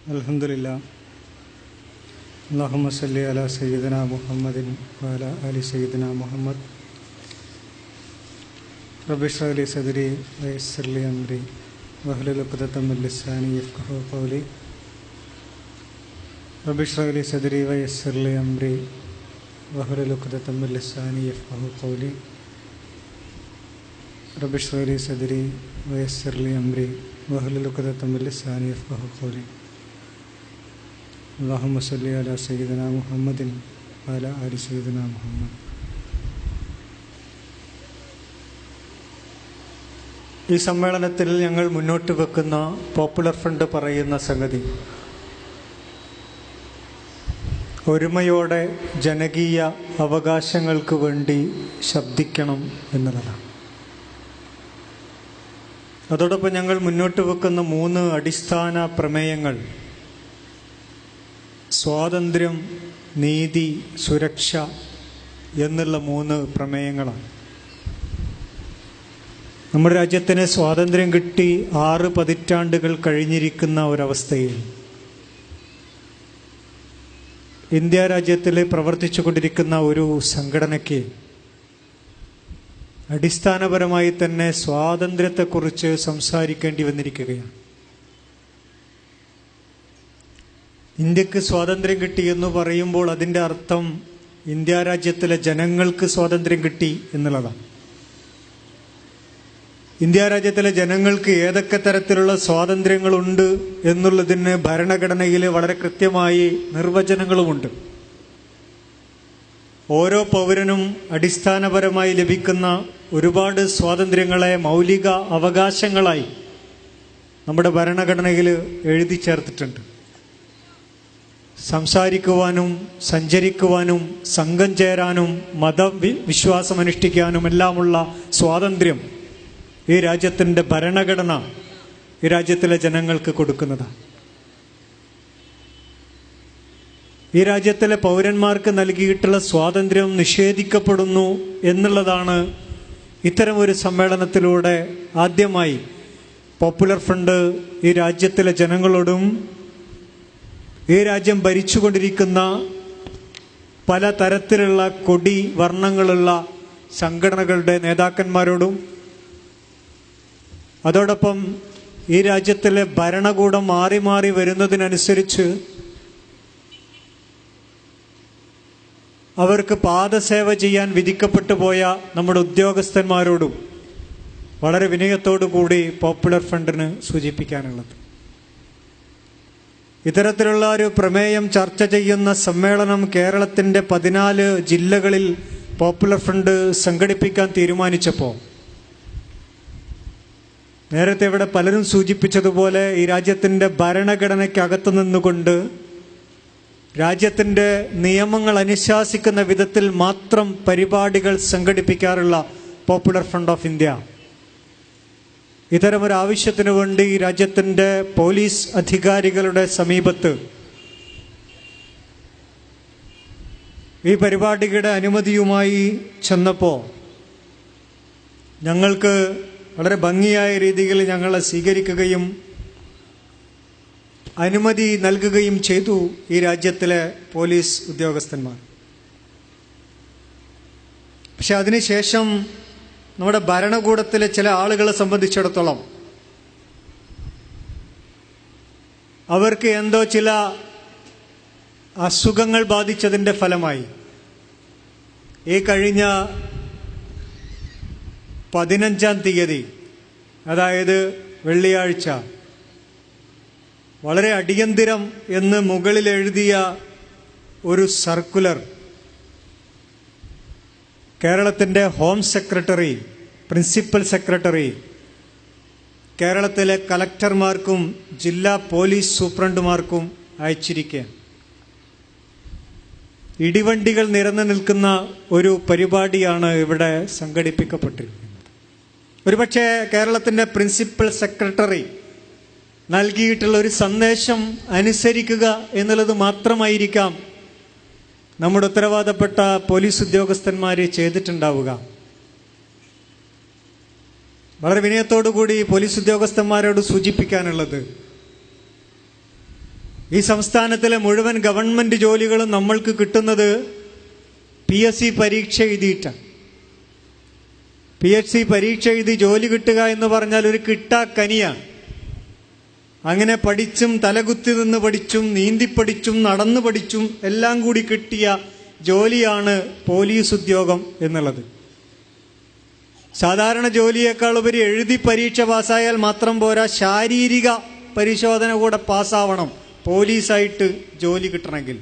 അൽഹംദുലില്ലാ. അല്ലാഹുമ്മ സല്ലി അലാ സയ്യിദിനാ മുഹമ്മദിൻ വഅലാ ആലി സയ്യിദിനാ മുഹമ്മദ്. റബ്ബി ഇശ്റഹ് ലി സദ്രി വയസ്സിർ ലി അംരി വഹ്ലുൽ ഉഖ്ദതം മിൻ ലിസാനി യഫ്ഖഹു ഖൗലി. റബ്ബി ഇശ്റഹ് ലി സദ്രി വയസ്സിർ ലി അംരി വഹ്ലുൽ ഉഖ്ദതം മിൻ ലിസാനി യഫ്ഖഹു ഖൗലി. റബ്ബി ഇശ്റഹ് ലി സദ്രി വയസ്സിർ ലി അംരി വഹ്ലുൽ ഉഖ്ദതം മിൻ ലിസാനി യഫ്ഖഹു ഖൗലി. അല്ലാഹുമ്മ സല്ലി അലാ സയ്യിദിനാ മുഹമ്മദിൻ വഅലാ ആലി സയ്യിദിനാ മുഹമ്മദ്. ഈ സമ്മേളനത്തിൽ ഞങ്ങൾ മുന്നോട്ട് വെക്കുന്ന പോപ്പുലർ ഫ്രണ്ട് പറയുന്ന സംഗതി ഒരുമയോടെ ജനകീയ അവകാശങ്ങൾക്ക് വേണ്ടി ശബ്ദിക്കണം എന്നുള്ളതാണ്. അതോടൊപ്പം ഞങ്ങൾ മുന്നോട്ട് വെക്കുന്ന 3 അടിസ്ഥാന പ്രമേയങ്ങൾ സ്വാതന്ത്ര്യം, നീതി, സുരക്ഷ എന്നുള്ള 3 പ്രമേയങ്ങളാണ്. നമ്മുടെ രാജ്യത്തിന് സ്വാതന്ത്ര്യം കിട്ടി 6 പതിറ്റാണ്ടുകൾ കഴിഞ്ഞിരിക്കുന്ന ഒരവസ്ഥയിൽ ഇന്ത്യ രാജ്യത്തിൽ പ്രവർത്തിച്ചു കൊണ്ടിരിക്കുന്ന ഒരു സംഘടനയ്ക്ക് അടിസ്ഥാനപരമായി തന്നെ സ്വാതന്ത്ര്യത്തെക്കുറിച്ച് സംസാരിക്കേണ്ടി വന്നിരിക്കുകയാണ്. ഇന്ത്യക്ക് സ്വാതന്ത്ര്യം കിട്ടി എന്ന് പറയുമ്പോൾ അതിൻ്റെ അർത്ഥം ഇന്ത്യ രാജ്യത്തിലെ ജനങ്ങൾക്ക് സ്വാതന്ത്ര്യം കിട്ടി എന്നുള്ളതാണ്. ഇന്ത്യ രാജ്യത്തിലെ ജനങ്ങൾക്ക് ഏതൊക്കെ തരത്തിലുള്ള സ്വാതന്ത്ര്യങ്ങളുണ്ട് എന്നുള്ളതിന് ഭരണഘടനയിൽ വളരെ കൃത്യമായി നിർവചനങ്ങളുമുണ്ട്. ഓരോ പൗരനും അടിസ്ഥാനപരമായി ലഭിക്കുന്ന ഒരുപാട് സ്വാതന്ത്ര്യങ്ങളെ മൗലിക അവകാശങ്ങളായി നമ്മുടെ ഭരണഘടനയിൽ എഴുതി ചേർത്തിട്ടുണ്ട്. സംസാരിക്കുവാനും സഞ്ചരിക്കുവാനും സംഘം ചേരാനും മതവിശ്വാസമനുഷ്ഠിക്കാനും എല്ലാമുള്ള സ്വാതന്ത്ര്യം ഈ രാജ്യത്തിൻ്റെ ഭരണഘടന ഈ രാജ്യത്തിലെ ജനങ്ങൾക്ക് കൊടുക്കുന്നതാണ്. ഈ രാജ്യത്തിലെ പൗരന്മാർക്ക് നൽകിയിട്ടുള്ള സ്വാതന്ത്ര്യം നിഷേധിക്കപ്പെടുന്നു എന്നുള്ളതാണ് ഇത്തരം ഒരു സമ്മേളനത്തിലൂടെ ആദ്യമായി പോപ്പുലർ ഫ്രണ്ട് ഈ രാജ്യത്തിലെ ജനങ്ങളോടും ഈ രാജ്യം ഭരിച്ചുകൊണ്ടിരിക്കുന്ന പല തരത്തിലുള്ള കൊടി വർണ്ണങ്ങളുള്ള സംഘടനകളുടെ നേതാക്കന്മാരോടും അതോടൊപ്പം ഈ രാജ്യത്തിലെ ഭരണകൂടം മാറി മാറി വരുന്നതിനനുസരിച്ച് അവർക്ക് പാദസേവ ചെയ്യാൻ വിധിക്കപ്പെട്ടു പോയ നമ്മുടെ ഉദ്യോഗസ്ഥന്മാരോടും വളരെ വിനയത്തോടു കൂടി പോപ്പുലർ ഫ്രണ്ടിന് സൂചിപ്പിക്കാനുള്ളത്, ഇത്തരത്തിലുള്ള ഒരു പ്രമേയം ചർച്ച ചെയ്യുന്ന സമ്മേളനം കേരളത്തിൻ്റെ 14 ജില്ലകളിൽ പോപ്പുലർ ഫ്രണ്ട് സംഘടിപ്പിക്കാൻ തീരുമാനിച്ചപ്പോൾ നേരത്തെ ഇവിടെ പലരും സൂചിപ്പിച്ചതുപോലെ ഈ രാജ്യത്തിൻ്റെ ഭരണഘടനയ്ക്കകത്ത് നിന്നുകൊണ്ട് രാജ്യത്തിൻ്റെ നിയമങ്ങൾ അനുശാസിക്കുന്ന വിധത്തിൽ മാത്രം പരിപാടികൾ സംഘടിപ്പിക്കാറുള്ള പോപ്പുലർ ഫ്രണ്ട് ഓഫ് ഇന്ത്യ ഇത്തരമൊരു ആവശ്യത്തിനു വേണ്ടി രാജ്യത്തിൻ്റെ പോലീസ് അധികാരികളുടെ സമീപത്ത് ഈ പരിപാടിയുടെ അനുമതിയുമായി ചെന്നപ്പോൾ ഞങ്ങൾക്ക് വളരെ ഭംഗിയായ രീതിയിൽ ഞങ്ങളെ സ്വീകരിക്കുകയും അനുമതി നൽകുകയും ചെയ്തു ഈ രാജ്യത്തിലെ പോലീസ് ഉദ്യോഗസ്ഥന്മാർ. പക്ഷെ അതിനുശേഷം നമ്മുടെ ഭരണകൂടത്തിലെ ചില ആളുകളെ സംബന്ധിച്ചിടത്തോളം അവർക്ക് എന്തോ ചില അസുഖങ്ങൾ ബാധിച്ചതിൻ്റെ ഫലമായി ഈ കഴിഞ്ഞ 15-ാം തീയതി, അതായത് വെള്ളിയാഴ്ച, വളരെ അടിയന്തിരം എന്ന് മുകളിൽ എഴുതിയ ഒരു സർക്കുലർ കേരളത്തിൻ്റെ ഹോം സെക്രട്ടറി, പ്രിൻസിപ്പൽ സെക്രട്ടറി, കേരളത്തിലെ കലക്ടർമാർക്കും ജില്ലാ പോലീസ് സൂപ്രണ്ടുമാർക്കും അയച്ചിരിക്കുകയാണ്. ഇടിവണ്ടികൾ നിരന്നു നിൽക്കുന്ന ഒരു പരിപാടിയാണ് ഇവിടെ സംഘടിപ്പിക്കപ്പെട്ടിരിക്കുന്നത്. ഒരുപക്ഷെ കേരളത്തിൻ്റെ പ്രിൻസിപ്പൽ സെക്രട്ടറി നൽകിയിട്ടുള്ള ഒരു സന്ദേശം അനുസരിക്കുക എന്നുള്ളത് മാത്രമായിരിക്കാം നമ്മുടെ ഉത്തരവാദപ്പെട്ട പോലീസ് ഉദ്യോഗസ്ഥന്മാർ ചെയ്തിട്ടുണ്ടാവുക. വളരെ വിനയത്തോടു കൂടി പോലീസ് ഉദ്യോഗസ്ഥന്മാരോട് സൂചിപ്പിക്കാനുള്ളത്, ഈ സംസ്ഥാനത്തിലെ മുഴുവൻ ഗവൺമെന്റ് ജോലികളും നമ്മൾക്ക് കിട്ടുന്നത് PSC പരീക്ഷ എഴുതിയിട്ടാണ്. PSC പരീക്ഷ എഴുതി ജോലി കിട്ടുക എന്ന് പറഞ്ഞാൽ ഒരു കിട്ടാക്കനിയാണ്. അങ്ങനെ പഠിച്ചും തലകുത്തി നിന്ന് പഠിച്ചും നീന്തിപ്പടിച്ചും നടന്നു പഠിച്ചും എല്ലാം കൂടി കിട്ടിയ ജോലിയാണ് പോലീസ് ഉദ്യോഗം എന്നുള്ളത്. സാധാരണ ജോലിയേക്കാൾ ഉപരി എഴുതി പരീക്ഷ പാസ്സായാൽ മാത്രം പോരാ, ശാരീരിക പരിശോധന കൂടെ പാസ്സാവണം പോലീസായിട്ട് ജോലി കിട്ടണമെങ്കിൽ.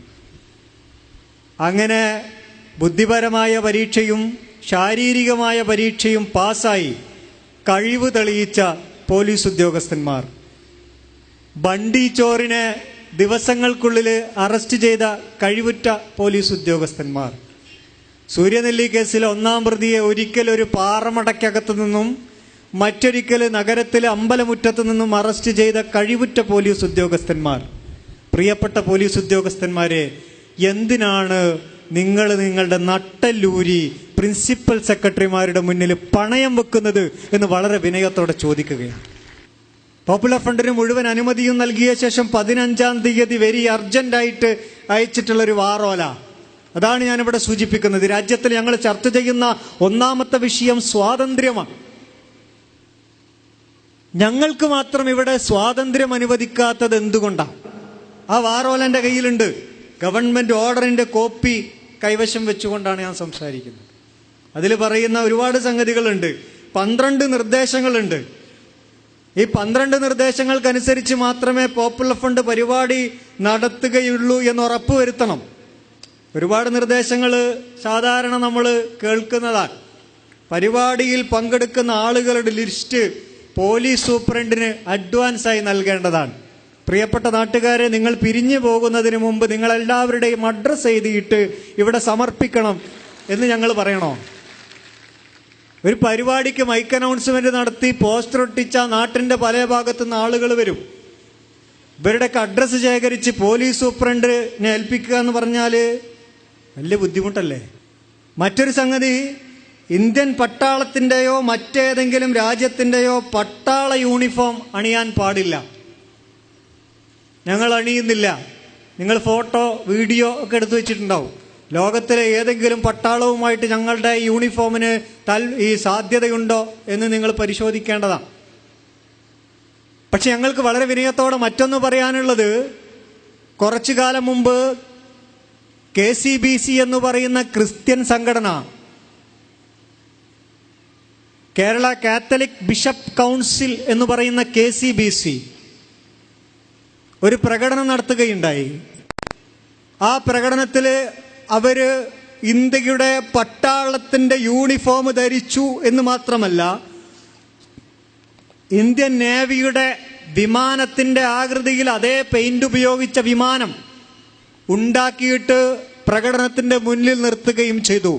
അങ്ങനെ ബുദ്ധിപരമായ പരീക്ഷയും ശാരീരികമായ പരീക്ഷയും പാസ്സായി കഴിവ് തെളിയിച്ച പോലീസ് ഉദ്യോഗസ്ഥന്മാർ, ബണ്ടി ചോറിനെ ദിവസങ്ങൾക്കുള്ളിൽ അറസ്റ്റ് ചെയ്ത കഴിവുറ്റ പോലീസ് ഉദ്യോഗസ്ഥന്മാർ, സൂര്യനെല്ലി കേസിലെ 1-ാം പ്രതിയെ ഒരിക്കൽ ഒരു പാറമടയ്ക്കകത്തു നിന്നും മറ്റൊരിക്കൽ നഗരത്തിലെ അമ്പലമുറ്റത്തു നിന്നും അറസ്റ്റ് ചെയ്ത കഴിവുറ്റ പോലീസ് ഉദ്യോഗസ്ഥന്മാർ. പ്രിയപ്പെട്ട പോലീസ് ഉദ്യോഗസ്ഥന്മാരെ, എന്തിനാണ് നിങ്ങൾ നിങ്ങളുടെ നട്ടല്ലൂരി പ്രിൻസിപ്പൽ സെക്രട്ടറിമാരുടെ മുന്നിൽ പണയം വെക്കുന്നത് എന്ന് വളരെ വിനയത്തോടെ ചോദിക്കുകയാണ്. പോപ്പുലർ ഫ്രണ്ടിന് മുഴുവൻ അനുമതിയും നൽകിയ ശേഷം 15-ാം തീയതി വെരി അർജന്റായിട്ട് അയച്ചിട്ടുള്ളൊരു വാറോല, അതാണ് ഞാനിവിടെ സൂചിപ്പിക്കുന്നത്. രാജ്യത്തിൽ ഞങ്ങൾ ചർച്ച ചെയ്യുന്ന ഒന്നാമത്തെ വിഷയം സ്വാതന്ത്ര്യമാണ്. ഞങ്ങൾക്ക് മാത്രം ഇവിടെ സ്വാതന്ത്ര്യം അനുവദിക്കാത്തത് എന്തുകൊണ്ടാണ്? ആ വാറോലന്റെ കയ്യിലുണ്ട്. ഗവൺമെന്റ് ഓർഡറിന്റെ കോപ്പി കൈവശം വെച്ചുകൊണ്ടാണ് ഞാൻ സംസാരിക്കുന്നത്. അതിൽ പറയുന്ന ഒരുപാട് സംഗതികളുണ്ട്. 12 നിർദ്ദേശങ്ങളുണ്ട്. ഈ 12 നിർദ്ദേശങ്ങൾക്കനുസരിച്ച് മാത്രമേ പോപ്പുലർ ഫ്രണ്ട് പരിപാടി നടത്തുകയുള്ളൂ എന്ന് ഉറപ്പുവരുത്തണം. ഒരുപാട് നിർദ്ദേശങ്ങൾ സാധാരണ നമ്മൾ കേൾക്കുന്നതാണ്. പരിപാടിയിൽ പങ്കെടുക്കുന്ന ആളുകളുടെ ലിസ്റ്റ് പോലീസ് സൂപ്രണ്ടിന് അഡ്വാൻസായി നൽകേണ്ടതാണ്. പ്രിയപ്പെട്ട നാട്ടുകാരെ, നിങ്ങൾ പിരിഞ്ഞു പോകുന്നതിന് മുമ്പ് നിങ്ങളെല്ലാവരുടെയും അഡ്രസ്സ് എഴുതിയിട്ട് ഇവിടെ സമർപ്പിക്കണം എന്ന് ഞങ്ങൾ പറയണോ? ഒരു പരിപാടിക്ക് മൈക്ക് അനൗൺസ്മെന്റ് നടത്തി പോസ്റ്റർ ഒട്ടിച്ച നാട്ടിന്റെ പല ഭാഗത്തു നിന്ന് ആളുകൾ വരും. ഇവരുടെയൊക്കെ അഡ്രസ്സ് ശേഖരിച്ച് പോലീസ് സൂപ്രണ്ടിനെ ഏൽപ്പിക്കുക എന്ന് പറഞ്ഞാൽ വലിയ ബുദ്ധിമുട്ടല്ലേ? മറ്റൊരു സംഗതി, ഇന്ത്യൻ പട്ടാളത്തിന്റെയോ മറ്റേതെങ്കിലും രാജ്യത്തിന്റെയോ പട്ടാള യൂണിഫോം അണിയാൻ പാടില്ല. ഞങ്ങൾ അണിയുന്നില്ല. നിങ്ങൾ ഫോട്ടോ വീഡിയോ ഒക്കെ എടുത്തു വെച്ചിട്ടുണ്ടാവും. ലോകത്തിലെ ഏതെങ്കിലും പട്ടാളവുമായിട്ട് ഞങ്ങളുടെ യൂണിഫോമിന് ഈ സാധ്യതയുണ്ടോ എന്ന് നിങ്ങൾ പരിശോധിക്കേണ്ടതാണ്. പക്ഷെ ഞങ്ങൾക്ക് വളരെ വിനയത്തോടെ മറ്റൊന്ന് പറയാനുള്ളത്, കുറച്ചു കാലം മുമ്പ് KCBC എന്ന് പറയുന്ന ക്രിസ്ത്യൻ സംഘടന, കേരള കാത്തലിക് ബിഷപ്പ് കൗൺസിൽ എന്ന് പറയുന്ന KCBC ഒരു പ്രകടനം നടത്തുകയുണ്ടായി. ആ പ്രകടനത്തിൽ അവര് ഇന്ത്യയുടെ പട്ടാളത്തിന്റെ യൂണിഫോം ധരിച്ചു എന്ന് മാത്രമല്ല, ഇന്ത്യൻ നേവിയുടെ വിമാനത്തിന്റെ ആകൃതിയിൽ അതേ പെയിന്റ് ഉപയോഗിച്ച വിമാനം ഉണ്ടാക്കിയിട്ട് പ്രകടനത്തിന്റെ മുന്നിൽ നിർത്തുകയും ചെയ്തു.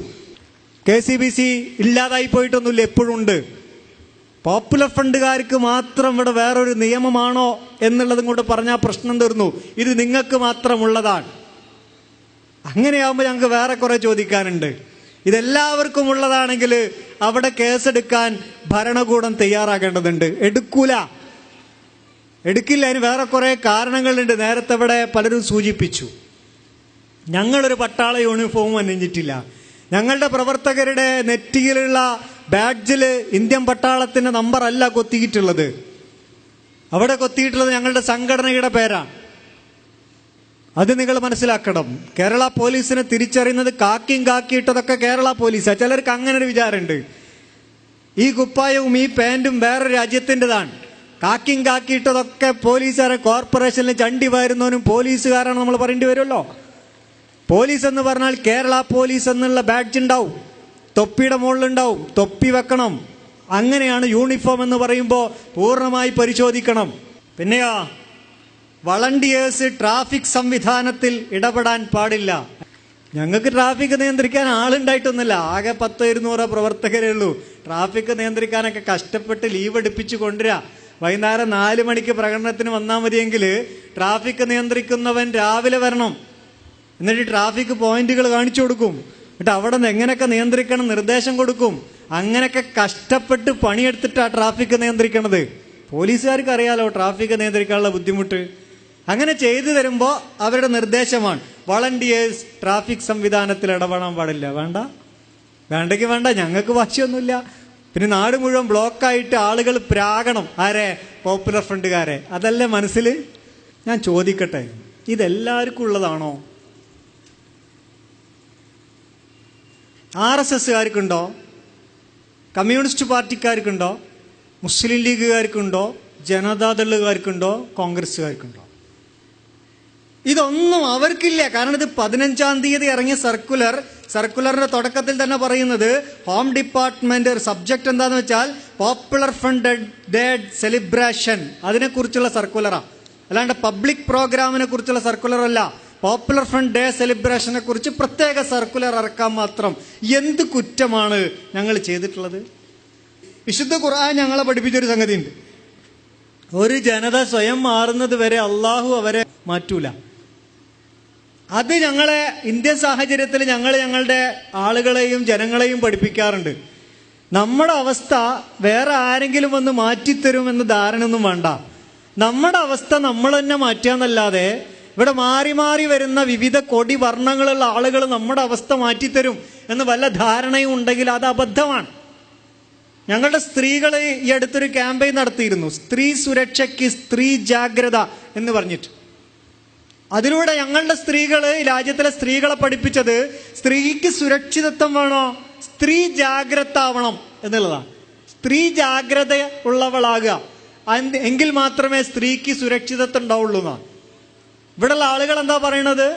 KCBC ഇല്ലാതായി പോയിട്ടൊന്നുമില്ല, എപ്പോഴും ഉണ്ട്. പോപ്പുലർ ഫ്രണ്ടുകാർക്ക് മാത്രം ഇവിടെ വേറൊരു നിയമമാണോ എന്നുള്ളതും കൊണ്ട് പറഞ്ഞാൽ പ്രശ്നം തീർന്നു. ഇത് നിങ്ങൾക്ക് മാത്രമുള്ളതാണ്. അങ്ങനെയാകുമ്പോൾ ഞങ്ങൾക്ക് വേറെ കുറെ ചോദിക്കാനുണ്ട്. ഇതെല്ലാവർക്കും ഉള്ളതാണെങ്കിൽ അവിടെ കേസെടുക്കാൻ ഭരണകൂടം തയ്യാറാകേണ്ടതുണ്ട്. എടുക്കില്ല. അതിന് വേറെ കുറെ കാരണങ്ങളുണ്ട്. നേരത്തെ ഇവിടെ പലരും സൂചിപ്പിച്ചു. ഞങ്ങളൊരു പട്ടാള യൂണിഫോം അണിഞ്ഞിട്ടില്ല. ഞങ്ങളുടെ പ്രവർത്തകരുടെ നെറ്റിയിലുള്ള ബാഡ്ജിൽ ഇന്ത്യൻ പട്ടാളത്തിന്റെ നമ്പർ അല്ല കൊത്തിയിട്ടുള്ളത്. അവിടെ കൊത്തിയിട്ടുള്ളത് ഞങ്ങളുടെ സംഘടനയുടെ പേരാണ്. അത് നിങ്ങൾ മനസ്സിലാക്കണം. കേരള പോലീസിനെ തിരിച്ചറിയുന്നത് കാക്കിയിട്ടതൊക്കെ കേരള പോലീസാണ്. ചിലർക്ക് അങ്ങനെ ഒരു വിചാരമുണ്ട്. ഈ കുപ്പായവും ഈ പാൻറ്റും വേറെ രാജ്യത്തിൻ്റെതാണ്. കാക്കിയിട്ടതൊക്കെ പോലീസുകാരെ കോർപ്പറേഷനിൽ ചണ്ടി വാരുന്നവനും പോലീസുകാരാണ് നമ്മൾ പറയേണ്ടി വരുമല്ലോ. പോലീസ് എന്ന് പറഞ്ഞാൽ കേരള പോലീസ് എന്നുള്ള ബാഡ്ജ് ഉണ്ടാവും, തൊപ്പിയുടെ മുകളിലുണ്ടാവും. തൊപ്പി വെക്കണം. അങ്ങനെയാണ് യൂണിഫോം എന്ന് പറയുമ്പോൾ പൂർണ്ണമായി പരിശോധിക്കണം. പിന്നെയോ, വളണ്ടിയേഴ്സ് ട്രാഫിക് സംവിധാനത്തിൽ ഇടപെടാൻ പാടില്ല. ഞങ്ങൾക്ക് ട്രാഫിക് നിയന്ത്രിക്കാൻ ആളുണ്ടായിട്ടൊന്നുമില്ല. ആകെ 10-200 പ്രവർത്തകരേ ഉള്ളൂ. ട്രാഫിക് നിയന്ത്രിക്കാനൊക്കെ കഷ്ടപ്പെട്ട് ലീവ് എടുപ്പിച്ചു കൊണ്ടുവരിക. വൈകുന്നേരം 4 മണിക്ക് പ്രകടനത്തിന് വന്നാൽ മതിയെങ്കിൽ ട്രാഫിക് നിയന്ത്രിക്കുന്നവൻ രാവിലെ വരണം. എന്നിട്ട് ട്രാഫിക് പോയിന്റുകൾ കാണിച്ചു കൊടുക്കും. എന്നിട്ട് അവിടെ നിന്ന് എങ്ങനെയൊക്കെ നിയന്ത്രിക്കണം നിർദ്ദേശം കൊടുക്കും. അങ്ങനെയൊക്കെ കഷ്ടപ്പെട്ട് പണിയെടുത്തിട്ടാണ് ട്രാഫിക് നിയന്ത്രിക്കണത്. പോലീസുകാർക്ക് അറിയാലോ ട്രാഫിക് നിയന്ത്രിക്കാനുള്ള ബുദ്ധിമുട്ട്. അങ്ങനെ ചെയ്തു തരുമ്പോൾ അവരുടെ നിർദ്ദേശമാണ് വളണ്ടിയേഴ്സ് ട്രാഫിക് സംവിധാനത്തിൽ ഇടപെടാൻ പാടില്ല. വേണ്ടെങ്കിൽ വേണ്ട, ഞങ്ങൾക്ക് വാശിയൊന്നുമില്ല. പിന്നെ നാട് മുഴുവൻ ബ്ലോക്കായിട്ട് ആളുകൾ പ്രാകണം. ആരെ? പോപ്പുലർ ഫ്രണ്ടുകാരെ. അതല്ലേ മനസ്സിൽ? ഞാൻ ചോദിക്കട്ടെ, ഇതെല്ലാവർക്കും ഉള്ളതാണോ? RSSകാർക്കുണ്ടോ? കമ്മ്യൂണിസ്റ്റ് പാർട്ടിക്കാർക്കുണ്ടോ? മുസ്ലിം ലീഗുകാർക്കുണ്ടോ? ജനതാദളുകാർക്കുണ്ടോ? കോൺഗ്രസ്സുകാർക്കുണ്ടോ? ഇതൊന്നും അവർക്കില്ല. കാരണം ഇത് 15-ാം തീയതി ഇറങ്ങിയ സർക്കുലറിന്റെ തുടക്കത്തിൽ തന്നെ പറയുന്നത് ഹോം ഡിപ്പാർട്ട്മെന്റ് സബ്ജക്ട് എന്താന്ന് വെച്ചാൽ പോപ്പുലർ ഫ്രണ്ട് ഡേ സെലിബ്രേഷൻ, അതിനെക്കുറിച്ചുള്ള സർക്കുലറാ. അല്ലാണ്ട് പബ്ലിക് പ്രോഗ്രാമിനെ കുറിച്ചുള്ള സർക്കുലർ അല്ല. പോപ്പുലർ ഫ്രണ്ട് ഡേ സെലിബ്രേഷനെ കുറിച്ച് പ്രത്യേക സർക്കുലർ ഇറക്കാൻ മാത്രം എന്ത് കുറ്റമാണ് ഞങ്ങൾ ചെയ്തിട്ടുള്ളത്? വിശുദ്ധ ഖുർആൻ ഞങ്ങളെ പഠിപ്പിച്ചൊരു സംഗതി ഉണ്ട്. ഒരു ജനത സ്വയം മാറുന്നത് വരെ അള്ളാഹു അവരെ മാറ്റൂല. അത് ഞങ്ങളെ ഇന്ത്യൻ സാഹചര്യത്തിൽ ഞങ്ങളുടെ ആളുകളെയും ജനങ്ങളെയും പഠിപ്പിക്കാറുണ്ട്. നമ്മുടെ അവസ്ഥ വേറെ ആരെങ്കിലും വന്ന് മാറ്റിത്തരുമെന്ന് ധാരണയൊന്നും വേണ്ട. നമ്മുടെ അവസ്ഥ നമ്മൾ തന്നെ മാറ്റാന്നല്ലാതെ ഇവിടെ മാറി മാറി വരുന്ന വിവിധ കൊടി വർണ്ണങ്ങളുള്ള ആളുകൾ നമ്മുടെ അവസ്ഥ മാറ്റിത്തരും എന്ന് വല്ല ധാരണയും ഉണ്ടെങ്കിൽ അത് അബദ്ധമാണ്. ഞങ്ങളുടെ സ്ത്രീകൾ ഈ അടുത്തൊരു ക്യാമ്പയിൻ നടത്തിയിരുന്നു, സ്ത്രീ സുരക്ഷയ്ക്ക് സ്ത്രീ ജാഗ്രത എന്ന് പറഞ്ഞിട്ട്. അതിലൂടെ ഞങ്ങളുടെ സ്ത്രീകൾ, രാജ്യത്തിലെ സ്ത്രീകളെ പഠിപ്പിച്ചത് സ്ത്രീക്ക് സുരക്ഷിതത്വം വേണോ, സ്ത്രീ ജാഗ്രത ആവണം എന്നുള്ളതാണ്. സ്ത്രീ ജാഗ്രത ഉള്ളവളാകുക, എങ്കിൽ മാത്രമേ സ്ത്രീക്ക് സുരക്ഷിതത്വം ഉണ്ടാവുള്ളൂ എന്നാണ്. ഇവിടെയുള്ള ആളുകൾ എന്താ പറയണത്?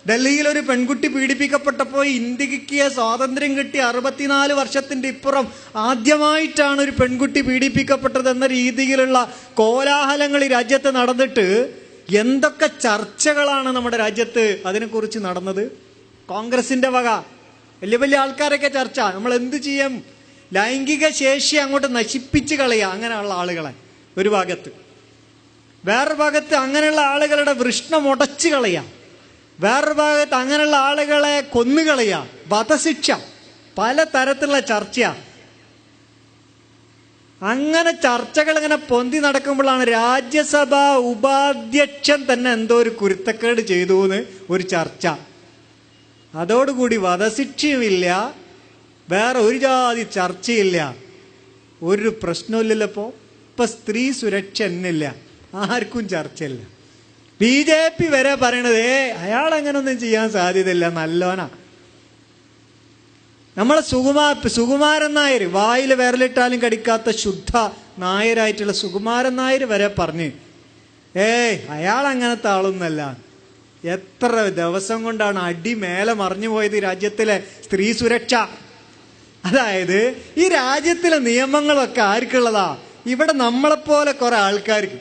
ഡൽഹിയിൽ ഒരു പെൺകുട്ടി പീഡിപ്പിക്കപ്പെട്ടപ്പോൾ ഇന്ത്യക്ക് സ്വാതന്ത്ര്യം കിട്ടി 64 വർഷത്തിന്റെ ഇപ്പുറം ആദ്യമായിട്ടാണ് ഒരു പെൺകുട്ടി പീഡിപ്പിക്കപ്പെട്ടത് എന്ന രീതിയിലുള്ള കോലാഹലങ്ങൾ ഈ രാജ്യത്ത് നടന്നിട്ട് എന്തൊക്കെ ചർച്ചകളാണ് നമ്മുടെ രാജ്യത്ത് അതിനെക്കുറിച്ച് നടന്നത്. കോൺഗ്രസിന്റെ വക വലിയ വലിയ ആൾക്കാരൊക്കെ ചർച്ച, നമ്മൾ എന്ത് ചെയ്യും, ലൈംഗിക ശേഷി അങ്ങോട്ട് നശിപ്പിച്ച് കളയുക അങ്ങനെയുള്ള ആളുകളെ ഒരു ഭാഗത്ത്, വേറൊരു ഭാഗത്ത് അങ്ങനെയുള്ള ആളുകളുടെ വൃഷ്ണം ഉടച്ചു കളയുക, വേറൊരു ഭാഗത്ത് അങ്ങനെയുള്ള ആളുകളെ കൊന്നുകളയുക, വധശിക്ഷ, പല തരത്തിലുള്ള ചർച്ച. അങ്ങനെ ചർച്ചകൾ ഇങ്ങനെ പൊന്തി നടക്കുമ്പോഴാണ് രാജ്യസഭാ ഉപാധ്യക്ഷൻ തന്നെ എന്തോ ഒരു കുരുത്തക്കേട് ചെയ്തു എന്ന് ഒരു ചർച്ച. അതോടുകൂടി വധശിക്ഷയുമില്ല, വേറെ ഒരു ജാതി ചർച്ചയില്ല, ഒരു പ്രശ്നമില്ലല്ലോ. ഇപ്പൊ സ്ത്രീ സുരക്ഷ എന്നില്ല, ആർക്കും ചർച്ചയില്ല. BJP വരെ പറയണത് അയാൾ അങ്ങനൊന്നും ചെയ്യാൻ സാധ്യതയില്ല, നല്ലോനാ. നമ്മളെ സുകുമാരൻ നായർ, വായിൽ വിരലിട്ടാലും കടിക്കാത്ത ശുദ്ധ നായരായിട്ടുള്ള സുകുമാരൻ നായർ വരെ പറഞ്ഞ് അയാൾ അങ്ങനത്തെ ആളൊന്നല്ല. എത്ര ദിവസം കൊണ്ടാണ് അടി മേലെ മറിഞ്ഞു പോയത് രാജ്യത്തിലെ സ്ത്രീ സുരക്ഷ. അതായത് ഈ രാജ്യത്തിലെ നിയമങ്ങളൊക്കെ ആർക്കുള്ളതാ? ഇവിടെ നമ്മളെപ്പോലെ കുറെ ആൾക്കാർക്ക്.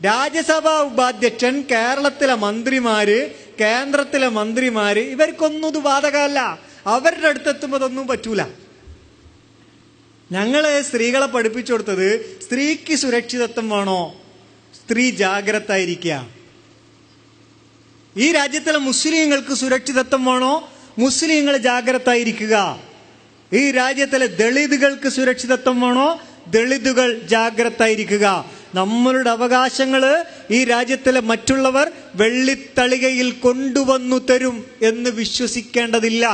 രാജ്യസഭാ ഉപാധ്യക്ഷൻ, കേരളത്തിലെ മന്ത്രിമാര്, കേന്ദ്രത്തിലെ മന്ത്രിമാര്, ഇവർക്കൊന്നും ഇത് ബാധകമല്ല. അവരുടെ അടുത്തെത്തുമ്പോൾ അതൊന്നും പറ്റൂല. ഞങ്ങള് സ്ത്രീകളെ പഠിപ്പിച്ചു കൊടുത്തത് സ്ത്രീക്ക് സുരക്ഷിതത്വം വേണോ, സ്ത്രീ ജാഗ്രത ആയിരിക്കുക. ഈ രാജ്യത്തിലെ മുസ്ലിങ്ങൾക്ക് സുരക്ഷിതത്വം വേണോ, മുസ്ലിങ്ങൾ ജാഗ്രത ആയിരിക്കുക. ഈ രാജ്യത്തിലെ ദളിതുകൾക്ക് സുരക്ഷിതത്വം വേണോ, ദളിതുകൾ ജാഗ്രത ആയിരിക്കുക. നമ്മളുടെ അവകാശങ്ങള് ഈ രാജ്യത്തിലെ മറ്റുള്ളവർ വെള്ളിത്തളികയിൽ കൊണ്ടുവന്നു തരും എന്ന് വിശ്വസിക്കേണ്ടതില്ല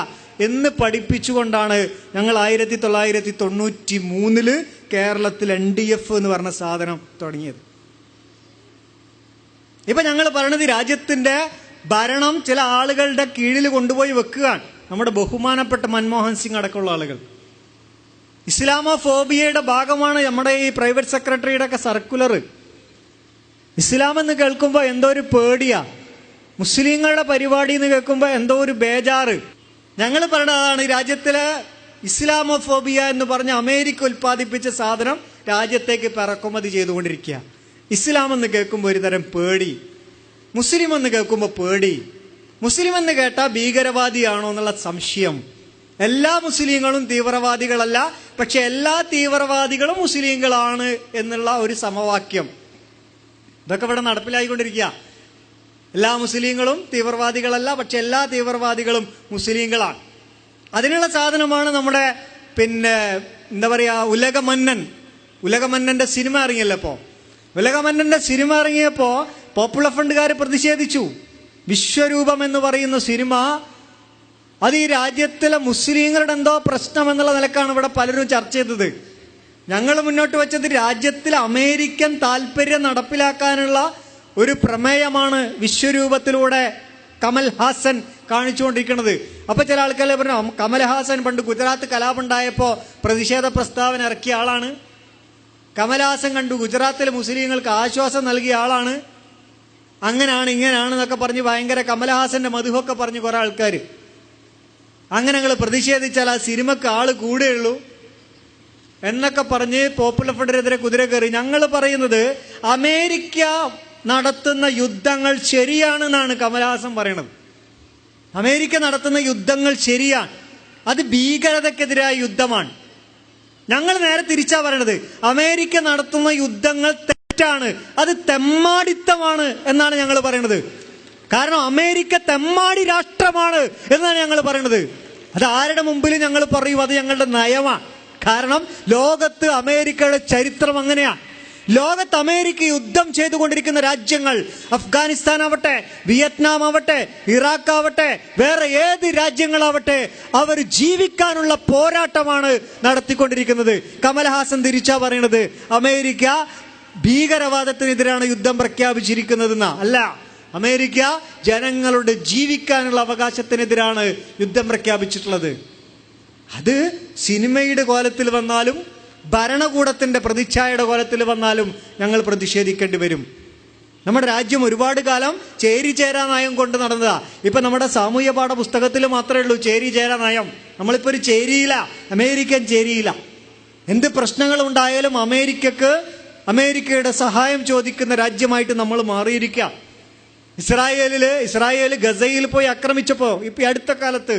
എന്ന് പഠിപ്പിച്ചുകൊണ്ടാണ് ഞങ്ങൾ 1993 കേരളത്തിൽ NDF എന്ന് പറഞ്ഞ സാധനം തുടങ്ങിയത്. ഇപ്പൊ ഞങ്ങൾ പറയണത് രാജ്യത്തിന്റെ ഭരണം ചില ആളുകളുടെ കീഴിൽ കൊണ്ടുപോയി വെക്കുകയാണ്. നമ്മുടെ ബഹുമാനപ്പെട്ട മൻമോഹൻ സിംഗ് അടക്കമുള്ള ആളുകൾ. ഇസ്ലാമോഫോബിയയുടെ ഭാഗമാണ് നമ്മുടെ ഈ പ്രൈവറ്റ് സെക്രട്ടറിയുടെ ഒക്കെ സർക്കുലർ. ഇസ്ലാം എന്ന് കേൾക്കുമ്പോൾ എന്തോ ഒരു പേടിയാ, മുസ്ലിങ്ങളുടെ പരിപാടി എന്ന് കേൾക്കുമ്പോൾ എന്തോ ഒരു ബേജാറ്. ഞങ്ങൾ പറയുന്നതാണ്, രാജ്യത്തിലെ ഇസ്ലാമോഫോബിയ എന്ന് പറഞ്ഞ അമേരിക്ക ഉൽപ്പാദിപ്പിച്ച സാധനം രാജ്യത്തേക്ക് ഇറക്കുമതി ചെയ്തുകൊണ്ടിരിക്കുക. ഇസ്ലാം എന്ന് കേൾക്കുമ്പോൾ ഒരു തരം പേടി, മുസ്ലിം എന്ന് കേൾക്കുമ്പോൾ പേടി. മുസ്ലിം എന്ന് കേട്ടാൽ ഭീകരവാദിയാണോ എന്നുള്ള സംശയം. എല്ലാ മുസ്ലിങ്ങളും തീവ്രവാദികളല്ല, പക്ഷെ എല്ലാ തീവ്രവാദികളും മുസ്ലിങ്ങളാണ് എന്നുള്ള ഒരു സമവാക്യം. ഇതൊക്കെ ഇവിടെ നടപ്പിലായിക്കൊണ്ടിരിക്കുക. എല്ലാ മുസ്ലിങ്ങളും തീവ്രവാദികളല്ല, പക്ഷെ എല്ലാ തീവ്രവാദികളും മുസ്ലിങ്ങളാണ്. അതിനുള്ള സാധനമാണ് നമ്മുടെ എന്താ പറയാ, ഉലകമന്നന്റെ സിനിമ ഇറങ്ങിയല്ലോ. ഉലകമന്നന്റെ സിനിമ ഇറങ്ങിയപ്പോ പോപ്പുലർ ഫ്രണ്ടുകാർ പ്രതിഷേധിച്ചു. വിശ്വരൂപം എന്ന് പറയുന്ന സിനിമ അത് ഈ രാജ്യത്തിലെ മുസ്ലിങ്ങളുടെ എന്തോ പ്രശ്നം എന്നുള്ള നിലക്കാണ് ഇവിടെ പലരും ചർച്ച ചെയ്തത്. ഞങ്ങൾ മുന്നോട്ട് വെച്ചത് രാജ്യത്തിലെ അമേരിക്കൻ താല്പര്യം നടപ്പിലാക്കാനുള്ള ഒരു പ്രമേയമാണ് വിശ്വരൂപത്തിലൂടെ കമൽഹാസൻ കാണിച്ചുകൊണ്ടിരിക്കുന്നത്. അപ്പൊ ചില ആൾക്കാരെ പറഞ്ഞു, കമൽഹാസൻ പണ്ട് ഗുജറാത്ത് കലാപുണ്ടായപ്പോ പ്രതിഷേധ പ്രസ്താവന ഇറക്കിയ ആളാണ്. കമൽഹാസൻ കണ്ടു ഗുജറാത്തിലെ മുസ്ലിങ്ങൾക്ക് ആശ്വാസം നൽകിയ ആളാണ്. അങ്ങനെയാണ് ഇങ്ങനെയാണ് എന്നൊക്കെ പറഞ്ഞ് ഭയങ്കര കമൽഹാസന്റെ മധുവൊക്കെ പറഞ്ഞു കുറെ ആൾക്കാർ. അങ്ങനെ ഞങ്ങൾ പ്രതിഷേധിച്ചാൽ ആ സിനിമക്ക് ആള് കൂടെയുള്ളൂ എന്നൊക്കെ പറഞ്ഞ് പോപ്പുലർ ഫ്രണ്ടിനെതിരെ കുതിര കയറി. ഞങ്ങൾ പറയുന്നത് അമേരിക്ക നടത്തുന്ന യുദ്ധങ്ങൾ ശരിയാണെന്നാണ് കമൽഹാസൻ പറയണത്. അമേരിക്ക നടത്തുന്ന യുദ്ധങ്ങൾ ശരിയാണ്, അത് ഭീകരതക്കെതിരായ യുദ്ധമാണ്. ഞങ്ങൾ നേരെ തിരിച്ചാ പറയണത്, അമേരിക്ക നടത്തുന്ന യുദ്ധങ്ങൾ തെറ്റാണ്, അത് തെമ്മാടിത്തമാണ് എന്നാണ് ഞങ്ങൾ പറയണത്. കാരണം അമേരിക്ക തെമ്മാടി രാഷ്ട്രമാണ് എന്നാണ് ഞങ്ങൾ പറയണത്. അത് ആരുടെ മുമ്പിൽ ഞങ്ങൾ പറയും, അത് ഞങ്ങളുടെ നയമാണ്. കാരണം ലോകത്ത് അമേരിക്കയുടെ ചരിത്രം അങ്ങനെയാണ്. ലോകത്ത് അമേരിക്ക യുദ്ധം ചെയ്തുകൊണ്ടിരിക്കുന്ന രാജ്യങ്ങൾ, അഫ്ഗാനിസ്ഥാൻ ആവട്ടെ, വിയറ്റ്നാം ആവട്ടെ, ഇറാഖ് ആവട്ടെ, വേറെ ഏത് രാജ്യങ്ങളാവട്ടെ, അവർ ജീവിക്കാനുള്ള പോരാട്ടമാണ് നടത്തിക്കൊണ്ടിരിക്കുന്നത്. കമൽഹാസൻ തിരിച്ചാ പറയണത് അമേരിക്ക ഭീകരവാദത്തിനെതിരാണ് യുദ്ധം പ്രഖ്യാപിച്ചിരിക്കുന്നതെന്നാ. അല്ല, അമേരിക്ക ജനങ്ങളുടെ ജീവിക്കാനുള്ള അവകാശത്തിനെതിരാണ് യുദ്ധം പ്രഖ്യാപിച്ചിട്ടുള്ളത്. അത് സിനിമയുടെ കോലത്തിൽ വന്നാലും ഭരണകൂടത്തിന്റെ പ്രതിച്ഛായയുടെ കോലത്തിൽ വന്നാലും ഞങ്ങൾ പ്രതിഷേധിക്കേണ്ടി വരും. നമ്മുടെ രാജ്യം ഒരുപാട് കാലം ചേരിചേരാ നയം കൊണ്ട് നടന്നതാ. ഇപ്പൊ നമ്മുടെ സാമൂഹ്യ പാഠ പുസ്തകത്തിൽ മാത്രമേ ഉള്ളൂ ചേരിചേരാ നയം. നമ്മളിപ്പോ ഒരു ചേരിയില്ല, അമേരിക്കൻ ചേരിയില്ല. എന്ത് പ്രശ്നങ്ങൾ ഉണ്ടായാലും അമേരിക്കയുടെ സഹായം ചോദിക്കുന്ന രാജ്യമായിട്ട് നമ്മൾ മാറിയിരിക്കാം. ഇസ്രായേൽ ഗസയിൽ പോയി ആക്രമിച്ചപ്പോ ഇപ്പൊ അടുത്ത കാലത്ത്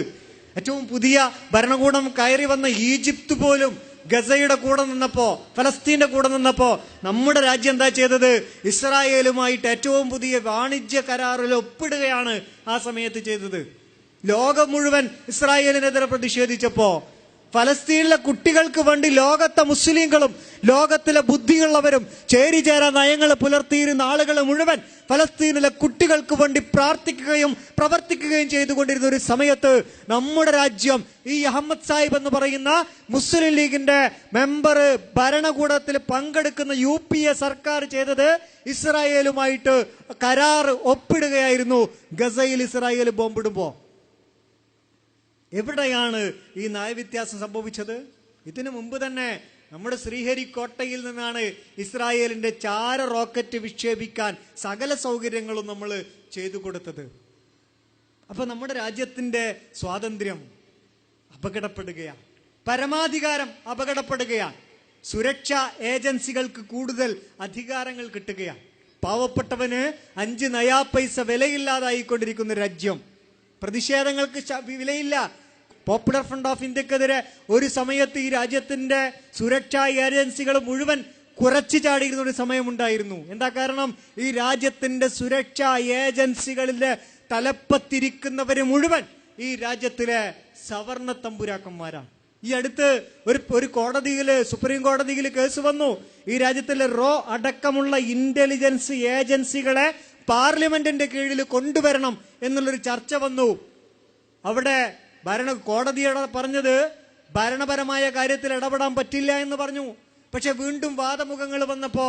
ഏറ്റവും പുതിയ ഭരണകൂടം കയറി വന്ന ഈജിപ്ത് പോലും ഗസയുടെ കൂടെ നിന്നപ്പോ, ഫലസ്തീന്റെ കൂടെ നിന്നപ്പോ നമ്മുടെ രാജ്യം എന്താ ചെയ്തത്? ഇസ്രായേലുമായിട്ട് ഏറ്റവും പുതിയ വാണിജ്യ കരാറിൽ ഒപ്പിടുകയാണ് ആ സമയത്ത് ചെയ്തത്. ലോകം മുഴുവൻ ഇസ്രായേലിനെതിരെ പ്രതിഷേധിച്ചപ്പോ ഫലസ്തീനിലെ കുട്ടികൾക്ക് വേണ്ടി ലോകത്തെ മുസ്ലിങ്ങളും ലോകത്തിലെ ബുദ്ധിയുള്ളവരും ചേരിചേരാ നയങ്ങൾ പുലർത്തിയിരുന്ന ആളുകൾ മുഴുവൻ ഫലസ്തീനിലെ കുട്ടികൾക്ക് വേണ്ടി പ്രാർത്ഥിക്കുകയും പ്രവർത്തിക്കുകയും ചെയ്തുകൊണ്ടിരുന്ന ഒരു സമയത്ത് നമ്മുടെ രാജ്യം ഈ അഹമ്മദ് സാഹിബ് എന്ന് പറയുന്ന മുസ്ലിം ലീഗിന്റെ മെമ്പർ ഭരണകൂടത്തിൽ പങ്കെടുക്കുന്ന UPA സർക്കാർ ചെയ്തത് ഇസ്രായേലുമായിട്ട് കരാർ ഒപ്പിടുകയായിരുന്നു. ഗസയിൽ ഇസ്രായേൽ ബോംബിടുമ്പോ എവിടെയാണ് ഈ നയവ്യത്യാസം സംഭവിച്ചത്? ഇതിനു മുമ്പ് തന്നെ നമ്മുടെ ശ്രീഹരിക്കോട്ടയിൽ നിന്നാണ് ഇസ്രായേലിന്റെ ചാര റോക്കറ്റ് വിക്ഷേപിക്കാൻ സകല സൗകര്യങ്ങളും നമ്മൾ ചെയ്തു കൊടുത്തത്. അപ്പൊ നമ്മുടെ രാജ്യത്തിന്റെ സ്വാതന്ത്ര്യം അപകടപ്പെടുകയാണ്, പരമാധികാരം അപകടപ്പെടുകയാണ്, സുരക്ഷാ ഏജൻസികൾക്ക് കൂടുതൽ അധികാരങ്ങൾ കിട്ടുകയാണ്, പാവപ്പെട്ടവന് 5 നയാ പൈസ വിലയില്ലാതായിക്കൊണ്ടിരിക്കുന്ന രാജ്യം, പ്രതിഷേധങ്ങൾക്ക് വിലയില്ല. പോപ്പുലർ ഫ്രണ്ട് ഓഫ് ഇന്ത്യക്കെതിരെ ഒരു സമയത്ത് ഈ രാജ്യത്തിന്റെ സുരക്ഷാ ഏജൻസികൾ മുഴുവൻ കുറച്ചു ചാടിയിരുന്ന ഒരു സമയമുണ്ടായിരുന്നു. എന്താ കാരണം? ഈ രാജ്യത്തിന്റെ സുരക്ഷാ ഏജൻസികളിലെ തലപ്പത്തിരിക്കുന്നവര് മുഴുവൻ ഈ രാജ്യത്തിലെ സവർണ തമ്പുരാക്കന്മാരാണ്. ഈ അടുത്ത് ഒരു കോടതിയില്, സുപ്രീം കോടതിയിൽ കേസ് വന്നു. ഈ രാജ്യത്തിലെ റോ അടക്കമുള്ള ഇന്റലിജൻസ് ഏജൻസികളെ പാർലമെന്റിന്റെ കീഴിൽ കൊണ്ടുവരണം എന്നുള്ളൊരു ചർച്ച വന്നു. അവിടെ കോടതിയുടെ പറഞ്ഞത് ഭരണപരമായ കാര്യത്തിൽ ഇടപെടാൻ പറ്റില്ല എന്ന് പറഞ്ഞു. പക്ഷെ വീണ്ടും വാദമുഖങ്ങൾ വന്നപ്പോ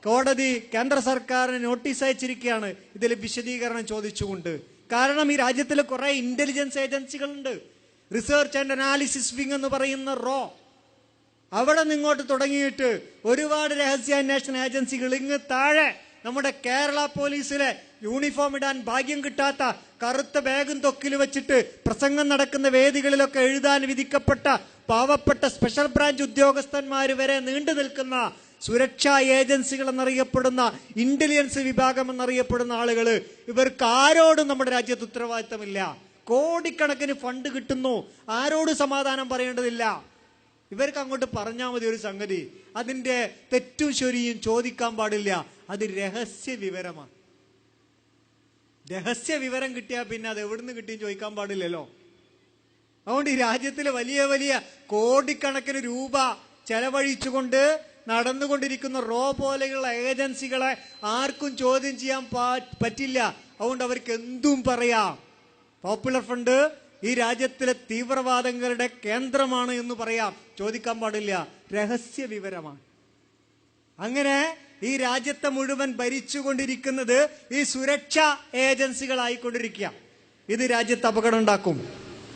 കോടതി കേന്ദ്ര സർക്കാരിന് നോട്ടീസ് അയച്ചിരിക്കുകയാണ് ഇതിൽ വിശദീകരണം ചോദിച്ചുകൊണ്ട്. കാരണം ഈ രാജ്യത്തിൽ കുറെ ഇന്റലിജൻസ് ഏജൻസികളുണ്ട്. റിസർച്ച് ആൻഡ് അനാലിസിസ് വിങ് എന്ന് പറയുന്ന റോ, അവിടെ നിന്നിങ്ങോട്ട് തുടങ്ങിയിട്ട് ഒരുപാട് രഹസ്യാന്വേഷണ ഏജൻസികൾ, ഇങ്ങ് താഴെ നമ്മുടെ കേരള പോലീസിലെ യൂണിഫോം ഇടാൻ ഭാഗ്യം കിട്ടാത്ത, കറുത്ത ബാഗും തൊക്കിൽ വെച്ചിട്ട് പ്രസംഗം നടക്കുന്ന വേദികളിലൊക്കെ എഴുതാൻ വിധിക്കപ്പെട്ട പാവപ്പെട്ട സ്പെഷ്യൽ ബ്രാഞ്ച് ഉദ്യോഗസ്ഥന്മാർ വരെ നീണ്ടു നിൽക്കുന്ന സുരക്ഷാ ഏജൻസികൾ എന്നറിയപ്പെടുന്ന ഇന്റലിജൻസ് വിഭാഗം എന്നറിയപ്പെടുന്ന ആളുകൾ, ഇവർക്ക് ആരോടും നമ്മുടെ രാജ്യത്ത് ഉത്തരവാദിത്തമില്ല. കോടിക്കണക്കിന് ഫണ്ട് കിട്ടുന്നു, ആരോടും സമാധാനം പറയേണ്ടതില്ല. ഇവർക്ക് അങ്ങോട്ട് പറഞ്ഞാൽ മതി ഒരു സംഗതി, അതിന്റെ തെറ്റും ശരിയും ചോദിക്കാൻ പാടില്ല. അത് രഹസ്യ വിവരമാണ്. രഹസ്യ വിവരം കിട്ടിയാൽ പിന്നെ അത് എവിടുന്ന് കിട്ടിയും ചോദിക്കാൻ പാടില്ലല്ലോ. അതുകൊണ്ട് ഈ രാജ്യത്തിലെ വലിയ വലിയ കോടിക്കണക്കിന് രൂപ ചെലവഴിച്ചുകൊണ്ട് നടന്നുകൊണ്ടിരിക്കുന്ന റോ പോലെയുള്ള ഏജൻസികളെ ആർക്കും ചോദ്യം ചെയ്യാൻ പറ്റില്ല. അതുകൊണ്ട് അവർക്ക് എന്തും പറയാം. പോപ്പുലർ ഫ്രണ്ട് ഈ രാജ്യത്തിലെ തീവ്രവാദങ്ങളുടെ കേന്ദ്രമാണ് എന്ന് പറയാം, ചോദിക്കാൻ പാടില്ല. രഹസ്യ വിവരമാണ്. അങ്ങനെ ഈ രാജ്യത്തെ മുഴുവൻ ഭരിച്ചുകൊണ്ടിരിക്കുന്നത് ഈ സുരക്ഷാ ഏജൻസികളായിക്കൊണ്ടിരിക്കുക. ഇത് രാജ്യത്ത് അപകടം ഉണ്ടാക്കും.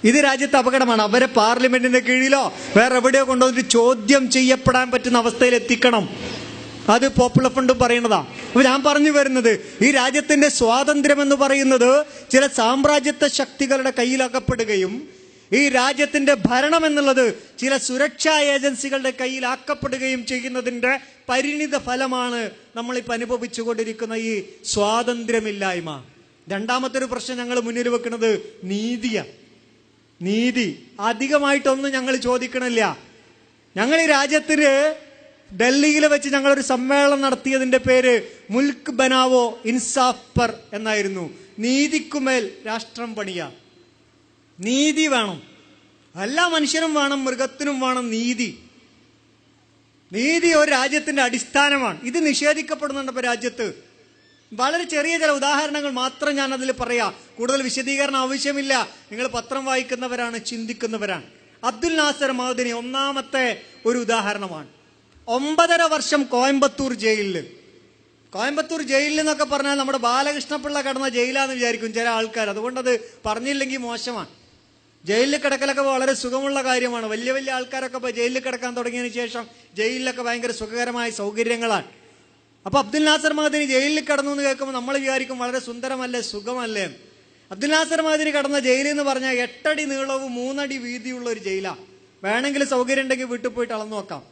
ഇത് രാജ്യത്ത് അപകടമാണ്. അവരെ പാർലമെന്റിന്റെ കീഴിലോ വേറെ എവിടെയോ കൊണ്ടുവന്നിട്ട് ചോദ്യം ചെയ്യപ്പെടാൻ പറ്റുന്ന അവസ്ഥയിൽ എത്തിക്കണം. അത് പോപ്പുലർ ഫ്രണ്ട് പറയുന്നതാ. അപ്പൊ ഞാൻ പറഞ്ഞു വരുന്നത്, ഈ രാജ്യത്തിന്റെ സ്വാതന്ത്ര്യം എന്ന് പറയുന്നത് ചില സാമ്രാജ്യത്വ ശക്തികളുടെ കയ്യിലാക്കപ്പെടുകയും ഈ രാജ്യത്തിന്റെ ഭരണം എന്നുള്ളത് ചില സുരക്ഷാ ഏജൻസികളുടെ കയ്യിലാക്കപ്പെടുകയും ചെയ്യുന്നതിന്റെ പരിണിത ഫലമാണ് നമ്മളിപ്പോൾ അനുഭവിച്ചുകൊണ്ടിരിക്കുന്ന ഈ സ്വാതന്ത്ര്യമില്ലായ്മ. രണ്ടാമത്തെ ഒരു പ്രശ്നം ഞങ്ങൾ മുന്നിൽ വെക്കുന്നത് നീതിയാണ്. നീതി അധികമായിട്ടൊന്നും ഞങ്ങൾ ചോദിക്കണില്ല. ഞങ്ങൾ ഈ രാജ്യത്തിന് ഡൽഹിയിൽ വെച്ച് ഞങ്ങളൊരു സമ്മേളനം നടത്തിയതിന്റെ പേര് മുൽക്ക് ബനാവോ ഇൻസാഫ് പർ എന്നായിരുന്നു. നീതിക്കുമേൽ രാഷ്ട്രം പണിയാ. നീതി വേണം. എല്ലാ മനുഷ്യനും വേണം, മൃഗത്തിനും വേണം നീതി. നീതി ഒരു രാജ്യത്തിന്റെ അടിസ്ഥാനമാണ്. ഇത് നിഷേധിക്കപ്പെടുന്നുണ്ട് ഇപ്പൊ രാജ്യത്ത്. വളരെ ചെറിയ ചില ഉദാഹരണങ്ങൾ മാത്രം ഞാൻ അതിൽ പറയാം. കൂടുതൽ വിശദീകരണം ആവശ്യമില്ല. നിങ്ങൾ പത്രം വായിക്കുന്നവരാണ്, ചിന്തിക്കുന്നവരാണ്. അബ്ദുൽ നാസർ മഅ്ദനി ഒന്നാമത്തെ ഒരു ഉദാഹരണമാണ്. 9.5 വർഷം കോയമ്പത്തൂർ ജയിലിൽ. കോയമ്പത്തൂർ ജയിലിൽ എന്നൊക്കെ പറഞ്ഞാൽ നമ്മുടെ ബാലകൃഷ്ണപിള്ള കിടന്ന ജയിലാന്ന് വിചാരിക്കും ചില ആൾക്കാർ. അതുകൊണ്ടത് പറഞ്ഞില്ലെങ്കിൽ മോശമാണ്. ജയിലിൽ കിടക്കലൊക്കെ വളരെ സുഖമുള്ള കാര്യമാണ്. വലിയ വലിയ ആൾക്കാരൊക്കെ ഇപ്പോൾ ജയിലിൽ കിടക്കാൻ തുടങ്ങിയതിന് ശേഷം ജയിലിലൊക്കെ ഭയങ്കര സുഖകരമായ സൗകര്യങ്ങളാണ്. അപ്പൊ അബ്ദുൽ നാസർ മഅ്ദനി ജയിലിൽ കിടന്നു എന്ന് കേൾക്കുമ്പോൾ നമ്മൾ വിചാരിക്കും വളരെ സുന്ദരമല്ലേ, സുഖമല്ലേ. അബ്ദുൽ നാസർ മഅ്ദനി കിടന്ന ജയിൽ എന്ന് പറഞ്ഞാൽ 8 അടി നീളവും 3 അടി വീതിയുള്ള ഒരു ജയിലാണ്. വേണമെങ്കിൽ സൗകര്യം ഉണ്ടെങ്കിൽ വീട്ടിൽ പോയിട്ട് അളന്നു നോക്കാം.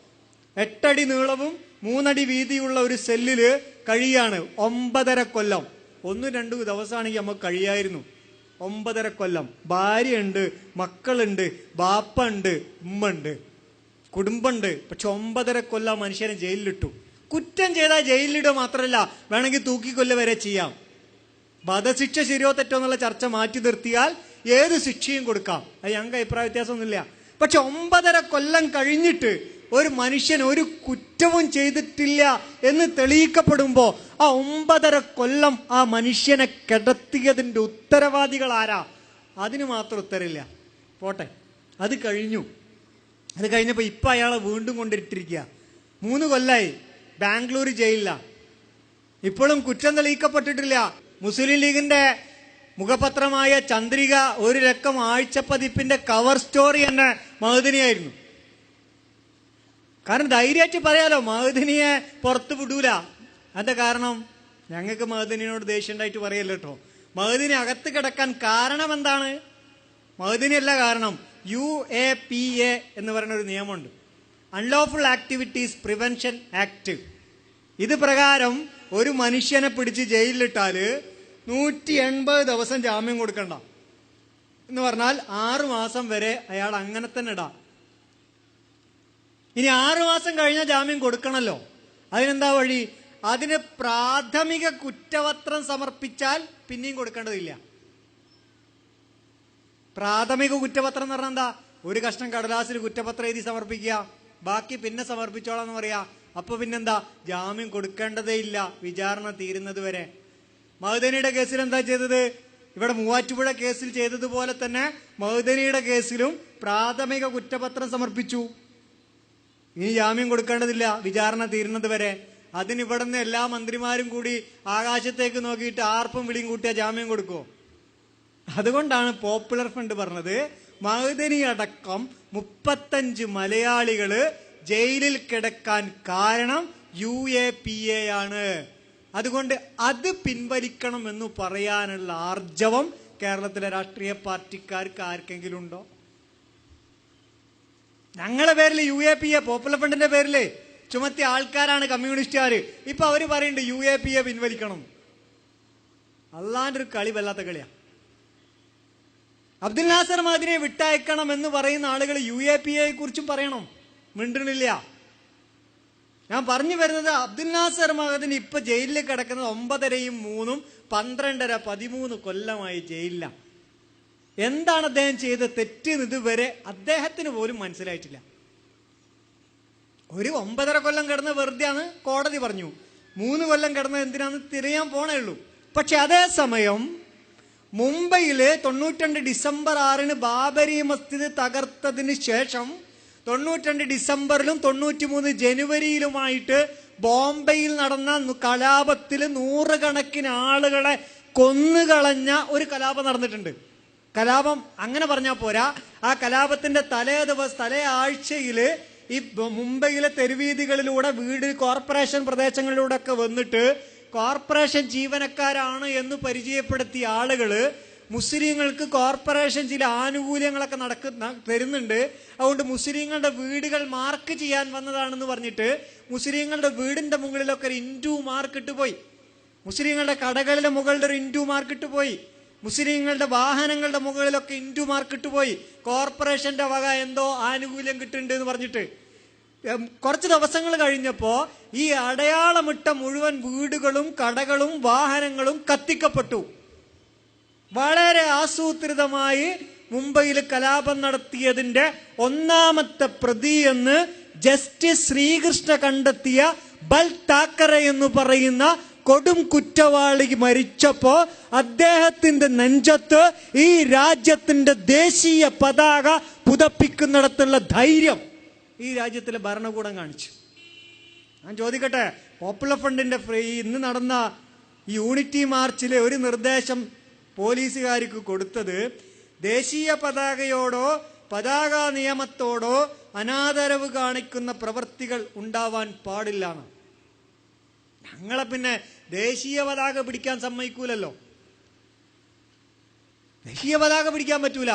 8 അടി നീളവും 3 അടി വീതിയുള്ള ഒരു സെല്ലില് കഴിയാണ് 9.5 കൊല്ലം. 1-2 ദിവസമാണെങ്കിൽ നമുക്ക് കഴിയായിരുന്നു. 9.5 കൊല്ലം. ഭാര്യയുണ്ട്, മക്കളുണ്ട്, ബാപ്പ ഉണ്ട്, ഉമ്മ ഉണ്ട്, കുടുംബമുണ്ട്. പക്ഷെ 9.5 കൊല്ലം മനുഷ്യനെ ജയിലിലിട്ടു. കുറ്റം ചെയ്താൽ ജയിലിലിടുക മാത്രമല്ല, വേണമെങ്കിൽ തൂക്കിക്കൊല്ല വരെ ചെയ്യാം. വധശിക്ഷ ശരിയോ തെറ്റോ എന്നുള്ള ചർച്ച മാറ്റി നിർത്തിയാൽ ഏത് ശിക്ഷയും കൊടുക്കാം. അത് ഞങ്ങൾക്ക് അഭിപ്രായ വ്യത്യാസമൊന്നുമില്ല. പക്ഷെ 9.5 കൊല്ലം കഴിഞ്ഞിട്ട് ഒരു മനുഷ്യൻ ഒരു കുറ്റവും ചെയ്തിട്ടില്ല എന്ന് തെളിയിക്കപ്പെടുമ്പോ ആ 9.5 കൊല്ലം ആ മനുഷ്യനെ കിടത്തിയതിന്റെ ഉത്തരവാദികൾ ആരാ? അതിന് മാത്രം ഉത്തരമില്ല. പോട്ടെ, അത് കഴിഞ്ഞു. അത് കഴിഞ്ഞപ്പോ ഇപ്പൊ അയാളെ വീണ്ടും കൊണ്ടിട്ടിരിക്കുക. 3 കൊല്ലായി ബാംഗ്ലൂർ ജയിലിലാണ്. ഇപ്പോഴും കുറ്റം തെളിയിക്കപ്പെട്ടിട്ടില്ല. മുസ്ലിം ലീഗിന്റെ മുഖപത്രമായ ചന്ദ്രിക 1 ലക്കം ആഴ്ചപ്പതിപ്പിന്റെ കവർ സ്റ്റോറി തന്നെ മഅ്ദനിയായിരുന്നു. കാരണം ധൈര്യമായിട്ട് പറയാലോ, മഅ്ദനിയെ പുറത്തു വിടൂല. അതിന്റെ കാരണം ഞങ്ങൾക്ക് മഅ്ദനിയോട് ദേഷ്യം ഉണ്ടായിട്ട് പറയല്ലോ കേട്ടോ. മഅ്ദനി അകത്ത് കിടക്കാൻ കാരണം എന്താണ്? മഅ്ദനി അല്ല കാരണം. UAPA എന്ന് പറയുന്ന ഒരു നിയമമുണ്ട്, അൺലോഫുൾ ആക്ടിവിറ്റീസ് പ്രിവെൻഷൻ ആക്ട്. ഇത് പ്രകാരം ഒരു മനുഷ്യനെ പിടിച്ച് ജയിലിലിട്ടാല് 180 ദിവസം ജാമ്യം കൊടുക്കണ്ട എന്ന് പറഞ്ഞാൽ 6 മാസം വരെ അയാൾ അങ്ങനെ തന്നെ ഇടാം. ഇനി 6 മാസം കഴിഞ്ഞാൽ ജാമ്യം കൊടുക്കണല്ലോ. അതിനെന്താ വഴി? അതിന് പ്രാഥമിക കുറ്റപത്രം സമർപ്പിച്ചാൽ പിന്നെയും കൊടുക്കേണ്ടതില്ല. പ്രാഥമിക കുറ്റപത്രം എന്ന് പറഞ്ഞാൽ എന്താ? ഒരു കഷ്ണം കടലാസിൽ കുറ്റപത്രം എഴുതി സമർപ്പിക്കുക, ബാക്കി പിന്നെ സമർപ്പിച്ചോളാം എന്ന് പറയാ. അപ്പൊ പിന്നെന്താ? ജാമ്യം കൊടുക്കേണ്ടതേ ഇല്ല വിചാരണ തീരുന്നത് വരെ. മഅ്ദനിയുടെ കേസിൽ എന്താ ചെയ്തത്? ഇവിടെ മൂവാറ്റുപുഴ കേസിൽ ചെയ്തതുപോലെ തന്നെ മഅ്ദനിയുടെ കേസിലും പ്രാഥമിക കുറ്റപത്രം സമർപ്പിച്ചു. ഇനി ജാമ്യം കൊടുക്കേണ്ടതില്ല വിചാരണ തീരുന്നത് വരെ. അതിന് ഇവിടുന്ന് എല്ലാ മന്ത്രിമാരും കൂടി ആകാശത്തേക്ക് നോക്കിയിട്ട് ആർപ്പും വിളിയും കൂട്ടിയാ ജാമ്യം കൊടുക്കുമോ? അതുകൊണ്ടാണ് പോപ്പുലർ ഫ്രണ്ട് പറഞ്ഞത് മഅ്ദനി അടക്കം 35 മലയാളികള് ജയിലിൽ കിടക്കാൻ കാരണം UAPA ആണ്. അതുകൊണ്ട് അത് പിൻവലിക്കണം എന്ന് പറയാനുള്ള ആർജവം കേരളത്തിലെ രാഷ്ട്രീയ പാർട്ടിക്കാർക്ക് ആർക്കെങ്കിലും ഉണ്ടോ? ഞങ്ങളുടെ പേരിൽ UAPA പോപ്പുലർ ഫ്രണ്ടിന്റെ പേരില് ചുമത്തിയ ആൾക്കാരാണ് കമ്മ്യൂണിസ്റ്റുകാര്. ഇപ്പൊ അവര് പറയുന്നുണ്ട് UAPA പിൻവലിക്കണം. അല്ലാണ്ട് ഒരു കളി വല്ലാത്ത കളിയാ. അബ്ദുൽ നാസർ മഅ്ദനിയെ വിട്ടയക്കണം എന്ന് പറയുന്ന ആളുകൾ UAPA കുറിച്ചും പറയണം, മിണ്ടണില്ല. ഞാൻ പറഞ്ഞു വരുന്നത് അബ്ദുൽ നാസർ മഅ്ദനി ഇപ്പൊ ജയിലിൽ കിടക്കുന്നത് 9.5-ഉം 3-ഉം 12.5 13 കൊല്ലമായി ജയിലിലാണ്. എന്താണ് അദ്ദേഹം ചെയ്ത തെറ്റെന്ന് ഇതുവരെ അദ്ദേഹത്തിന് പോലും മനസ്സിലായിട്ടില്ല. ഒരു 9.5 കൊല്ലം കിടന്ന് വെറുതെയാണ് കോടതി പറഞ്ഞു. 3 കൊല്ലം കിടന്ന് എന്തിനാന്ന് തിരയാൻ പോണേ ഉള്ളൂ. പക്ഷെ അതേസമയം മുംബൈയില് 92 ഡിസംബർ 6 ബാബരി മസ്ജിദ് തകർത്തതിന് ശേഷം 92 ഡിസംബറിലും 93 ജനുവരിയിലുമായിട്ട് ബോംബെയിൽ നടന്ന കലാപത്തിൽ 100 കണക്കിന് ആളുകളെ കൊന്നുകളഞ്ഞ ഒരു കലാപം നടന്നിട്ടുണ്ട്. കലാപം അങ്ങനെ പറഞ്ഞാൽ പോരാ, ആ കലാപത്തിന്റെ തലേ ആഴ്ചയില് ഈ മുംബൈയിലെ തെരുവീതികളിലൂടെ കോർപ്പറേഷൻ പ്രദേശങ്ങളിലൂടെ ഒക്കെ വന്നിട്ട് കോർപ്പറേഷൻ ജീവനക്കാരാണ് എന്ന് പരിചയപ്പെടുത്തിയ ആളുകള് മുസ്ലിങ്ങൾക്ക് കോർപ്പറേഷൻ ചില ആനുകൂല്യങ്ങളൊക്കെ തരുന്നുണ്ട്, അതുകൊണ്ട് മുസ്ലിങ്ങളുടെ വീടുകൾ മാർക്ക് ചെയ്യാൻ വന്നതാണെന്ന് പറഞ്ഞിട്ട് മുസ്ലിങ്ങളുടെ വീടിന്റെ മുകളിലൊക്കെ ഒരു ഇൻറ്റു മാർക്കിട്ട് പോയി. മുസ്ലിങ്ങളുടെ കടകളിലെ മുകളിൽ ഒരു ഇൻറ്റു മാർക്കിട്ട് പോയി. മുസ്ലിങ്ങളുടെ വാഹനങ്ങളുടെ മുകളിലൊക്കെ ഇൻറ്റു മാർക്കിട്ട് പോയി. കോർപ്പറേഷന്റെ വക എന്തോ ആനുകൂല്യം കിട്ടുന്നുണ്ട് എന്ന് പറഞ്ഞിട്ട് കുറച്ച് ദിവസങ്ങൾ കഴിഞ്ഞപ്പോ ഈ അടയാളമിട്ട മുഴുവൻ വീടുകളും കടകളും വാഹനങ്ങളും കത്തിക്കപ്പെട്ടു. വളരെ ആസൂത്രിതമായി മുംബൈയിൽ കലാപം നടത്തിയതിന്റെ ഒന്നാമത്തെ പ്രതി എന്ന് ജസ്റ്റിസ് ശ്രീകൃഷ്ണ കണ്ടെത്തിയ ബൽ താക്കറെ എന്ന് പറയുന്ന കൊടും കുറ്റവാളി മരിച്ചപ്പോ അദ്ദേഹത്തിന്റെ നെഞ്ചത്ത് ഈ രാജ്യത്തിന്റെ ദേശീയ പതാക പുതപ്പിക്കുന്നിടത്തുള്ള ധൈര്യം ഈ രാജ്യത്തിലെ ഭരണകൂടം കാണിച്ചു. ഞാൻ ചോദിക്കട്ടെ, പോപ്പുലർ ഫ്രണ്ടിന്റെ ഇന്ന് നടന്ന യൂണിറ്റി മാർച്ചിലെ ഒരു നിർദ്ദേശം പോലീസുകാർക്ക് കൊടുത്തത് ദേശീയ പതാകയോടോ പതാക നിയമത്തോടോ അനാദരവ് കാണിക്കുന്ന പ്രവൃത്തികൾ ഉണ്ടാവാൻ പാടില്ല. ഞങ്ങളെ പിന്നെ ദേശീയ പതാക പിടിക്കാൻ സമ്മതിക്കൂലല്ലോ. ദേശീയ പതാക പിടിക്കാൻ പറ്റൂല,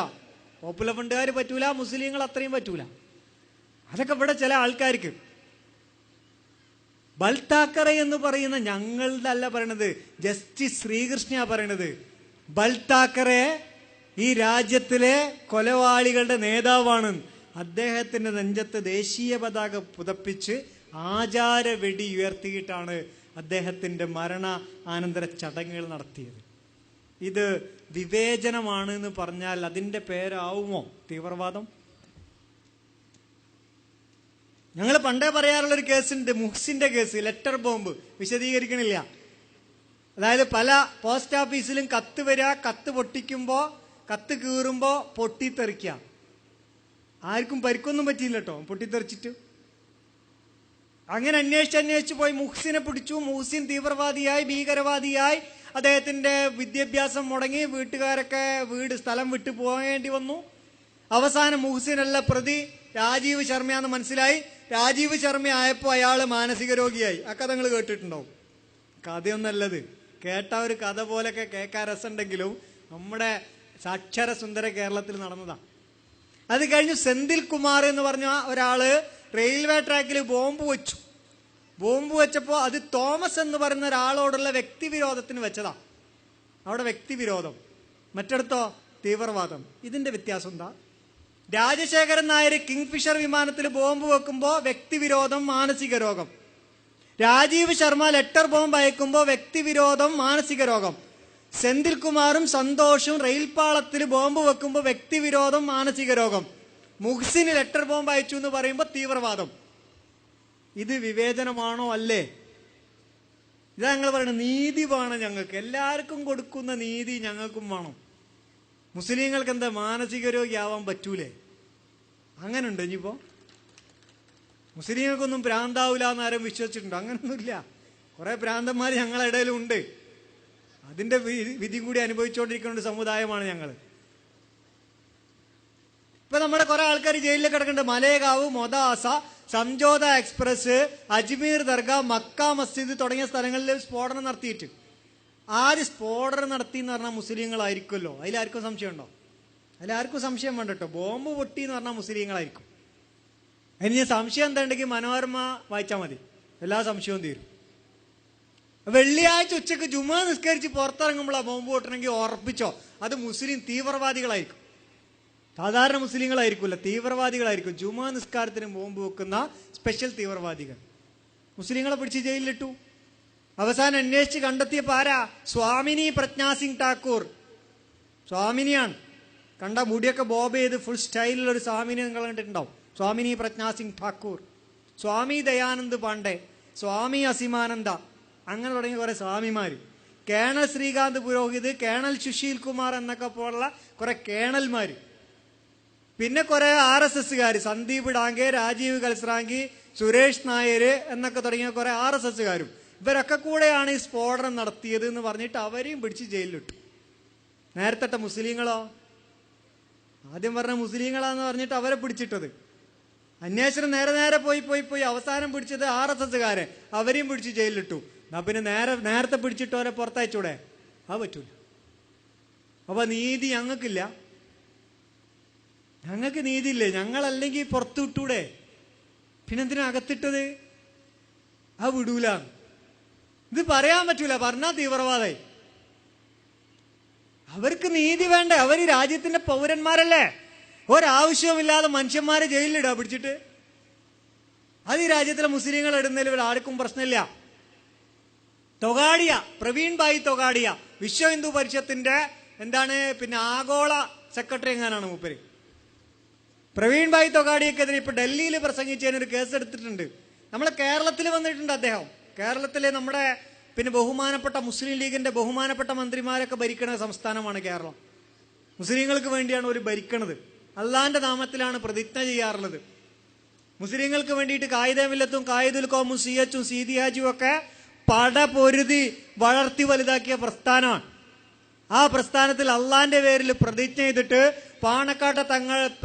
പോപ്പുലർ ഫ്രണ്ടുകാർ പറ്റൂല, മുസ്ലിങ്ങൾ അത്രയും പറ്റൂല. അതൊക്കെ ഇവിടെ ചില ആൾക്കാർക്ക്. ബൽ താക്കറെ എന്ന് പറയുന്ന ഞങ്ങളുടെ അല്ല പറയണത്, ജസ്റ്റിസ് ശ്രീകൃഷ്ണ പറയണത്. ബൽ താക്കറെ ഈ രാജ്യത്തിലെ കൊലവാളികളുടെ നേതാവാണ്. അദ്ദേഹത്തിന്റെ നെഞ്ചത്ത് ദേശീയ പതാക പുതപ്പിച്ച് ആചാര വെടി ഉയർത്തിയിട്ടാണ് അദ്ദേഹത്തിന്റെ മരണാനന്തര ചടങ്ങുകൾ നടത്തിയത്. ഇത് വിവേചനമാണ് എന്ന് പറഞ്ഞാൽ അതിന്റെ പേരാവുമോ തീവ്രവാദം? ഞങ്ങൾ പണ്ടേ പറയാറുള്ളൊരു കേസുണ്ട്, മുഹ്സിന്റെ കേസ്, ലെറ്റർ ബോംബ്. വിശദീകരിക്കണില്ല. അതായത് പല പോസ്റ്റ് ഓഫീസിലും കത്ത് വരിക, കത്ത് പൊട്ടിക്കുമ്പോ കത്ത് കീറുമ്പോ പൊട്ടിത്തെറിക്കുക. ആർക്കും പരിക്കൊന്നും പറ്റിയില്ല കേട്ടോ പൊട്ടിത്തെറിച്ചിട്ട്. അങ്ങനെ അന്വേഷിച്ച് പോയി മുഹ്സിനെ പിടിച്ചു. മുഹ്സിൻ തീവ്രവാദിയായി, ഭീകരവാദിയായി. അദ്ദേഹത്തിന്റെ വിദ്യാഭ്യാസം മുടങ്ങി, വീട്ടുകാരൊക്കെ സ്ഥലം വിട്ടു പോകേണ്ടി വന്നു. അവസാനം മുഹ്സിനല്ല പ്രതി രാജീവ് ശർമ്മയാന്ന് മനസ്സിലായി. രാജീവ് ശർമ്മ ആയപ്പോൾ അയാള് മാനസിക രോഗിയായി. ആ കഥ നിങ്ങൾ കേട്ടിട്ടുണ്ടാവും. കഥയൊന്നല്ലത്, കേട്ട ഒരു കഥ പോലൊക്കെ കേൾക്കാൻ രസമുണ്ടെങ്കിലും നമ്മുടെ സാക്ഷര സുന്ദര കേരളത്തിൽ നടന്നതാ. അത് കഴിഞ്ഞ് സെന്തിൽ കുമാർ എന്ന് പറഞ്ഞ ഒരാള് റെയിൽവേ ട്രാക്കിൽ ബോംബ് വെച്ചു. ബോംബ് വെച്ചപ്പോ അത് തോമസ് എന്ന് പറയുന്ന ഒരാളോടുള്ള വ്യക്തിവിരോധത്തിന് വെച്ചതാ. അവിടെ വ്യക്തിവിരോധം, മറ്റിടത്തോ തീവ്രവാദം. ഇതിന്റെ വ്യത്യാസം എന്താ? രാജശേഖരൻ നായർ കിങ്ഫിഷർ വിമാനത്തിൽ ബോംബ് വെക്കുമ്പോ വ്യക്തിവിരോധം, മാനസിക രോഗം. രാജീവ് ശർമ്മ ലെറ്റർ ബോംബ് അയക്കുമ്പോ വ്യക്തിവിരോധം, മാനസിക രോഗം. സെന്തിൽ കുമാറും സന്തോഷും റെയിൽപാളത്തിൽ ബോംബ് വെക്കുമ്പോ വ്യക്തിവിരോധം, മാനസിക രോഗം. മുഹ്സിന് ലെറ്റർ ബോംബ് അയച്ചു എന്ന് പറയുമ്പോ തീവ്രവാദം. ഇത് വിവേചനമാണോ? അല്ലേ? ഇതാ ഞങ്ങൾ പറയുന്നത്. നീതി വേണം ഞങ്ങൾക്ക്, എല്ലാവർക്കും കൊടുക്കുന്ന നീതി ഞങ്ങൾക്കും വേണം. മുസ്ലിങ്ങൾക്ക് എന്താ മാനസിക രോഗിയാവാൻ പറ്റൂലേ? അങ്ങനെ ഉണ്ട്. ഇനിയിപ്പോ മുസ്ലിങ്ങൾക്കൊന്നും ഭ്രാന്താവൂല എന്ന് ആരും വിശ്വസിച്ചിട്ടുണ്ടോ? അങ്ങനൊന്നുമില്ല. കുറെ ഭ്രാന്തന്മാർ ഞങ്ങളുടെ ഇടയിലും ഉണ്ട്. അതിന്റെ വിധി കൂടി അനുഭവിച്ചുകൊണ്ടിരിക്കുന്ന ഒരു സമുദായമാണ് ഞങ്ങൾ. ഇപ്പൊ നമ്മുടെ കുറെ ആൾക്കാർ ജയിലിൽ കിടക്കുന്നുണ്ട്. മലേഗാവ്, മൊദാസ, സംജോത എക്സ്പ്രസ്, അജ്മീർ ദർഗ, മക്ക മസ്ജിദ് തുടങ്ങിയ സ്ഥലങ്ങളിൽ സ്ഫോടനം നടത്തിയിട്ട്. ആര് സ്ഫോടനം നടത്തി എന്ന് പറഞ്ഞാൽ മുസ്ലിങ്ങളായിരിക്കുമല്ലോ. അതിലാർക്കും സംശയമുണ്ടോ? അതിലാർക്കും സംശയം വേണ്ട കേട്ടോ. ബോംബ് പൊട്ടി എന്ന് പറഞ്ഞാൽ മുസ്ലിങ്ങളായിരിക്കും. അതിന് സംശയം എന്താ ഉണ്ടെങ്കിൽ മനോരമ വായിച്ചാൽ മതി, എല്ലാ സംശയവും തീരും. വെള്ളിയാഴ്ച ഉച്ചക്ക് ജുമാ നിസ്കരിച്ച് പുറത്തിറങ്ങുമ്പോൾ ബോംബ് പൊട്ടണമെങ്കിൽ ഉറപ്പിച്ചോ അത് മുസ്ലിം തീവ്രവാദികളായിരിക്കും. സാധാരണ മുസ്ലിങ്ങളായിരിക്കില്ല, തീവ്രവാദികളായിരിക്കും. ജുമാ നിസ്കാരത്തിന് ബോംബ് വെക്കുന്ന സ്പെഷ്യൽ തീവ്രവാദികൾ. മുസ്ലിങ്ങളെ പിടിച്ച് ജയിലിലിട്ടു. അവസാനം അന്വേഷിച്ച് കണ്ടെത്തിയപ്പോ ആരാ? സ്വാമിനി പ്രജ്ഞാ സിംഗ് ഠാക്കൂർ. സ്വാമിനിയാണ്. കണ്ട മുടിയൊക്കെ ബോബ് ചെയ്ത് ഫുൾ സ്റ്റൈലിലൊരു സ്വാമിനി നിങ്ങൾ കണ്ടിട്ടുണ്ടാവും. സ്വാമിനി പ്രജ്ഞാ സിംഗ് ഠാക്കൂർ. സ്വാമി ദയാനന്ദ് പാണ്ഡെ, സ്വാമി അസിമാനന്ദ, അങ്ങനെ തുടങ്ങിയ കുറെ സ്വാമിമാർ, കേണൽ ശ്രീകാന്ത് പുരോഹിത്, കേണൽ സുശീൽ കുമാർ എന്നൊക്കെ പോലുള്ള കുറെ കേണൽമാർ, പിന്നെ കുറെ RSSകാർ, സന്ദീപ് ഡാംഗെ, രാജീവ് കൽസ്രാങ്കി, സുരേഷ് നായർ എന്നൊക്കെ തുടങ്ങിയ കുറെ RSSകാരും, ഇവരൊക്കെ കൂടെയാണ് ഈ സ്ഫോടനം നടത്തിയത് എന്ന് പറഞ്ഞിട്ട് അവരെയും പിടിച്ച് ജയിലിലിട്ടു. നേരത്തെ മുസ്ലിങ്ങളോ, ആദ്യം പറഞ്ഞ മുസ്ലിങ്ങളാന്ന് പറഞ്ഞിട്ട് അവരെ പിടിച്ചിട്ടത്. അന്വേഷണം നേരെ പോയി അവസാനം പിടിച്ചത് RSSകാരെ, അവരെയും പിടിച്ച് ജയിലിലിട്ടു. എന്നാ പിന്നെ നേരത്തെ പിടിച്ചിട്ടവരെ പുറത്തയച്ചൂടെ? അത് പറ്റൂല. അപ്പൊ നീതി ഞങ്ങൾക്കില്ല, ഞങ്ങൾക്ക് നീതിയില്ലേ? ഞങ്ങളല്ലെങ്കിൽ പുറത്തു വിട്ടൂടെ? പിന്നെന്തിനാ അകത്തിട്ടത്? അത് വിടൂല. ഇത് പറയാൻ പറ്റൂല, പറഞ്ഞാ തീവ്രവാദമായി. അവർക്ക് നീതി വേണ്ടേ? അവർ രാജ്യത്തിന്റെ പൗരന്മാരല്ലേ? ഒരാവശ്യവുമില്ലാതെ മനുഷ്യന്മാരെ ജയിലിലിടാ പിടിച്ചിട്ട്. അത് ഈ രാജ്യത്തിലെ മുസ്ലിങ്ങൾ ഇടുന്നതിൽ ഇവിടെ ആർക്കും പ്രശ്നമില്ല. തൊഗാഡിയ, പ്രവീൺ ഭായ് തൊഗാഡിയ, വിശ്വ ഹിന്ദു പരിഷത്തിന്റെ പിന്നെ ആഗോള സെക്രട്ടറി എങ്ങാനാണ് മൂപ്പര്. പ്രവീൺ ഭായ് തൊഗാഡിയക്കെതിരെ ഇപ്പൊ ഡൽഹിയിൽ പ്രസംഗിച്ചതിനൊരു കേസ് എടുത്തിട്ടുണ്ട്. നമ്മളെ കേരളത്തിൽ വന്നിട്ടുണ്ട് അദ്ദേഹം. കേരളത്തിലെ നമ്മുടെ ബഹുമാനപ്പെട്ട മുസ്ലിം ലീഗിന്റെ ബഹുമാനപ്പെട്ട മന്ത്രിമാരൊക്കെ ഭരിക്കുന്ന സംസ്ഥാനമാണ് കേരളം. മുസ്ലിങ്ങൾക്ക് വേണ്ടിയാണ് ഒരു ഭരിക്കണത്. അള്ളാന്റെ നാമത്തിലാണ് പ്രതിജ്ഞ ചെയ്യാറുള്ളത്. മുസ്ലിങ്ങൾക്ക് വേണ്ടിയിട്ട് കായിദമില്ലത്തും കായിദുൽ ഖൗമും CH-ഉം CDH-ഉം ഒക്കെ പടപൊരുതി വളർത്തി വലുതാക്കിയ പ്രസ്ഥാനമാണ്. ആ പ്രസ്ഥാനത്തിൽ അള്ളാന്റെ പേരിൽ പ്രതിജ്ഞ ചെയ്തിട്ട് പാണക്കാട്ടെ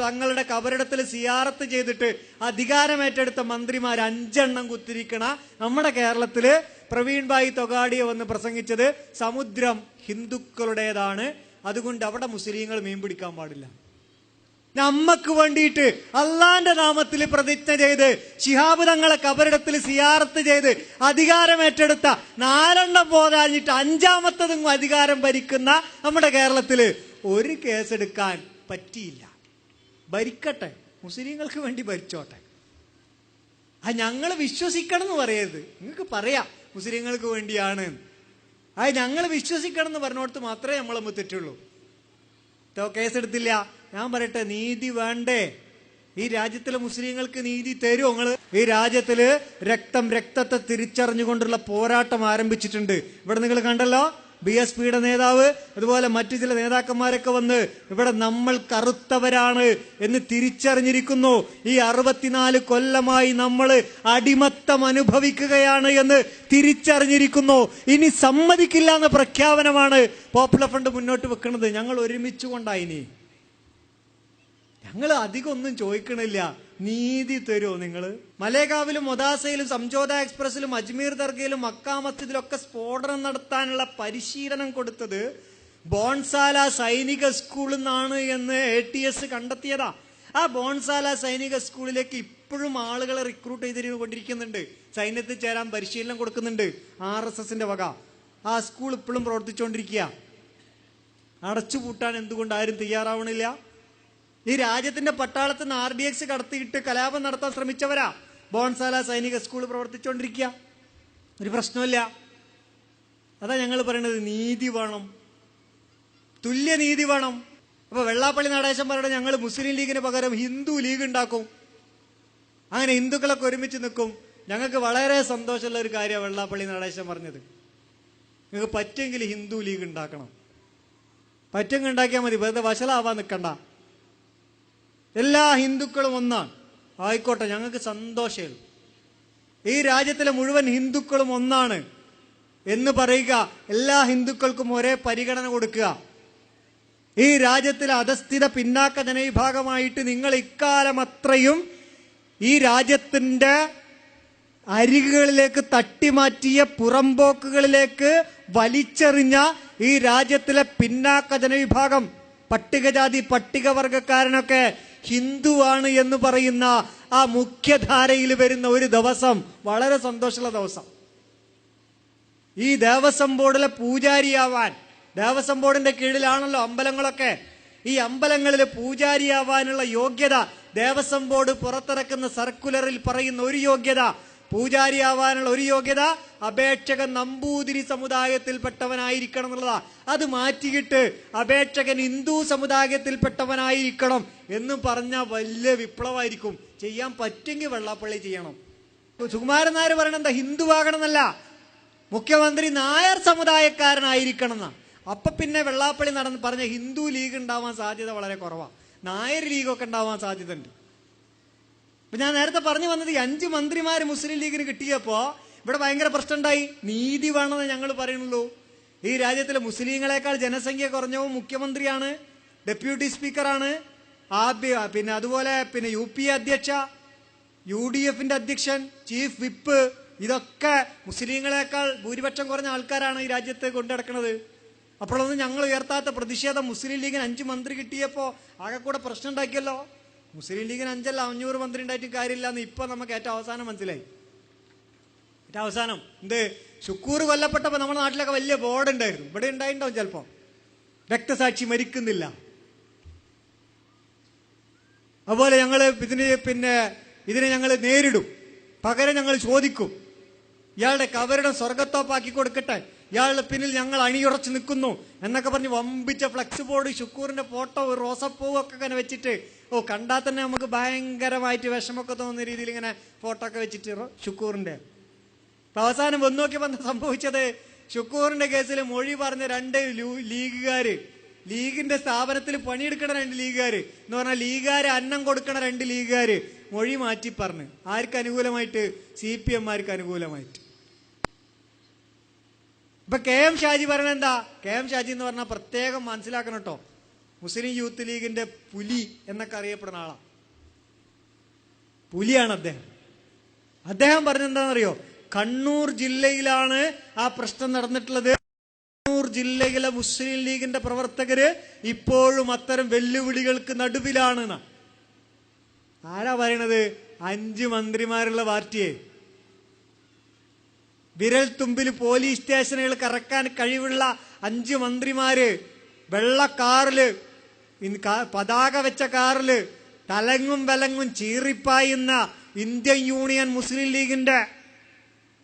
തങ്ങളുടെ കബറിടത്തിൽ സിയാറത്ത് ചെയ്തിട്ട് അധികാരമേറ്റെടുത്ത മന്ത്രിമാർ 5 എണ്ണം കുത്തിരിക്കണ നമ്മുടെ കേരളത്തില് പ്രവീൺ ഭായ് തൊഗാഡിയ വന്ന് പ്രസംഗിച്ചത് സമുദ്രം ഹിന്ദുക്കളുടേതാണ്, അതുകൊണ്ട് അവിടെ മുസ്ലിങ്ങൾ മീൻ പിടിക്കാൻ പാടില്ല. നമ്മക്ക് വേണ്ടിയിട്ട് അള്ളാന്റെ നാമത്തിൽ പ്രതിജ്ഞ ചെയ്ത് ശിഹാബ് തങ്ങളെ കബറിടത്തിൽ സിയാറത്ത് ചെയ്ത് അധികാരമേറ്റെടുത്ത 4 എണ്ണം പോരാഞ്ഞിട്ട് 5ാമത്തതും അധികാരം ഭരിക്കുന്ന നമ്മുടെ കേരളത്തില് ഒരു കേസെടുക്കാൻ പറ്റിയില്ല. ഭരിക്കട്ടെ, മുസ്ലിങ്ങൾക്ക് വേണ്ടി ഭരിച്ചോട്ടെ. ഞങ്ങൾ വിശ്വസിക്കണം എന്ന് പറയരുത്. നിങ്ങൾക്ക് പറയാം മുസ്ലിങ്ങൾക്ക് വേണ്ടിയാണ്. ഞങ്ങൾ വിശ്വസിക്കണം എന്ന് പറഞ്ഞോടത്ത് മാത്രമേ നമ്മൾ തെറ്റുള്ളൂ. കേസെടുത്തില്ല. ഞാൻ പറയട്ടെ, നീതി വേണ്ടേ? ഈ രാജ്യത്തിലെ മുസ്ലിങ്ങൾക്ക് നീതി തരുമോ നിങ്ങള്? ഈ രാജ്യത്തില് രക്തത്തെ തിരിച്ചറിഞ്ഞുകൊണ്ടുള്ള പോരാട്ടം ആരംഭിച്ചിട്ടുണ്ട്. ഇവിടെ നിങ്ങൾ കണ്ടല്ലോ, BSPയുടെ നേതാവ് അതുപോലെ മറ്റു ചില നേതാക്കന്മാരൊക്കെ വന്ന് ഇവിടെ നമ്മൾ കറുത്തവരാണ് എന്ന് തിരിച്ചറിഞ്ഞിരിക്കുന്നു. ഈ 64 കൊല്ലമായി നമ്മൾ അടിമത്തം അനുഭവിക്കുകയാണ് എന്ന് തിരിച്ചറിഞ്ഞിരിക്കുന്നു. ഇനി സമ്മതിക്കില്ല എന്ന പ്രഖ്യാപനമാണ് പോപ്പുലർ ഫ്രണ്ട് മുന്നോട്ട് വെക്കുന്നത്. ഞങ്ങൾ ഒരുമിച്ചുകൊണ്ടായിനി. ഞങ്ങൾ അധികം ഒന്നും ചോദിക്കണില്ല, നീതി തരുമോ നിങ്ങൾ? മലേഗാവിലും മൊദാസയിലും സംജോത എക്സ്പ്രസിലും അജ്മീർ ദർഗയിലും മക്കാ മസ്ജിദിലൊക്കെ സ്ഫോടനം നടത്താനുള്ള പരിശീലനം കൊടുത്തത് ബോൺസാല സൈനിക സ്കൂളിൽ നിന്നാണ് എന്ന് ATS കണ്ടെത്തിയതാ. ആ ബോൺസാല സൈനിക സ്കൂളിലേക്ക് ഇപ്പോഴും ആളുകളെ റിക്രൂട്ട് ചെയ്തുകൊണ്ടിരിക്കുന്നുണ്ട്. സൈന്യത്തിൽ ചേരാൻ പരിശീലനം കൊടുക്കുന്നുണ്ട് RSSന്റെ വക. ആ സ്കൂൾ ഇപ്പോഴും പ്രവർത്തിച്ചുകൊണ്ടിരിക്കുക. അടച്ചുപൂട്ടാൻ എന്തുകൊണ്ട് ആരും തയ്യാറാവണില്ല? ഈ രാജ്യത്തിന്റെ പട്ടാളത്തിൽ നിന്ന് RDX കടത്തിയിട്ട് കലാപം നടത്താൻ ശ്രമിച്ചവരാ ബോൺസാല സൈനിക സ്കൂൾ പ്രവർത്തിച്ചുകൊണ്ടിരിക്കുക. ഒരു പ്രശ്നമില്ല. അതാ ഞങ്ങൾ പറയണത്, നീതി വേണം, തുല്യ നീതി വേണം. അപ്പൊ വെള്ളാപ്പള്ളി നടേശൻ പറയുന്നത് ഞങ്ങൾ മുസ്ലിം ലീഗിന് പകരം ഹിന്ദു ലീഗ് ഉണ്ടാക്കും, അങ്ങനെ ഹിന്ദുക്കളൊക്കെ ഒരുമിച്ച് നിൽക്കും. ഞങ്ങൾക്ക് വളരെ സന്തോഷമുള്ള ഒരു കാര്യമാണ് വെള്ളാപ്പള്ളി നടേശൻ പറഞ്ഞത്. നിങ്ങൾക്ക് പറ്റുമെങ്കിൽ ഹിന്ദു ലീഗ് ഉണ്ടാക്കണം. പറ്റുമെങ്കിൽ ഉണ്ടാക്കിയാൽ മതി, വെറുതെ വഷളാവാൻ നിൽക്കണ്ട. എല്ലാ ഹിന്ദുക്കളും ഒന്നാണ്. ആയിക്കോട്ടെ, ഞങ്ങൾക്ക് സന്തോഷമേ. ഈ രാജ്യത്തിലെ മുഴുവൻ ഹിന്ദുക്കളും ഒന്നാണ് എന്ന് പറയുക, എല്ലാ ഹിന്ദുക്കൾക്കും ഒരേ പരിഗണന കൊടുക്കുക. ഈ രാജ്യത്തിലെ അധസ്ഥിത പിന്നാക്ക ജനവിഭാഗമായിട്ട് നിങ്ങൾ ഇക്കാലം അത്രയും ഈ രാജ്യത്തിന്റെ അരികുകളിലേക്ക് തട്ടിമാറ്റിയ പുറംപോക്കുകളിലേക്ക് വലിച്ചെറിഞ്ഞ ഈ രാജ്യത്തിലെ പിന്നാക്ക ജനവിഭാഗം, പട്ടികജാതി പട്ടികവർഗക്കാരനൊക്കെ ഹിന്ദുവാണ് എന്ന് പറയുന്ന ആ മുഖ്യധാരയിൽ വരുന്ന ഒരു ദിവസം വളരെ സന്തോഷമുള്ള ദിവസം. ഈ ദേവസ്വം ബോർഡിലെ പൂജാരിയാവാൻ, ദേവസ്വം ബോർഡിന്റെ കീഴിലാണല്ലോ അമ്പലങ്ങളൊക്കെ, ഈ അമ്പലങ്ങളിൽ പൂജാരിയാവാനുള്ള യോഗ്യത ദേവസ്വം ബോർഡ് പുറത്തിറക്കുന്ന സർക്കുലറിൽ പറയുന്ന ഒരു യോഗ്യത, പൂജാരിയാവാനുള്ള ഒരു യോഗ്യത അപേക്ഷകൻ നമ്പൂതിരി സമുദായത്തിൽപ്പെട്ടവനായിരിക്കണം എന്നുള്ളതാ. അത് മാറ്റിയിട്ട് അപേക്ഷകൻ ഹിന്ദു സമുദായത്തിൽപ്പെട്ടവനായിരിക്കണം എന്ന് പറഞ്ഞാൽ വലിയ വിപ്ലവമായിരിക്കും. ചെയ്യാൻ പറ്റുമെങ്കിൽ വെള്ളാപ്പള്ളി ചെയ്യണം. സുകുമാരൻ നായർ പറയണ എന്താ, ഹിന്ദുവാകണമെന്നല്ല, മുഖ്യമന്ത്രി നായർ സമുദായക്കാരനായിരിക്കണം എന്നാ. അപ്പൊ പിന്നെ വെള്ളാപ്പള്ളി പറഞ്ഞ ഹിന്ദു ലീഗ് ഉണ്ടാവാൻ സാധ്യത വളരെ കുറവാണ്, നായർ ലീഗൊക്കെ ഉണ്ടാവാൻ സാധ്യത ഉണ്ട്. അപ്പൊ ഞാൻ നേരത്തെ പറഞ്ഞു വന്നത്, ഈ 5 മന്ത്രിമാര് മുസ്ലിം ലീഗിന് കിട്ടിയപ്പോ ഇവിടെ ഭയങ്കര പ്രശ്നം ഉണ്ടായി. നീതി വേണമെന്ന് ഞങ്ങൾ പറയുന്നുള്ളൂ. ഈ രാജ്യത്തിലെ മുസ്ലിങ്ങളെക്കാൾ ജനസംഖ്യ കുറഞ്ഞവും മുഖ്യമന്ത്രിയാണ്, ഡെപ്യൂട്ടി സ്പീക്കറാണ്, പിന്നെ അതുപോലെ പിന്നെ UP അധ്യക്ഷ, UDFന്റെ അധ്യക്ഷൻ, ചീഫ് വിപ്പ്, ഇതൊക്കെ മുസ്ലിങ്ങളെക്കാൾ ഭൂരിപക്ഷം കുറഞ്ഞ ആൾക്കാരാണ് ഈ രാജ്യത്ത് കൊണ്ടുനടക്കുന്നത്. അപ്പോഴൊന്നും ഞങ്ങൾ ഉയർത്താത്ത പ്രതിഷേധം മുസ്ലിം ലീഗിന് 5 മന്ത്രി കിട്ടിയപ്പോൾ ആകെ കൂടെ പ്രശ്നം ഉണ്ടാക്കിയല്ലോ. മുസ്ലിം ലീഗിന് 5 അല്ല 500 മന്ത്രി ഉണ്ടായിട്ട് കാര്യമില്ല എന്ന് ഇപ്പൊ നമുക്ക് ഏറ്റവും അവസാനം മനസ്സിലായി. ഏറ്റവും അവസാനം എന്ത്, ഷുക്കൂർ കൊല്ലപ്പെട്ടപ്പോൾ നമ്മുടെ നാട്ടിലൊക്കെ വലിയ ബോർഡ് ഉണ്ടായിരുന്നു, ഇവിടെ ഉണ്ടായിട്ടുണ്ടാവും ചിലപ്പോൾ, രക്തസാക്ഷി മരിക്കുന്നില്ല. അതുപോലെ ഞങ്ങൾ ഇതിനെ ഞങ്ങൾ നേരിടും, പകരം ഞങ്ങൾ ചോദിക്കും, ഇയാളുടെ കബറിടം സ്വർഗത്തോപ്പാക്കി കൊടുക്കട്ടെ, ഇയാളുടെ പിന്നിൽ ഞങ്ങൾ അണിയുറച്ച് നിൽക്കുന്നു എന്നൊക്കെ പറഞ്ഞ് വമ്പിച്ച ഫ്ലക്സ് ബോർഡ്, ഷുക്കൂറിന്റെ ഫോട്ടോ, റോസപ്പൂവൊക്കെ ഇങ്ങനെ വെച്ചിട്ട്, കണ്ടാൽ തന്നെ നമുക്ക് ഭയങ്കരമായിട്ട് വിഷമൊക്കെ തോന്നുന്ന രീതിയിൽ ഇങ്ങനെ ഫോട്ടോ ഒക്കെ വെച്ചിട്ട് ഷുക്കൂറിന്റെ. അവസാനം വന്നു നോക്കിയപ്പോൾ എന്താ സംഭവിച്ചത്, ഷുക്കൂറിന്റെ കേസിൽ മൊഴി പറഞ്ഞ 2 ലീഗുകാര്, ലീഗിന്റെ സ്ഥാപനത്തിൽ പണിയെടുക്കണ 2 ലീഗുകാര് എന്ന് പറഞ്ഞാൽ ലീഗുകാര് അന്നം കൊടുക്കണ 2 ലീഗുകാര് മൊഴി മാറ്റി പറഞ്ഞ്. ആർക്ക് അനുകൂലമായിട്ട്? CPM-മാർക്ക് അനുകൂലമായിട്ട്. ഇപ്പൊ KM ഷാജി പറയണ എന്താ, KM ഷാജി എന്ന് പറഞ്ഞാൽ പ്രത്യേകം മനസ്സിലാക്കണം കേട്ടോ, മുസ്ലിം യൂത്ത് ലീഗിന്റെ പുലി എന്നൊക്കെ അറിയപ്പെടുന്ന ആളാ, പുലിയാണ് അദ്ദേഹം. അദ്ദേഹം പറഞ്ഞെന്താണെന്നറിയോ, കണ്ണൂർ ജില്ലയിലാണ് ആ പ്രശ്നം നടന്നിട്ടുള്ളത്, കണ്ണൂർ ജില്ലയിലെ മുസ്ലിം ലീഗിന്റെ പ്രവർത്തകര് ഇപ്പോഴും അത്തരം വെല്ലുവിളികൾക്ക് നടുവിലാണ്. ആരാ പറയണത്? 5 മന്ത്രിമാരുള്ള പാർട്ടിയെ, വിരൽ തുമ്പിൽ പോലീസ് സ്റ്റേഷനുകൾ കറക്കാൻ കഴിവുള്ള 5 മന്ത്രിമാര്, വെള്ള കാറില്, പതാക വെച്ച കാറില്, തലങ്ങും വിലങ്ങും ചീറിപ്പായുന്ന ഇന്ത്യൻ യൂണിയൻ മുസ്ലിം ലീഗിന്റെ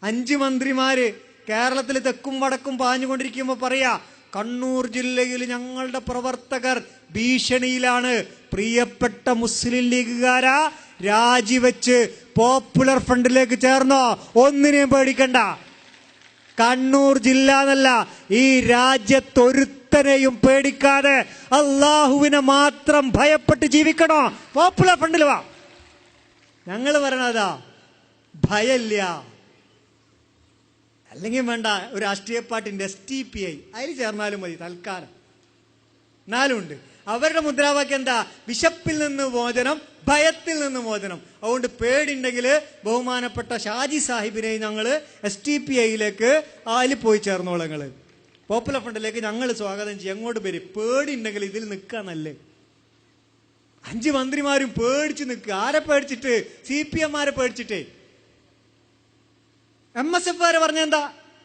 5 മന്ത്രിമാര് കേരളത്തിൽ തെക്കും വടക്കും പാഞ്ഞുകൊണ്ടിരിക്കുമ്പോ പറയാ, കണ്ണൂർ ജില്ലയിൽ ഞങ്ങളുടെ പ്രവർത്തകർ ഭീഷണിയിലാണ്, പ്രിയപ്പെട്ട മുസ്ലിം ലീഗുകാരാ, രാജിവെച്ച് പോപ്പുലർ ഫ്രണ്ടിലേക്ക് ചേർന്നോ, ഒന്നിനെയും പേടിക്കണ്ട. കണ്ണൂർ ജില്ല എന്നല്ല, ഈ രാജ്യത്തൊരുത്തനെയും പേടിക്കാതെ അള്ളാഹുവിനെ മാത്രം ഭയപ്പെട്ട് ജീവിക്കണോ, പോപ്പുലർ ഫ്രണ്ടിൽ വാ. ഞങ്ങൾ പറയണതാ, ഭയമില്ല. അല്ലെങ്കിൽ വേണ്ട ഒരു രാഷ്ട്രീയ പാർട്ടിന്റെ STPI, അതിൽ ചേർന്നാലും മതി തൽക്കാലം. എന്നാലും ഉണ്ട് അവരുടെ മുദ്രാവാക്യം എന്താ, വിശപ്പിൽ നിന്ന് മോചനം, ഭയത്തിൽ നിന്ന് മോചനം. അതുകൊണ്ട് പേടിയുണ്ടെങ്കിൽ ബഹുമാനപ്പെട്ട ഷാജി സാഹിബിനെ ഞങ്ങൾ STPIയിലേക്ക് അതിൽ പോയി ചേർന്നോളൂ, ഞങ്ങള് പോപ്പുലർ ഫ്രണ്ടിലേക്ക് ഞങ്ങൾ സ്വാഗതം ചെയ്യും. അങ്ങോട്ട് പേര് പേടിയുണ്ടെങ്കിൽ ഇതിൽ നിൽക്കാന്നല്ലേ. 5 മന്ത്രിമാരും പേടിച്ച് നിൽക്കുക. ആരെ പേടിച്ചിട്ട്? CPM-മാരെ പേടിച്ചിട്ടേ. MSF-കാര് പറഞ്ഞെന്താ,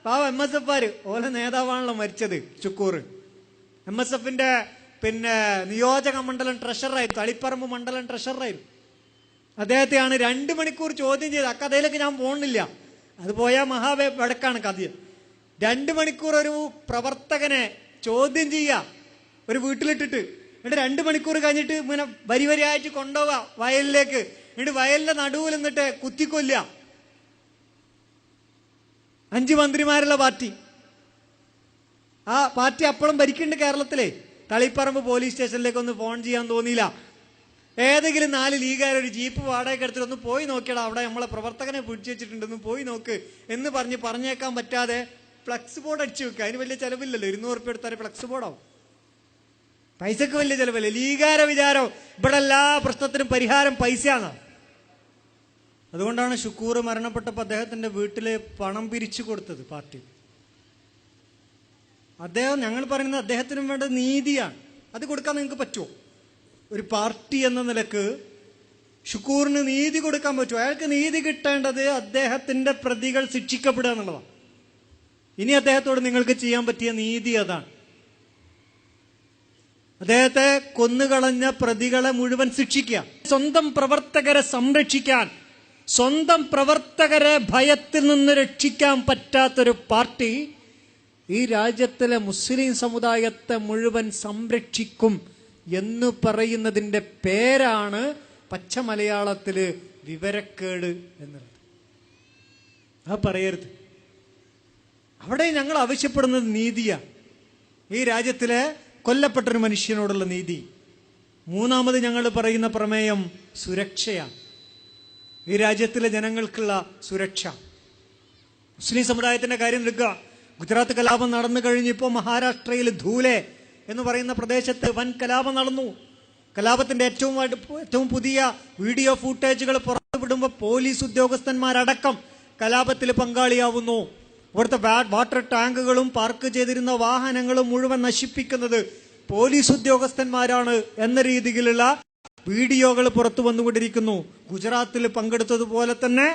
പാവം MSF-കാര്, ഓല നേതാവാണല്ലോ മരിച്ചത്, ഷുക്കൂർ. MSF-ന്റെ നിയോജക മണ്ഡലം ട്രഷററായിരുന്നു, തളിപ്പറമ്പ് മണ്ഡലം ട്രഷററായിരുന്നു. അദ്ദേഹത്തെയാണ് 2 മണിക്കൂർ ചോദ്യം ചെയ്ത്. ആ കഥയിലേക്ക് ഞാൻ പോകുന്നില്ല, അത് പോയാൽ വടക്കാണ് കഥ. 2 മണിക്കൂർ ഒരു പ്രവർത്തകനെ ചോദ്യം ചെയ്യുക ഒരു വീട്ടിലിട്ടിട്ട്, എന്നിട്ട് 2 മണിക്കൂർ കഴിഞ്ഞിട്ട് ഇങ്ങനെ വരിവരിയായിട്ട് കൊണ്ടുപോവുക വയലിലേക്ക്, എന്നിട്ട് വയലിന്റെ നടുവിൽ നിന്നിട്ട് കുത്തിക്കൊല്ല. 5 മന്ത്രിമാരുള്ള പാർട്ടി, ആ പാർട്ടി അപ്പോഴും ഭരിക്കുന്നുണ്ട് കേരളത്തിലെ. തളിപ്പറമ്പ് പോലീസ് സ്റ്റേഷനിലേക്ക് ഒന്ന് ഫോൺ ചെയ്യാൻ തോന്നിയില്ല. ഏതെങ്കിലും 4 ലീഗുകാർ ഒരു ജീപ്പ് വാടകയ്ക്ക് എടുത്തിട്ട് ഒന്ന് പോയി നോക്കിയടാ, അവിടെ നമ്മളെ പ്രവർത്തകനെ പിടിച്ചു വെച്ചിട്ടുണ്ടെന്ന് പോയി നോക്ക് എന്ന് പറഞ്ഞേക്കാൻ പറ്റാതെ ഫ്ലക്സ് ബോർഡ് അടിച്ചു വെക്കുക. അതിന് വലിയ ചെലവില്ലല്ലോ, 200 രൂപ എടുത്താൽ ഫ്ലക്സ് ബോർഡാവും, പൈസക്ക് വലിയ ചെലവല്ലേ. ലീഗാര വിചാരം ഇവിടെ എല്ലാ പ്രശ്നത്തിനും പരിഹാരം പൈസയാണ്. അതുകൊണ്ടാണ് ഷുക്കൂർ മരണപ്പെട്ടപ്പോൾ അദ്ദേഹത്തിന്റെ വീട്ടില് പണം പിരിച്ചു കൊടുത്തത് പാർട്ടി. അദ്ദേഹം, ഞങ്ങൾ പറയുന്നത് അദ്ദേഹത്തിനും വേണ്ട നീതിയാണ്. അത് കൊടുക്കാൻ നിങ്ങൾക്ക് പറ്റുമോ? ഒരു പാർട്ടി എന്ന നിലക്ക് ഷുക്കൂറിന് നീതി കൊടുക്കാൻ പറ്റുമോ? അയാൾക്ക് നീതി കിട്ടേണ്ടത് അദ്ദേഹത്തിന്റെ പ്രതികൾ ശിക്ഷിക്കപ്പെടുക എന്നുള്ളതാണ്. ഇനി അദ്ദേഹത്തോട് നിങ്ങൾക്ക് ചെയ്യാൻ പറ്റിയ നീതി അതാണ്. അദ്ദേഹത്തെ കൊന്നുകളഞ്ഞ പ്രതികളെ മുഴുവൻ ശിക്ഷിക്കുക. സ്വന്തം പ്രവർത്തകരെ സംരക്ഷിക്കാൻ, സ്വന്തം പ്രവർത്തകരെ ഭയത്തിൽ നിന്ന് രക്ഷിക്കാൻ പറ്റാത്തൊരു പാർട്ടി ഈ രാജ്യത്തിലെ മുസ്ലിം സമുദായത്തെ മുഴുവൻ സംരക്ഷിക്കും എന്ന് പറയുന്നതിന്റെ പേരാണ് പച്ച മലയാളത്തില് വിവരക്കേട് എന്നുള്ളത്. അത് പറയരുത്. അവിടെ ഞങ്ങൾ ആവശ്യപ്പെടുന്നത് നീതിയാണ്. ഈ രാജ്യത്തിലെ കൊല്ലപ്പെട്ടൊരു മനുഷ്യനോടുള്ള നീതി. മൂന്നാമത് ഞങ്ങൾ പറയുന്ന പ്രമേയം സുരക്ഷയാണ്. ഈ രാജ്യത്തിലെ ജനങ്ങൾക്കുള്ള സുരക്ഷ. മുസ്ലിം സമുദായത്തിന്റെ കാര്യം എടുക്കുക. ഗുജറാത്ത് കലാപം നടന്നു കഴിഞ്ഞപ്പോൾ മഹാരാഷ്ട്രയിൽ ധൂലെ എന്ന് പറയുന്ന പ്രദേശത്ത് വൻ കലാപം നടന്നു. കലാപത്തിന്റെ ഏറ്റവും പുതിയ വീഡിയോ ഫൂട്ടേജുകൾ പുറത്തുവിടുമ്പോൾ പോലീസ് ഉദ്യോഗസ്ഥന്മാരടക്കം കലാപത്തിൽ പങ്കാളിയാവുന്നു. ഇവിടുത്തെ വാട്ടർ ടാങ്കുകളും പാർക്ക് ചെയ്തിരുന്ന വാഹനങ്ങളും മുഴുവൻ നശിപ്പിക്കുന്നത് പോലീസ് ഉദ്യോഗസ്ഥന്മാരാണ് എന്ന രീതിയിലുള്ള വീഡിയോകൾ പുറത്തു വന്നുകൊണ്ടിരിക്കുന്നു. ഗുജറാത്തിൽ പങ്കെടുത്തതുപോലെ തന്നെ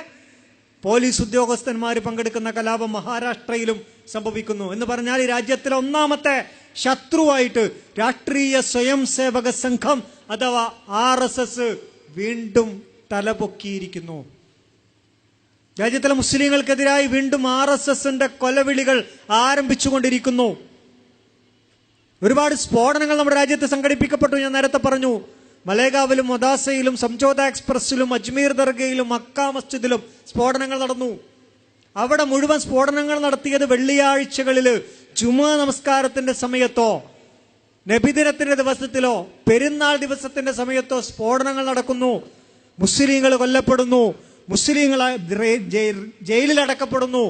പോലീസ് ഉദ്യോഗസ്ഥന്മാർ പങ്കെടുക്കുന്ന കലാപം മഹാരാഷ്ട്രയിലും സംഭവിക്കുന്നു. എന്ന് പറഞ്ഞാൽ ഈ രാജ്യത്തിലെ ഒന്നാമത്തെ ശത്രുവായിട്ട് രാഷ്ട്രീയ സ്വയം സേവക സംഘം അഥവാ RSS വീണ്ടും തലപൊക്കിയിരിക്കുന്നു. രാജ്യത്തിലെ മുസ്ലിങ്ങൾക്കെതിരായി വീണ്ടും RSSന്റെ കൊലവിളികൾ ആരംഭിച്ചുകൊണ്ടിരിക്കുന്നു. ഒരുപാട് സ്ഫോടനങ്ങൾ നമ്മുടെ രാജ്യത്ത് സംഘടിപ്പിക്കപ്പെട്ടു. ഞാൻ നേരത്തെ പറഞ്ഞു, മലേഗാവിലും മൊദാസയിലും സംജോത എക്സ്പ്രസിലും അജ്മീർ ദർഗയിലും മക്ക മസ്ജിദിലും സ്ഫോടനങ്ങൾ നടന്നു. അവിടെ മുഴുവൻ സ്ഫോടനങ്ങൾ നടത്തിയത് വെള്ളിയാഴ്ചകളിൽ ജുമാ നമസ്കാരത്തിന്റെ സമയത്തോ നബിദിനത്തിന്റെ ദിവസത്തിലോ പെരുന്നാൾ ദിവസത്തിന്റെ സമയത്തോ സ്ഫോടനങ്ങൾ നടക്കുന്നു. മുസ്ലിങ്ങൾ കൊല്ലപ്പെടുന്നു, മുസ്ലിങ്ങൾ ജയിലിൽ അടക്കപ്പെടുന്നു,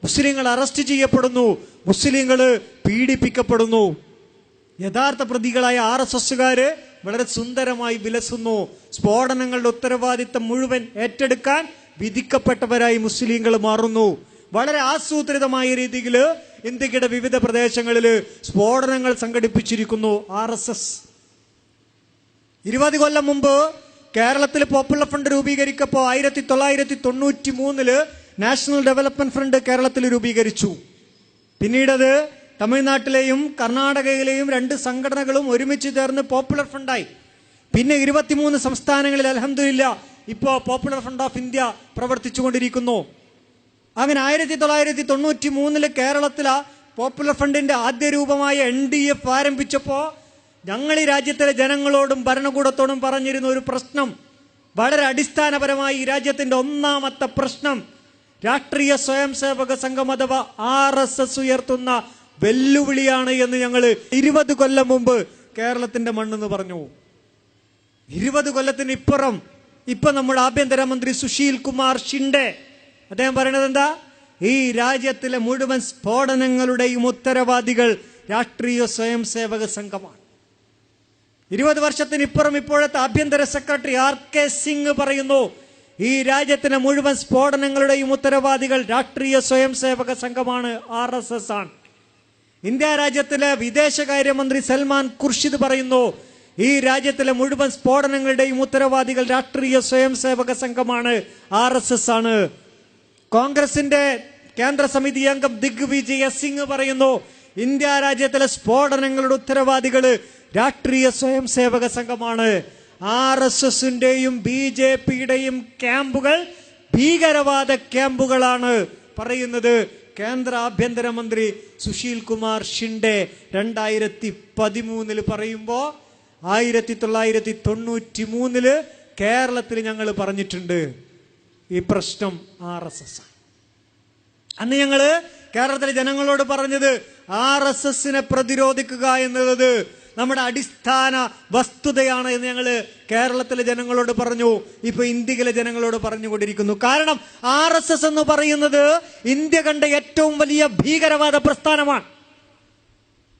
മുസ്ലിങ്ങൾ അറസ്റ്റ് ചെയ്യപ്പെടുന്നു, മുസ്ലിങ്ങൾ പീഡിപ്പിക്കപ്പെടുന്നു. യഥാർത്ഥ പ്രതികളായ RSSകാര് വളരെ സുന്ദരമായി വിലസുന്നു. സ്ഫോടനങ്ങളുടെ ഉത്തരവാദിത്തം മുഴുവൻ ഏറ്റെടുക്കാൻ വിധിക്കപ്പെട്ടവരായി മുസ്ലിങ്ങൾ മാറുന്നു. വളരെ ആസൂത്രിതമായ രീതിയിൽ ഇന്ത്യയുടെ വിവിധ പ്രദേശങ്ങളിൽ സ്ഫോടനങ്ങൾ സംഘടിപ്പിച്ചിരിക്കുന്നു RSS. 20 കൊല്ലം മുമ്പ് കേരളത്തിൽ പോപ്പുലർ ഫ്രണ്ട് രൂപീകരിക്കപ്പോൾ 1993 നാഷണൽ ഡെവലപ്മെന്റ് ഫ്രണ്ട് കേരളത്തിൽ രൂപീകരിച്ചു. പിന്നീടത് തമിഴ്നാട്ടിലെയും കർണാടകയിലെയും 2 സംഘടനകളും ഒരുമിച്ച് ചേർന്ന് പോപ്പുലർ ഫ്രണ്ടായി. പിന്നെ 23 സംസ്ഥാനങ്ങളിൽ അൽഹംദുലില്ലാ ഇപ്പോൾ പോപ്പുലർ ഫ്രണ്ട് ഓഫ് ഇന്ത്യ പ്രവർത്തിച്ചുകൊണ്ടിരിക്കുന്നു. അങ്ങനെ 1993 കേരളത്തിലെ പോപ്പുലർ ഫ്രണ്ടിന്റെ ആദ്യ രൂപമായ NDF ആരംഭിച്ചപ്പോൾ ഞങ്ങൾ ഈ രാജ്യത്തിലെ ജനങ്ങളോടും ഭരണകൂടത്തോടും പറഞ്ഞിരുന്ന ഒരു പ്രശ്നം, വളരെ അടിസ്ഥാനപരമായി ഈ രാജ്യത്തിന്റെ ഒന്നാമത്തെ പ്രശ്നം രാഷ്ട്രീയ സ്വയം സേവക സംഘം അഥവാ RSS ഉയർത്തുന്ന വെല്ലുവിളിയാണ് എന്ന് ഞങ്ങൾ 20 കൊല്ലം മുമ്പ് കേരളത്തിന്റെ മണ്ണെന്ന് പറഞ്ഞു. 20 കൊല്ലത്തിന് ഇപ്പുറം ഇപ്പൊ നമ്മുടെ ആഭ്യന്തരമന്ത്രി സുശീൽ കുമാർ ഷിൻഡെ അദ്ദേഹം പറയുന്നത് എന്താ? ഈ രാജ്യത്തിലെ മുഴുവൻ സ്ഫോടനങ്ങളുടെയും ഉത്തരവാദികൾ രാഷ്ട്രീയ സ്വയം സേവക സംഘമാണ്. 20 വർഷത്തിനിപ്പുറം ഇപ്പോഴത്തെ ആഭ്യന്തര സെക്രട്ടറി RK സിംഗ് പറയുന്നു ഈ രാജ്യത്തിലെ മുഴുവൻ സ്ഫോടനങ്ങളുടെയും ഉത്തരവാദികൾ രാഷ്ട്രീയ സ്വയം സേവക സംഘമാണ്, RSS ആണ്. ഇന്ത്യ രാജ്യത്തിലെ വിദേശകാര്യമന്ത്രി സൽമാൻ ഖുർഷിദ് പറയുന്നു ഈ രാജ്യത്തിലെ മുഴുവൻ സ്ഫോടനങ്ങളുടെയും ഉത്തരവാദികൾ രാഷ്ട്രീയ സ്വയം സേവക സംഘമാണ്, RSS ആണ്. കോൺഗ്രസിന്റെ കേന്ദ്ര സമിതി അംഗം ദിഗ്വിജയ സിംഗ് പറയുന്നു ഇന്ത്യ രാജ്യത്തിലെ സ്ഫോടനങ്ങളുടെ ഉത്തരവാദികൾ രാഷ്ട്രീയ സ്വയം സേവക സംഘമാണ്. RSSന്റെയും BJPയുടെയും ക്യാമ്പുകൾ ഭീകരവാദ ക്യാമ്പുകളാണ് പറയുന്നത് കേന്ദ്ര ആഭ്യന്തരമന്ത്രി സുശീൽ കുമാർ ഷിൻഡെ 2013 പറയുമ്പോ 1993 കേരളത്തിൽ ഞങ്ങൾ പറഞ്ഞിട്ടുണ്ട് ഈ പ്രശ്നം RSS. അന്ന് ഞങ്ങള് കേരളത്തിലെ ജനങ്ങളോട് പറഞ്ഞത് RSSനെ പ്രതിരോധിക്കുക എന്നുള്ളത് നമ്മുടെ അടിസ്ഥാന വസ്തുതയാണ് എന്ന് ഞങ്ങൾ കേരളത്തിലെ ജനങ്ങളോട് പറഞ്ഞു. ഇപ്പൊ ഇന്ത്യയിലെ ജനങ്ങളോട് പറഞ്ഞുകൊണ്ടിരിക്കുന്നു. കാരണം RSS എന്ന് പറയുന്നത് ഇന്ത്യ കണ്ട ഏറ്റവും വലിയ ഭീകരവാദ പ്രസ്ഥാനമാണ്.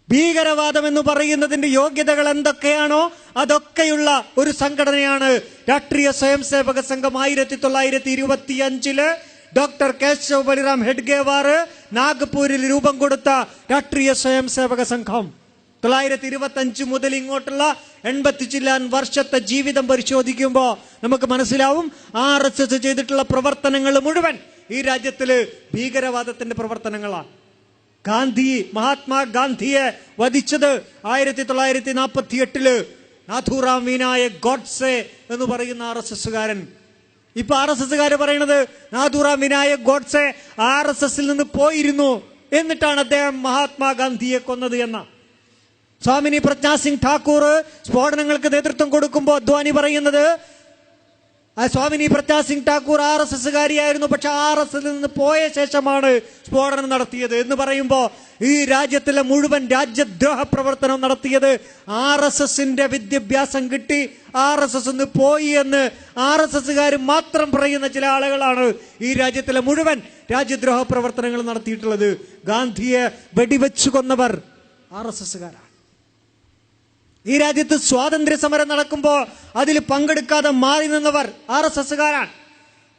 ഭീകരവാദം എന്ന് പറയുന്നതിന്റെ യോഗ്യതകൾ എന്തൊക്കെയാണോ അതൊക്കെയുള്ള ഒരു സംഘടനയാണ് രാഷ്ട്രീയ സ്വയം സേവക സംഘം. 1925 ഡോക്ടർ കേശവ് ബലിറാം ഹെഡ്ഗേവാർ നാഗ്പൂരിൽ രൂപം കൊടുത്ത രാഷ്ട്രീയ സ്വയം സേവക സംഘം 1925 മുതൽ ഇങ്ങോട്ടുള്ള 80 ചില്ലാൻ വർഷത്തെ ജീവിതം പരിശോധിക്കുമ്പോൾ നമുക്ക് മനസ്സിലാവും RSS ചെയ്തിട്ടുള്ള പ്രവർത്തനങ്ങൾ മുഴുവൻ ഈ രാജ്യത്തില് ഭീകരവാദത്തിന്റെ പ്രവർത്തനങ്ങളാണ്. മഹാത്മാഗാന്ധിയെ വധിച്ചത് 1948 നാഥുറാം വിനായക് ഗോഡ്സെ എന്ന് പറയുന്ന RSSകാരൻ. ഇപ്പൊ RSSകാര് പറയുന്നത് നാഥുറാം വിനായക് ഗോഡ്സെ RSSൽ നിന്ന് പോയിരുന്നു, എന്നിട്ടാണ് അദ്ദേഹം മഹാത്മാഗാന്ധിയെ കൊന്നത് എന്ന. സ്വാമിനി പ്രജ്ഞാ സിംഗ് ഠാക്കൂർ സ്ഫോടനങ്ങൾക്ക് നേതൃത്വം കൊടുക്കുമ്പോൾ അദ്വാനി പറയുന്നത് സ്വാമിനി പ്രജ്ഞാ സിംഗ് ഠാക്കൂർ RSSകാരിയായിരുന്നു. പക്ഷെ RSS നിന്ന് പോയ ശേഷമാണ് സ്ഫോടനം നടത്തിയത് എന്ന് പറയുമ്പോൾ ഈ രാജ്യത്തിലെ മുഴുവൻ രാജ്യദ്രോഹ പ്രവർത്തനം നടത്തിയത് RSSന്റെ വിദ്യാഭ്യാസം കിട്ടി, RSS പോയി എന്ന് RSSകാർ മാത്രം പറയുന്ന ചില ആളുകളാണ് ഈ രാജ്യത്തിലെ മുഴുവൻ രാജ്യദ്രോഹ പ്രവർത്തനങ്ങൾ നടത്തിയിട്ടുള്ളത്. ഗാന്ധിയെ വെടിവെച്ചു കൊന്നവർ RSSകാരാണ്. ഈ രാജ്യത്ത് സ്വാതന്ത്ര്യ സമരം നടക്കുമ്പോൾ അതിൽ പങ്കെടുക്കാതെ മാറി നിന്നവർ RSSകാരാണ്.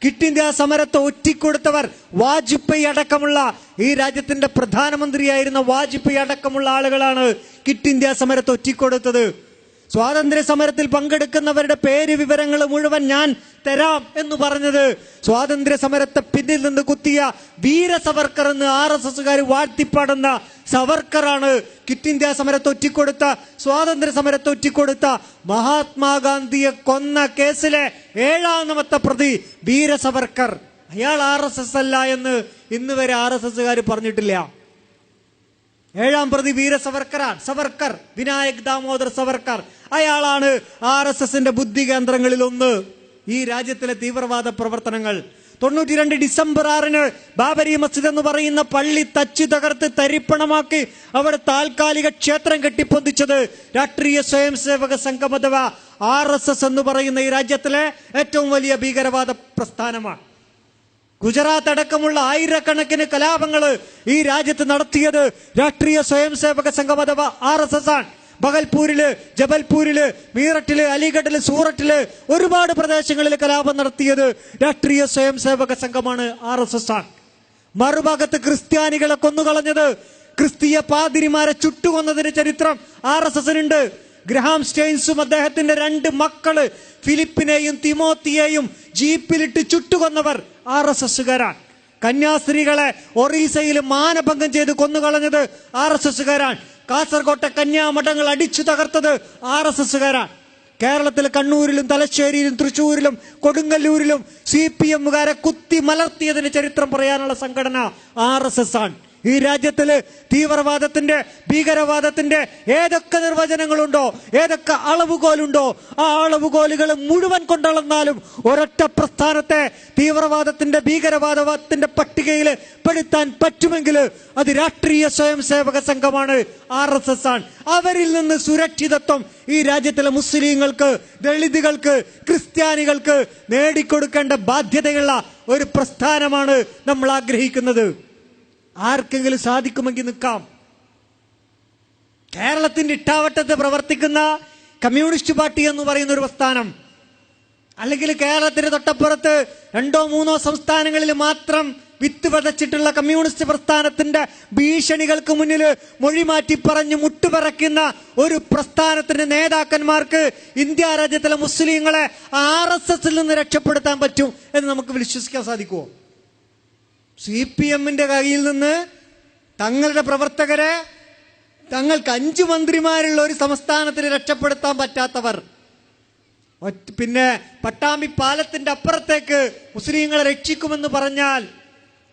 ക്വിറ്റ് ഇന്ത്യ സമരത്തെ ഒറ്റിക്കൊടുത്തവർ വാജ്പേയി അടക്കമുള്ള ഈ രാജ്യത്തിന്റെ പ്രധാനമന്ത്രിയായിരുന്ന വാജ്പേയി അടക്കമുള്ള ആളുകളാണ് ക്വിറ്റ് ഇന്ത്യ സമരത്തെ ഒറ്റിക്കൊടുത്തത്. സ്വാതന്ത്ര്യ സമരത്തിൽ പങ്കെടുക്കുന്നവരുടെ പേര് വിവരങ്ങൾ മുഴുവൻ ഞാൻ തരാം എന്ന് പറഞ്ഞത് സ്വാതന്ത്ര്യ സമരത്തെ പിന്നിൽ നിന്ന് കുത്തിയ വീര സവർക്കർ എന്ന് RSSകാർ വാഴ്ത്തിപ്പാടുന്ന സവർക്കറാണ് ക്വിറ്റ് ഇന്ത്യ സമരത്തെ ഒറ്റിക്കൊടുത്ത, സ്വാതന്ത്ര്യ സമരത്തെ ഒറ്റിക്കൊടുത്ത മഹാത്മാഗാന്ധിയെ കൊന്ന കേസിലെ 7ാമത്തെ പ്രതി വീര സവർക്കർ. അയാൾ RSS അല്ല എന്ന് ഇന്ന് വരെ RSSകാർ പറഞ്ഞിട്ടില്ല. 7ാം പ്രതി വീര സവർക്കറാണ്. സവർക്കർ വിനായക് ദാമോദർ സവർക്കർ. അയാളാണ് RSSന്റെ ബുദ്ധി കേന്ദ്രങ്ങളിൽ ഒന്ന്. ഈ രാജ്യത്തിലെ തീവ്രവാദ പ്രവർത്തനങ്ങൾ 92 ഡിസംബർ 6 ബാബരി മസ്ജിദ് എന്ന് പറയുന്ന പള്ളി തച്ചു തകർത്ത് തരിപ്പണമാക്കി അവിടെ താൽക്കാലിക ക്ഷേത്രം കെട്ടിപ്പൊന്തിച്ചത് രാഷ്ട്രീയ സ്വയം സേവക സംഘം അഥവാ RSS എന്ന് പറയുന്ന ഈ രാജ്യത്തിലെ ഏറ്റവും വലിയ ഭീകരവാദ പ്രസ്ഥാനമാണ്. ഗുജറാത്ത് അടക്കമുള്ള ആയിരക്കണക്കിന് കലാപങ്ങൾ ഈ രാജ്യത്ത് നടത്തിയത് രാഷ്ട്രീയ സ്വയം സേവക സംഘം അഥവാ RSS ആണ്. ബഗൽപൂരില്, ജബൽപൂരില്, മീററ്റില്, അലിഗഡില്, സൂററ്റില് ഒരുപാട് പ്രദേശങ്ങളിൽ കലാപം നടത്തിയത് രാഷ്ട്രീയ സ്വയം സേവക സംഘമാണ്, RSS ആണ്. മറുഭാഗത്ത് ക്രിസ്ത്യാനികളെ കൊന്നുകളഞ്ഞത്, ക്രിസ്തീയ പാതിരിമാരെ ചുട്ടുകൊന്നതിന്റെ ചരിത്രം RSSനുണ്ട്. ഗ്രഹാം സ്റ്റെയിൻസും അദ്ദേഹത്തിന്റെ 2 മക്കള് ഫിലിപ്പിനെയും തിമോത്തിയെയും ജീപ്പിലിട്ട് ചുട്ടുകൊന്നവർ RSSകാരാണ്. കന്യാസ്ത്രീകളെ ഒറീസയിൽ മാനഭംഗം ചെയ്ത് കൊന്നുകളഞ്ഞത് RSSകാരാണ്. കാസർകോട്ടെ കന്യാമഠങ്ങൾ അടിച്ചു തകർത്തത് RSSകാരാണ്. കേരളത്തിൽ കണ്ണൂരിലും തലശ്ശേരിയിലും തൃശ്ശൂരിലും കൊടുങ്ങല്ലൂരിലും CPMകാരെ കുത്തി മലർത്തിയതിന് ചരിത്രം പറയാനുള്ള സംഘടന RSS ആണ്. ഈ രാജ്യത്തില് തീവ്രവാദത്തിന്റെ ഭീകരവാദത്തിന്റെ ഏതൊക്കെ നിർവചനങ്ങളുണ്ടോ, ഏതൊക്കെ അളവുകോലുണ്ടോ, ആ അളവുകോലുകൾ മുഴുവൻ കൊണ്ടളന്നാലും ഒരൊറ്റ പ്രസ്ഥാനത്തെ തീവ്രവാദത്തിന്റെ ഭീകരവാദത്തിന്റെ പട്ടികയിൽ പെടുത്താൻ പറ്റുമെങ്കിൽ അത് രാഷ്ട്രീയ സ്വയം സേവക സംഘമാണ്, RSS ആണ്. അവരിൽ നിന്ന് സുരക്ഷിതത്വം ഈ രാജ്യത്തിലെ മുസ്ലിങ്ങൾക്ക്, ദളിതുകൾക്ക്, ക്രിസ്ത്യാനികൾക്ക് നേടിക്കൊടുക്കേണ്ട ബാധ്യതയുള്ള ഒരു പ്രസ്ഥാനമാണ് നമ്മൾ ആഗ്രഹിക്കുന്നത്. ആർക്കെങ്കിലും സാധിക്കുമെങ്കിൽ നിൽക്കാം. കേരളത്തിന്റെ ഇട്ടാവട്ടത്ത് പ്രവർത്തിക്കുന്ന കമ്മ്യൂണിസ്റ്റ് പാർട്ടി എന്ന് പറയുന്ന ഒരു പ്രസ്ഥാനം, അല്ലെങ്കിൽ കേരളത്തിന്റെ തൊട്ടപ്പുറത്ത് 2-3 സംസ്ഥാനങ്ങളിൽ മാത്രം വിത്ത് പതച്ചിട്ടുള്ള കമ്മ്യൂണിസ്റ്റ് പ്രസ്ഥാനത്തിന്റെ ഭീഷണികൾക്ക് മുന്നിൽ മൊഴിമാറ്റി പറഞ്ഞ് മുട്ടുപറയ്ക്കുന്ന ഒരു പ്രസ്ഥാനത്തിന്റെ നേതാക്കന്മാർക്ക് ഇന്ത്യ രാജ്യത്തിലെ മുസ്ലിങ്ങളെ RSSൽ നിന്ന് രക്ഷപ്പെടുത്താൻ പറ്റും എന്ന് നമുക്ക് വിശ്വസിക്കാൻ സാധിക്കുമോ? CPMന്റെ കയ്യിൽ നിന്ന് തങ്ങളുടെ പ്രവർത്തകരെ തങ്ങൾക്ക് 5 മന്ത്രിമാരുള്ള ഒരു സംസ്ഥാനത്തിന് രക്ഷപ്പെടുത്താൻ പറ്റാത്തവർ, പിന്നെ പട്ടാമ്പി പാലത്തിന്റെ അപ്പുറത്തേക്ക് മുസ്ലിങ്ങളെ രക്ഷിക്കുമെന്ന് പറഞ്ഞാൽ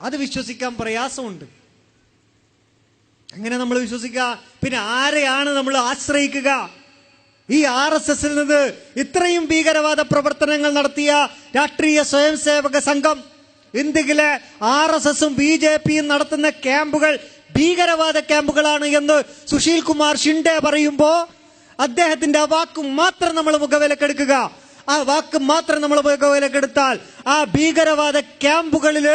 അത് വിശ്വസിക്കാൻ പ്രയാസമുണ്ട്. എങ്ങനെ നമ്മൾ വിശ്വസിക്കുക? പിന്നെ ആരെയാണ് നമ്മൾ ആശ്രയിക്കുക? ഈ RSSൽ നിന്ന് ഇത്രയും ഭീകരവാദ പ്രവർത്തനങ്ങൾ നടത്തിയ രാഷ്ട്രീയ സ്വയം സേവക സംഘം, ഇന്ത്യയിലെ RSSും BJPയും നടത്തുന്ന ക്യാമ്പുകൾ ഭീകരവാദ ക്യാമ്പുകളാണ് എന്ന് സുശീൽ കുമാർ ഷിൻഡെ പറയുമ്പോ അദ്ദേഹത്തിന്റെ ആ വാക്ക് മാത്രം നമ്മൾ മുഖവിലക്കെടുക്കുക. ആ വാക്ക് മാത്രം നമ്മൾ മുഖവിലക്കെടുത്താൽ ആ ഭീകരവാദ ക്യാമ്പുകളിൽ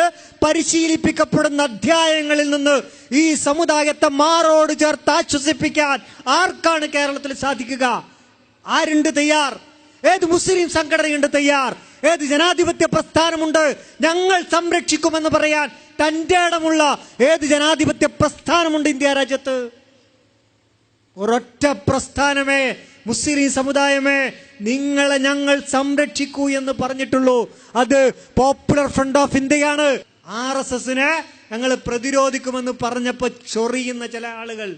പരിശീലിപ്പിക്കപ്പെടുന്ന അധ്യായങ്ങളിൽ നിന്ന് ഈ സമുദായത്തെ മാറോട് ചേർത്ത് ആശ്വസിപ്പിക്കാൻ ആർക്കാണ് കേരളത്തിൽ സാധിക്കുക? ആരുണ്ട് തയ്യാർ? ഏത് മുസ്ലിം സംഘടനയുണ്ട് തയ്യാർ? ഏത് ജനാധിപത്യ പ്രസ്ഥാനമുണ്ട് ഞങ്ങൾ സംരക്ഷിക്കുമെന്ന് പറയാൻ തന്റെ ഇടമുള്ള ഏത് ജനാധിപത്യ പ്രസ്ഥാനമുണ്ട് ഇന്ത്യ രാജ്യത്ത്? ഒരൊറ്റ പ്രസ്ഥാനമേ, മുസ്ലിം സമുദായമേ നിങ്ങളെ ഞങ്ങൾ സംരക്ഷിക്കൂ എന്ന് പറഞ്ഞിട്ടുള്ളൂ. അത് പോപ്പുലർ ഫ്രണ്ട് ഓഫ് ഇന്ത്യയാണ്. RSSനെ ഞങ്ങൾ പ്രതിരോധിക്കുമെന്ന് പറഞ്ഞപ്പോ ചൊറിയുന്ന ചില ആളുകൾ,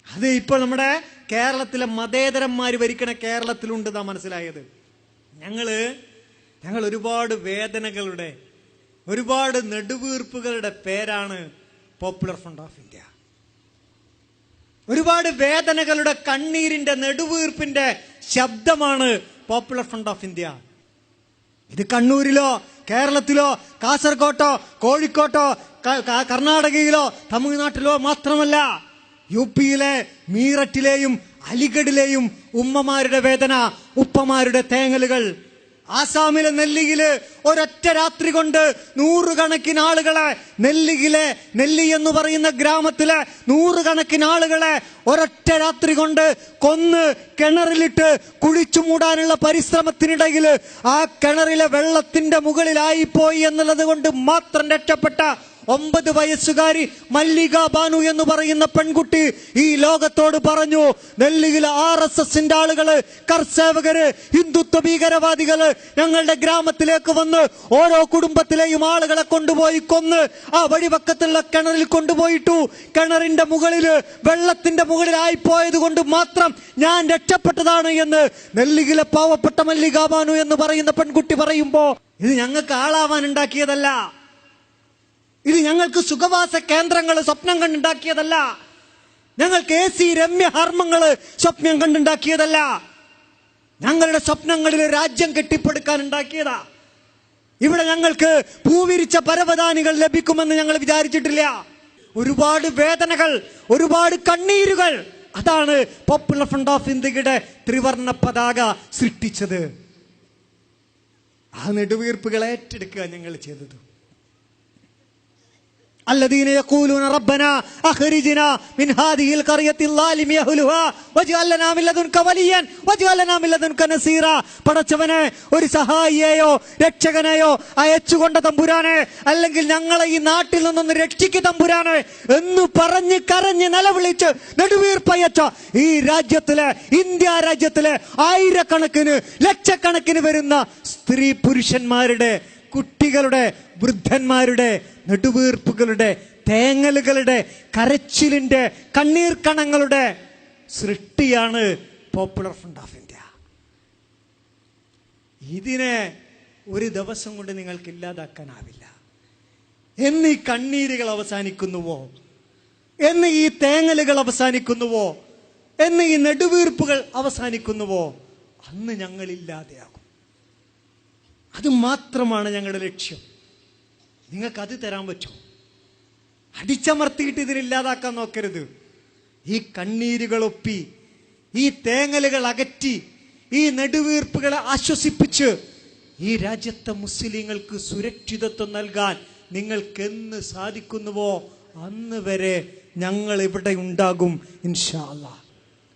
അത് ഇപ്പോൾ നമ്മുടെ കേരളത്തിലെ മതേതരന്മാര് ഭരിക്കണ കേരളത്തിലുണ്ട് എന്നാ മനസ്സിലായത്. ഞങ്ങൾ ഒരുപാട് വേദനകളുടെ, ഒരുപാട് നെടുവീർപ്പുകളുടെ പേരാണ് പോപ്പുലർ ഫ്രണ്ട് ഓഫ് ഇന്ത്യ. ഒരുപാട് വേദനകളുടെ, കണ്ണീരിന്റെ, നെടുവീർപ്പിന്റെ ശബ്ദമാണ് പോപ്പുലർ ഫ്രണ്ട് ഓഫ് ഇന്ത്യ. ഇത് കണ്ണൂരിലോ കേരളത്തിലോ കാസർകോട്ടോ കോഴിക്കോട്ടോ കർണാടകയിലോ തമിഴ്നാട്ടിലോ മാത്രമല്ല, യുപിയിലെ മീററ്റിലെയും അലിഗഡിലെയും ഉമ്മമാരുടെ വേദന, ഉപ്പമാരുടെ തേങ്ങലുകൾ, ആസാമിലെ നെല്ലിയില് ഒരൊറ്റ രാത്രി കൊണ്ട് 100 കണക്കിന് ആളുകളെ, നെല്ലി എന്ന് പറയുന്ന ഗ്രാമത്തിലെ 100 കണക്കിന് ആളുകളെ ഒരൊറ്റ രാത്രി കൊണ്ട് കൊന്ന് കിണറിലിട്ട് കുഴിച്ചു മൂടാനുള്ള പരിശ്രമത്തിനിടയിൽ ആ കിണറിലെ വെള്ളത്തിന്റെ മുകളിലായിപ്പോയി എന്നുള്ളത് കൊണ്ട് മാത്രം രക്ഷപ്പെട്ട 9 വയസ്സുകാരി മല്ലിക ബാനു എന്ന് പറയുന്ന പെൺകുട്ടി ഈ ലോകത്തോട് പറഞ്ഞു, നെല്ലിയിലെ RSSന്റെ ആളുകള്, കർസേവകര്, ഹിന്ദുത്വ ഭീകരവാദികള് ഞങ്ങളുടെ ഗ്രാമത്തിലേക്ക് വന്ന് ഓരോ കുടുംബത്തിലെയും ആളുകളെ കൊണ്ടുപോയി കൊന്ന് ആ വഴിപക്കത്തുള്ള കിണറിൽ കൊണ്ടുപോയിട്ടു. കിണറിന്റെ മുകളില് വെള്ളത്തിന്റെ മുകളിലായി പോയത് കൊണ്ട് മാത്രം ഞാൻ രക്ഷപ്പെട്ടതാണ് എന്ന് നെല്ലിയിലെ പാവപ്പെട്ട മല്ലിക ബാനു എന്ന് പറയുന്ന പെൺകുട്ടി പറയുമ്പോ, ഇത് ഞങ്ങൾക്ക് ആളാവാൻ ഉണ്ടാക്കിയതല്ല, ഇത് ഞങ്ങൾക്ക് സുഖവാസ കേന്ദ്രങ്ങൾ സ്വപ്നം കണ്ടുണ്ടാക്കിയതല്ല, ഞങ്ങൾക്ക് AC രമ്യ ഹർമ്മങ്ങള് സ്വപ്നം കണ്ടുണ്ടാക്കിയതല്ല, ഞങ്ങളുടെ സ്വപ്നങ്ങളിൽ രാജ്യം കെട്ടിപ്പടുക്കാൻ ഉണ്ടാക്കിയതാ. ഇവിടെ ഞങ്ങൾക്ക് പൂവിരിച്ച പരവതാനികൾ ലഭിക്കുമെന്ന് ഞങ്ങൾ വിചാരിച്ചിട്ടില്ല. ഒരുപാട് വേദനകൾ, ഒരുപാട് കണ്ണീരുകൾ, അതാണ് പോപ്പുലർ ഫ്രണ്ട് ഓഫ് ഇന്ത്യയുടെ ത്രിവർണ്ണ പതാക സൃഷ്ടിച്ചത്. ആ നെടുവീർപ്പുകൾ ഏറ്റെടുക്കുക ഞങ്ങൾ ചെയ്തത്. الذين يقولون ربنا أخرجنا من هذه القرية الظالم أهلها واجعل لنا من لدنك وليا واجعل لنا من لدنك نصيرا. പടച്ചവനെ, ഒരു സഹായിയെയോ രക്ഷകനെയോ അയച്ചുകൊണ്ട തമ്പുരാനെ, അല്ലെങ്കിൽ ഞങ്ങളെ ഈ നാട്ടിൽ നിന്നൊന്ന് രക്ഷിക്കു തമ്പുരാനെ എന്ന് പറഞ്ഞ് കരഞ്ഞ് നിലവിളിച്ച് നെടുവീർപ്പയച്ച ഈ രാജ്യത്തിലെ, ഇന്ത്യ രാജ്യത്തിലെ ആയിരക്കണക്കിന് ലക്ഷക്കണക്കിന് വരുന്ന സ്ത്രീ പുരുഷന്മാരുടെ, കുട്ടികളുടെ, വൃദ്ധന്മാരുടെ നെടുവീർപ്പുകളുടെ, തേങ്ങലുകളുടെ, കരച്ചിലിന്റെ, കണ്ണീർ കണങ്ങളുടെ സൃഷ്ടിയാണ് പോപ്പുലർ ഫ്രണ്ട് ഓഫ് ഇന്ത്യ. ഇതിനെ ഒരു ദിവസം കൊണ്ട് നിങ്ങൾക്ക് ഇല്ലാതാക്കാനാവില്ല. എന്ന് ഈ കണ്ണീരുകൾ അവസാനിക്കുന്നുവോ, എന്ന് ഈ തേങ്ങലുകൾ അവസാനിക്കുന്നുവോ, എന്ന് ഈ നെടുവീർപ്പുകൾ അവസാനിക്കുന്നുവോ, അന്ന് ഞങ്ങൾ ഇല്ലാതെയാകും. അത് മാത്രമാണ് ഞങ്ങളുടെ ലക്ഷ്യം. നിങ്ങൾക്കത് തരാൻ പറ്റുമോ? അടിച്ചമർത്തിയിട്ട് ഇതിനില്ലാതാക്കാൻ നോക്കരുത്. ഈ കണ്ണീരുകളൊപ്പി, ഈ തേങ്ങലുകൾ അകറ്റി, ഈ നെടുവീർപ്പുകളെ ആശ്വസിപ്പിച്ച് ഈ രാജ്യത്തെ മുസ്ലിങ്ങൾക്ക് സുരക്ഷിതത്വം നൽകാൻ നിങ്ങൾക്കെന്ന് സാധിക്കുന്നുവോ അന്ന് വരെ ഞങ്ങൾ ഇവിടെ ഉണ്ടാകും ഇൻഷാ അല്ലാഹ്.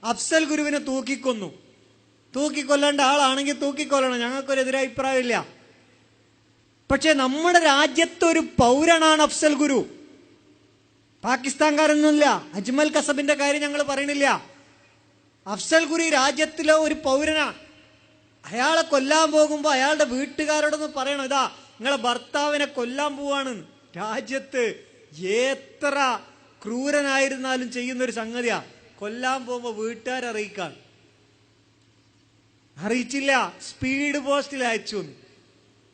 അഫ്സൽ ഗുരുവിനെ തൂക്കിക്കൊന്നു. തൂക്കിക്കൊല്ലേണ്ട ആളാണെങ്കിൽ തൂക്കിക്കൊല്ലണം, ഞങ്ങൾക്കൊരു എതിരഭിപ്രായമില്ല. പക്ഷെ നമ്മുടെ രാജ്യത്തൊരു പൗരനാണ് അഫ്സൽ ഗുരു, പാകിസ്ഥാൻകാരൊന്നുമില്ല. അജ്മൽ കസബിന്റെ കാര്യം ഞങ്ങൾ പറയണില്ല. അഫ്സൽ ഗുരു രാജ്യത്തിലെ ഒരു പൗരനാണ്. അയാളെ കൊല്ലാൻ പോകുമ്പോൾ അയാളുടെ വീട്ടുകാരോടൊന്ന് പറയണം, ഇതാ നിങ്ങളെ ഭർത്താവിനെ കൊല്ലാൻ പോവാണ്. രാജ്യത്ത് എത്ര ക്രൂരനായിരുന്നാലും ചെയ്യുന്നൊരു സംഗതിയാ. കൊല്ലാൻ പോകുമ്പോൾ വീട്ടുകാരെ അറിയിച്ചില്ല, സ്പീഡ് പോസ്റ്റിൽ അയച്ചു.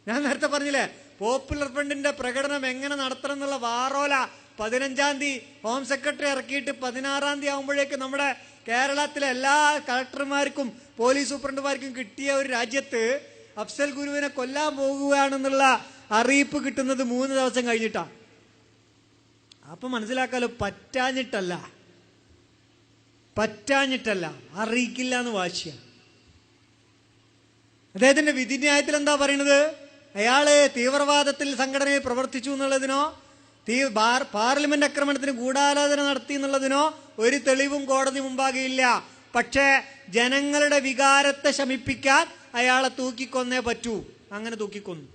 ഞാൻ നേരത്തെ പറഞ്ഞില്ലേ, പോപ്പുലർ ഫ്രണ്ടിന്റെ പ്രകടനം എങ്ങനെ നടത്തണം എന്നുള്ള വാറോല 15-ാം തീയതി ഹോം സെക്രട്ടറി ഇറക്കിയിട്ട് 16-ാം തീയതി ആകുമ്പോഴേക്ക് നമ്മുടെ കേരളത്തിലെ എല്ലാ കളക്ടർമാർക്കും പോലീസ് സൂപ്രണ്ടുമാർക്കും കിട്ടിയ ഒരു രാജ്യത്ത് അഫ്സൽ ഗുരുവിനെ കൊല്ലാൻ പോകുകയാണെന്നുള്ള അറിയിപ്പ് കിട്ടുന്നത് 3 ദിവസം കഴിഞ്ഞിട്ടാണ്. അപ്പൊ മനസ്സിലാക്കാലോ, പറ്റാഞ്ഞിട്ടല്ല, അറിയിക്കില്ല എന്ന് വാശിയ. അദ്ദേഹത്തിന്റെ വിധിന്യായത്തിൽ എന്താ പറയുന്നത്? അയാള് തീവ്രവാദത്തിൽ സംഘടനയിൽ പ്രവർത്തിച്ചു എന്നുള്ളതിനോ പാർലമെന്റ് ആക്രമണത്തിന് ഗൂഢാലോചന നടത്തി എന്നുള്ളതിനോ ഒരു തെളിവും കോടതി മുമ്പാകെ ഇല്ല. പക്ഷേ ജനങ്ങളുടെ വികാരത്തെ ശമിപ്പിക്കാൻ അയാളെ തൂക്കിക്കൊന്നേ പറ്റൂ. അങ്ങനെ തൂക്കിക്കൊന്നു.